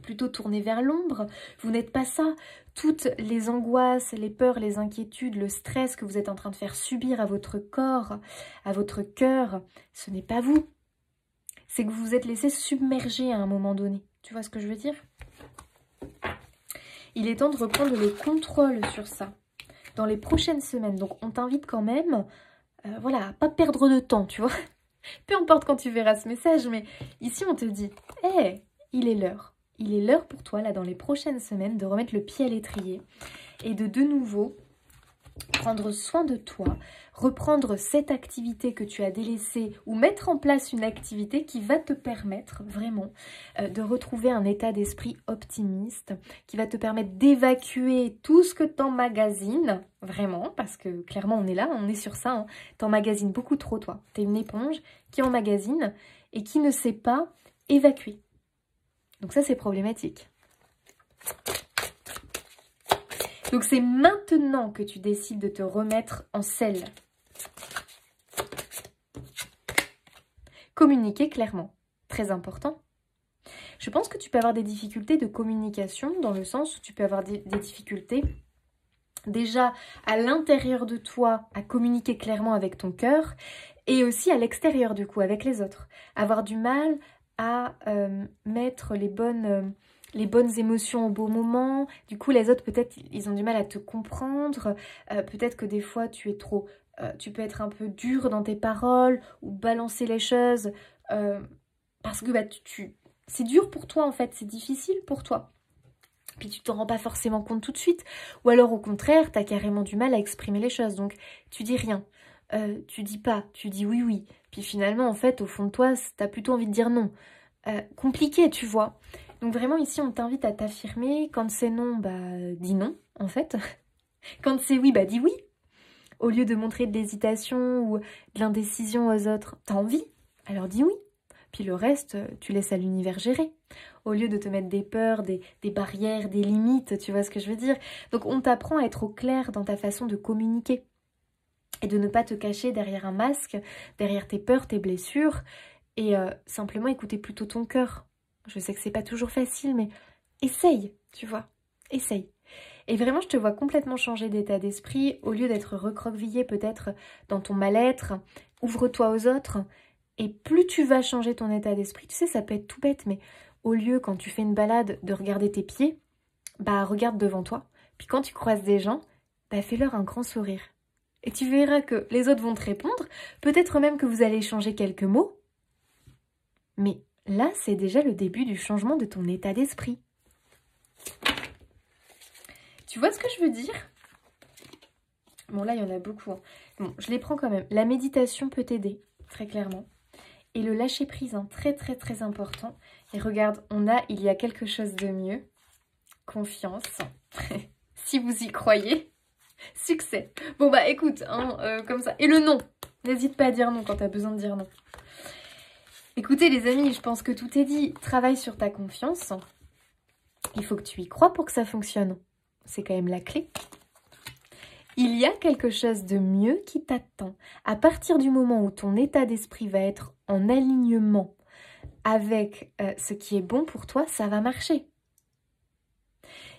Plutôt tournées vers l'ombre. Vous n'êtes pas ça. Toutes les angoisses, les peurs, les inquiétudes, le stress que vous êtes en train de faire subir à votre corps, à votre cœur, ce n'est pas vous. C'est que vous vous êtes laissé submerger à un moment donné. Tu vois ce que je veux dire ? Il est temps de reprendre le contrôle sur ça dans les prochaines semaines. Donc, on t'invite quand même, voilà, à pas perdre de temps, tu vois. Peu importe quand tu verras ce message, mais ici, on te dit, hé, il est l'heure. Il est l'heure pour toi, là, dans les prochaines semaines, de remettre le pied à l'étrier et de nouveau prendre soin de toi, reprendre cette activité que tu as délaissée ou mettre en place une activité qui va te permettre vraiment de retrouver un état d'esprit optimiste, qui va te permettre d'évacuer tout ce que t'emmagasines, vraiment, parce que clairement on est là, on est sur ça, hein. T'emmagasines beaucoup trop toi, t'es une éponge qui emmagasine et qui ne sait pas évacuer. Donc ça, c'est problématique. Donc c'est maintenant que tu décides de te remettre en selle. Communiquer clairement, très important. Je pense que tu peux avoir des difficultés de communication, dans le sens où tu peux avoir des difficultés déjà à l'intérieur de toi à communiquer clairement avec ton cœur et aussi à l'extérieur du coup avec les autres. Avoir du mal à mettre les bonnes émotions au bon moment. Du coup les autres peut-être ils ont du mal à te comprendre. Peut-être que des fois tu es trop... tu peux être un peu dur dans tes paroles ou balancer les choses parce que bah, c'est dur pour toi en fait, c'est difficile pour toi. Puis tu t'en rends pas forcément compte tout de suite. Ou alors au contraire, tu as carrément du mal à exprimer les choses. Donc tu dis rien, tu dis pas, tu dis oui oui. Puis finalement en fait au fond de toi, tu as plutôt envie de dire non. Compliqué tu vois. Donc vraiment ici on t'invite à t'affirmer. Quand c'est non, bah dis non en fait. Quand c'est oui, bah dis oui. Au lieu de montrer de l'hésitation ou de l'indécision aux autres, t'as envie, alors dis oui. Puis le reste, tu laisses à l'univers gérer. Au lieu de te mettre des peurs, des barrières, des limites, tu vois ce que je veux dire. Donc on t'apprend à être au clair dans ta façon de communiquer. Et de ne pas te cacher derrière un masque, derrière tes peurs, tes blessures. Et simplement écouter plutôt ton cœur. Je sais que c'est pas toujours facile, mais essaye, tu vois. Essaye. Et vraiment, je te vois complètement changer d'état d'esprit. Au lieu d'être recroquevillé peut-être dans ton mal-être, ouvre-toi aux autres. Et plus tu vas changer ton état d'esprit, tu sais, ça peut être tout bête, mais au lieu, quand tu fais une balade, de regarder tes pieds, bah regarde devant toi. Puis quand tu croises des gens, bah fais-leur un grand sourire. Et tu verras que les autres vont te répondre, peut-être même que vous allez échanger quelques mots. Mais là, c'est déjà le début du changement de ton état d'esprit. Tu vois ce que je veux dire? Bon, là, il y en a beaucoup. Hein. Bon, je les prends quand même. La méditation peut t'aider, très clairement. Et le lâcher prise, hein, très très très important. Et regarde, il y a quelque chose de mieux. Confiance. Si vous y croyez. Succès. Bon bah écoute, hein, comme ça. Et le non. N'hésite pas à dire non quand tu as besoin de dire non. Écoutez les amis, je pense que tout est dit. Travaille sur ta confiance. Il faut que tu y crois pour que ça fonctionne. C'est quand même la clé. Il y a quelque chose de mieux qui t'attend. À partir du moment où ton état d'esprit va être en alignement avec ce qui est bon pour toi, ça va marcher.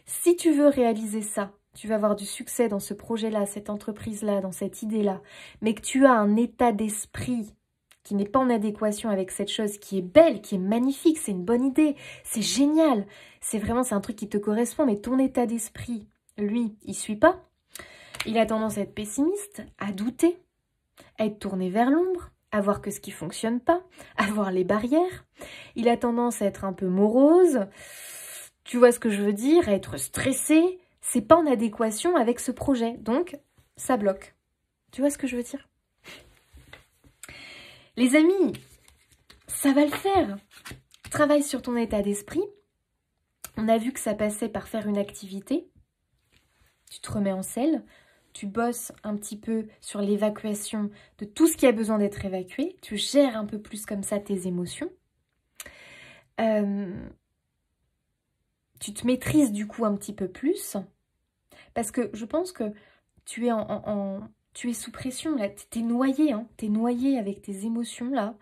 Si tu veux réaliser ça, tu vas avoir du succès dans ce projet-là, cette entreprise-là, dans cette idée-là, mais que tu as un état d'esprit qui n'est pas en adéquation avec cette chose qui est belle, qui est magnifique, c'est une bonne idée, c'est génial, c'est un truc qui te correspond, mais ton état d'esprit, lui, il suit pas. Il a tendance à être pessimiste, à douter, à être tourné vers l'ombre, à voir que ce qui ne fonctionne pas, à voir les barrières. Il a tendance à être un peu morose, tu vois ce que je veux dire, à être stressé. C'est pas en adéquation avec ce projet, donc ça bloque. Tu vois ce que je veux dire? Les amis, ça va le faire. Travaille sur ton état d'esprit. On a vu que ça passait par faire une activité. Tu te remets en selle. Tu bosses un petit peu sur l'évacuation de tout ce qui a besoin d'être évacué. Tu gères un peu plus comme ça tes émotions. Tu te maîtrises du coup un petit peu plus. Parce que je pense que tu es tu es sous pression, là. T'es noyé, hein. T'es noyé avec tes émotions, là.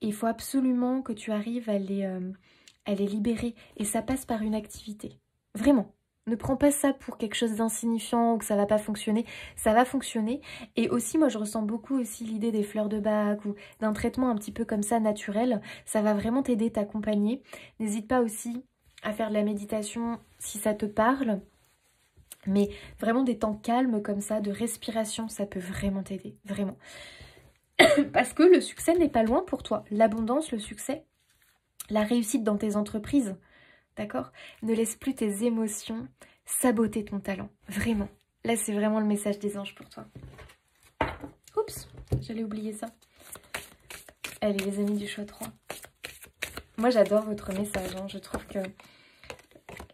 Et il faut absolument que tu arrives à les libérer. Et ça passe par une activité. Vraiment. Ne prends pas ça pour quelque chose d'insignifiant ou que ça va pas fonctionner. Ça va fonctionner. Et aussi, moi, je ressens beaucoup aussi l'idée des fleurs de bac ou d'un traitement un petit peu comme ça, naturel. Ça va vraiment t'aider, t'accompagner. N'hésite pas aussi à faire de la méditation si ça te parle. Mais vraiment des temps calmes comme ça, de respiration, ça peut vraiment t'aider. Vraiment. Parce que le succès n'est pas loin pour toi. L'abondance, le succès, la réussite dans tes entreprises. D'accord? Ne laisse plus tes émotions saboter ton talent. Vraiment. Là, c'est vraiment le message des anges pour toi. Oups, j'allais oublier ça. Allez, les amis du choix 3. Moi, j'adore votre message. Hein. Je trouve que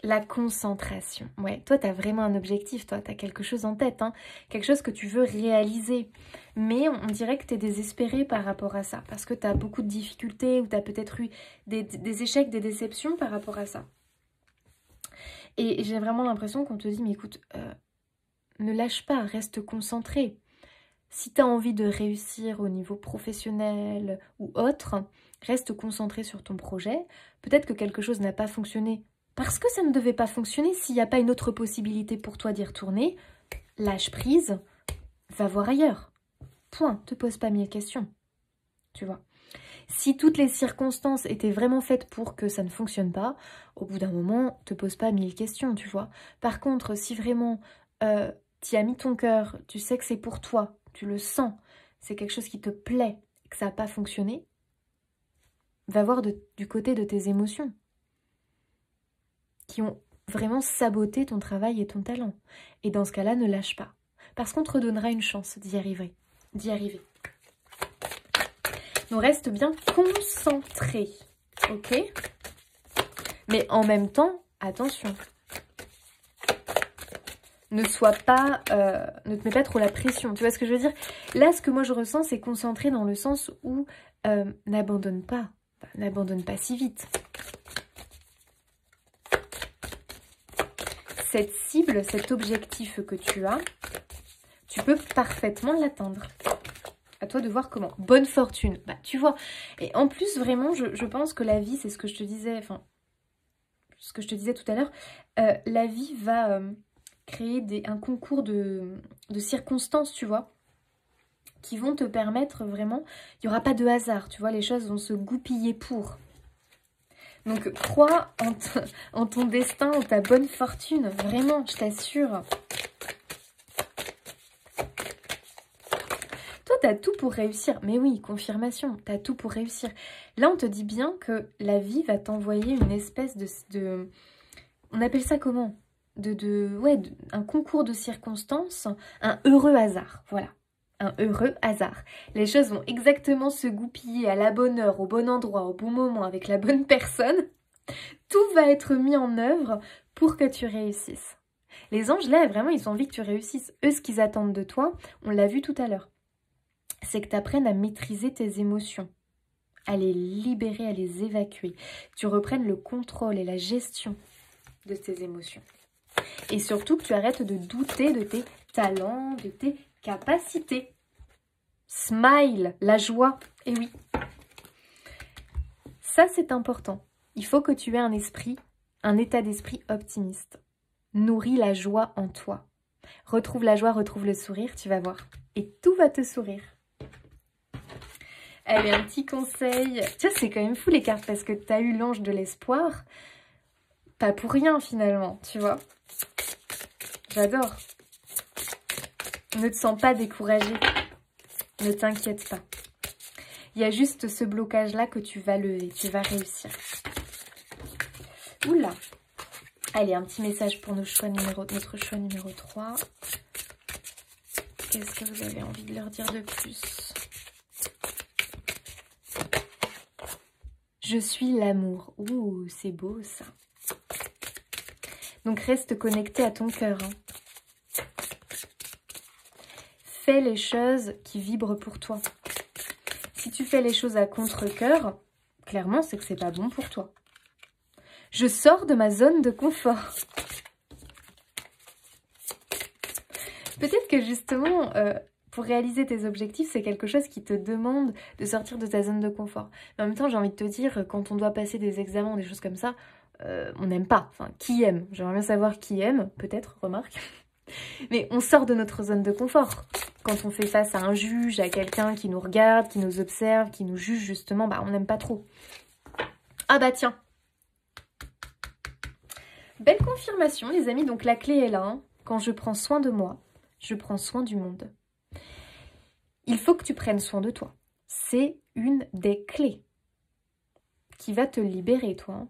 La concentration. Ouais, toi, tu as vraiment un objectif, toi, tu as quelque chose en tête, hein, quelque chose que tu veux réaliser. Mais on dirait que tu es désespéré par rapport à ça, parce que tu as beaucoup de difficultés ou tu as peut-être eu des échecs, des déceptions par rapport à ça. Et j'ai vraiment l'impression qu'on te dit, mais écoute, ne lâche pas, reste concentré. Si tu as envie de réussir au niveau professionnel ou autre, reste concentré sur ton projet. Peut-être que quelque chose n'a pas fonctionné parce que ça ne devait pas fonctionner. S'il n'y a pas une autre possibilité pour toi d'y retourner, lâche prise, va voir ailleurs. Point, te pose pas 1000 questions. Tu vois. Si toutes les circonstances étaient vraiment faites pour que ça ne fonctionne pas, au bout d'un moment, te pose pas 1000 questions, tu vois. Par contre, si vraiment tu as mis ton cœur, tu sais que c'est pour toi, tu le sens, c'est quelque chose qui te plaît, que ça n'a pas fonctionné, va voir du côté de tes émotions qui ont vraiment saboté ton travail et ton talent. Et dans ce cas-là, ne lâche pas. Parce qu'on te redonnera une chance d'y arriver. Donc reste bien concentré. Ok? Mais en même temps, attention. Ne te mets pas trop la pression. Tu vois ce que je veux dire? Là, ce que moi je ressens, c'est concentré dans le sens où n'abandonne pas. N'abandonne pas si vite. Cette cible, cet objectif que tu as, tu peux parfaitement l'atteindre. À toi de voir comment. Bonne fortune. Bah, tu vois. Et en plus, vraiment, je pense que la vie, c'est ce que je te disais, enfin, ce que je te disais tout à l'heure, la vie va créer un concours de circonstances, tu vois, qui vont te permettre vraiment, il n'y aura pas de hasard, tu vois, les choses vont se goupiller pour. Donc, crois en ton destin, en ta bonne fortune. Vraiment, je t'assure. Toi, tu as tout pour réussir. Mais oui, confirmation, tu as tout pour réussir. Là, on te dit bien que la vie va t'envoyer une espèce de... On appelle ça comment? Un concours de circonstances, un heureux hasard. Voilà. Un heureux hasard. Les choses vont exactement se goupiller à la bonne heure, au bon endroit, au bon moment, avec la bonne personne. Tout va être mis en œuvre pour que tu réussisses. Les anges, là, vraiment, ils ont envie que tu réussisses. Eux, ce qu'ils attendent de toi, on l'a vu tout à l'heure, c'est que tu apprennes à maîtriser tes émotions, à les libérer, à les évacuer. Que tu reprennes le contrôle et la gestion de tes émotions. Et surtout que tu arrêtes de douter de tes talents, de tes capacités. Smile, la joie. Et oui. Ça, c'est important. Il faut que tu aies un état d'esprit optimiste. Nourris la joie en toi. Retrouve la joie, retrouve le sourire, tu vas voir. Et tout va te sourire. Allez, un petit conseil. Tiens, c'est quand même fou les cartes parce que tu as eu l'ange de l'espoir. Pas pour rien finalement, tu vois. J'adore. Ne te sens pas découragé. Ne t'inquiète pas. Il y a juste ce blocage-là que tu vas lever. Tu vas réussir. Oula. Allez, un petit message pour notre choix numéro 3. Qu'est-ce que vous avez envie de leur dire de plus? Je suis l'amour. Ouh, c'est beau ça. Donc reste connecté à ton cœur. Hein. Fais les choses qui vibrent pour toi. Si tu fais les choses à contre-cœur, clairement, c'est que c'est pas bon pour toi. Je sors de ma zone de confort. Peut-être que justement, pour réaliser tes objectifs, c'est quelque chose qui te demande de sortir de ta zone de confort. Mais en même temps, j'ai envie de te dire, quand on doit passer des examens, des choses comme ça, on n'aime pas. Enfin, qui aime? J'aimerais bien savoir qui aime, peut-être, remarque. Mais on sort de notre zone de confort. Quand on fait face à un juge, à quelqu'un qui nous regarde, qui nous observe, qui nous juge justement, bah on n'aime pas trop. Ah bah tiens. Belle confirmation les amis, donc la clé est là. Hein. Quand je prends soin de moi, je prends soin du monde. Il faut que tu prennes soin de toi. C'est une des clés qui va te libérer toi hein,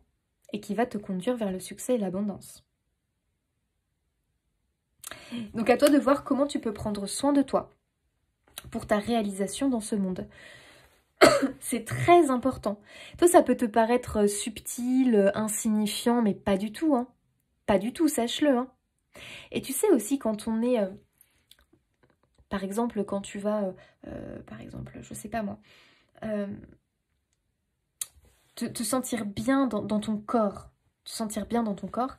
et qui va te conduire vers le succès et l'abondance. Donc à toi de voir comment tu peux prendre soin de toi pour ta réalisation dans ce monde. C'est très important. Toi, ça peut te paraître subtil, insignifiant, mais pas du tout. Hein. Pas du tout, sache-le, hein. Et tu sais aussi quand on est... par exemple, quand tu vas... par exemple, je sais pas moi... te sentir bien dans ton corps. Te sentir bien dans ton corps,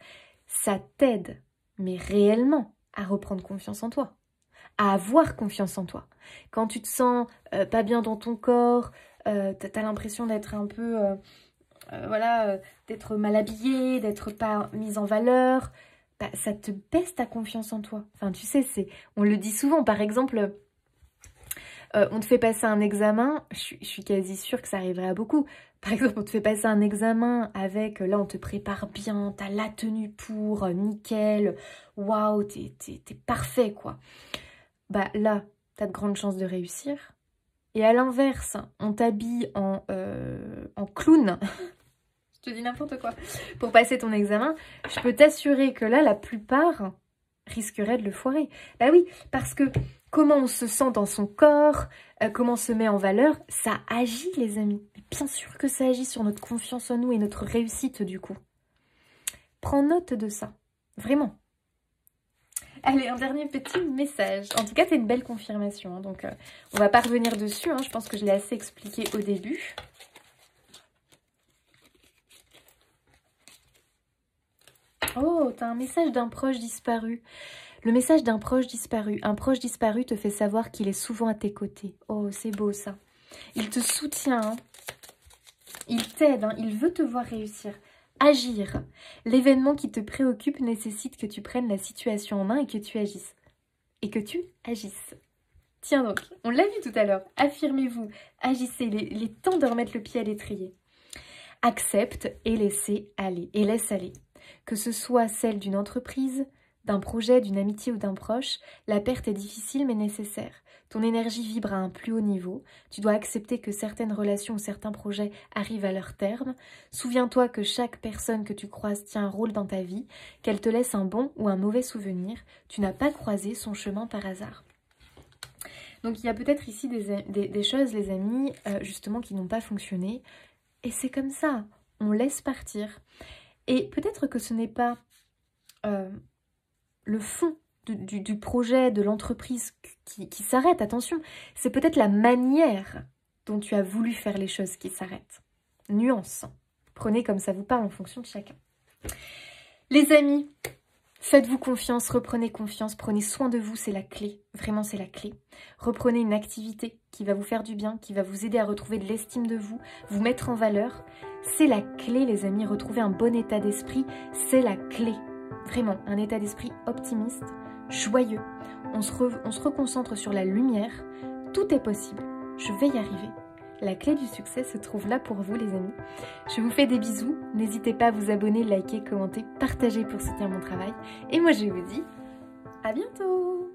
ça t'aide, mais réellement, à reprendre confiance en toi. À avoir confiance en toi. Quand tu te sens pas bien dans ton corps, t'as l'impression d'être un peu... voilà, d'être mal habillée, d'être pas mise en valeur, bah, ça te baisse ta confiance en toi. Enfin, tu sais, on le dit souvent. Par exemple, on te fait passer un examen, je suis quasi sûre que ça arriverait à beaucoup. Par exemple, on te fait passer un examen avec, là, on te prépare bien, t'as la tenue pour, nickel, waouh, t'es parfait, quoi. Bah là, t'as de grandes chances de réussir. Et à l'inverse, on t'habille en clown, je te dis n'importe quoi, pour passer ton examen, je peux t'assurer que là, la plupart risqueraient de le foirer. Bah oui, parce que comment on se sent dans son corps, comment on se met en valeur, ça agit, les amis. Bien sûr que ça agit sur notre confiance en nous et notre réussite, du coup. Prends note de ça, vraiment. Allez, un dernier petit message. En tout cas, c'est une belle confirmation, hein, donc on va pas revenir dessus, hein, je pense que je l'ai assez expliqué au début. Oh, t'as un message d'un proche disparu. Le message d'un proche disparu. Un proche disparu te fait savoir qu'il est souvent à tes côtés. Oh, c'est beau ça. Il te soutient, hein. Il t'aide, hein. Il veut te voir réussir. Agir. L'événement qui te préoccupe nécessite que tu prennes la situation en main et que tu agisses. Et que tu agisses. Tiens donc, on l'a vu tout à l'heure. Affirmez-vous, agissez. Il est temps de remettre le pied à l'étrier. Accepte et laissez aller. Et laisse aller. Que ce soit celle d'une entreprise, d'un projet, d'une amitié ou d'un proche, la perte est difficile mais nécessaire. Ton énergie vibre à un plus haut niveau. Tu dois accepter que certaines relations ou certains projets arrivent à leur terme. Souviens-toi que chaque personne que tu croises tient un rôle dans ta vie, qu'elle te laisse un bon ou un mauvais souvenir. Tu n'as pas croisé son chemin par hasard. Donc il y a peut-être ici des choses, les amis, justement qui n'ont pas fonctionné. Et c'est comme ça, on laisse partir. Et peut-être que ce n'est pas le fond du projet, de l'entreprise qui s'arrête, attention. C'est peut-être la manière dont tu as voulu faire les choses qui s'arrêtent. Nuance. Prenez comme ça vous parle en fonction de chacun. Les amis, faites-vous confiance, reprenez confiance, prenez soin de vous, c'est la clé. Vraiment, c'est la clé. Reprenez une activité qui va vous faire du bien, qui va vous aider à retrouver de l'estime de vous, vous mettre en valeur. C'est la clé, les amis. Retrouver un bon état d'esprit, c'est la clé. Vraiment, un état d'esprit optimiste, joyeux. On se reconcentre sur la lumière. Tout est possible. Je vais y arriver. La clé du succès se trouve là pour vous, les amis. Je vous fais des bisous. N'hésitez pas à vous abonner, liker, commenter, partager pour soutenir mon travail. Et moi, je vous dis à bientôt!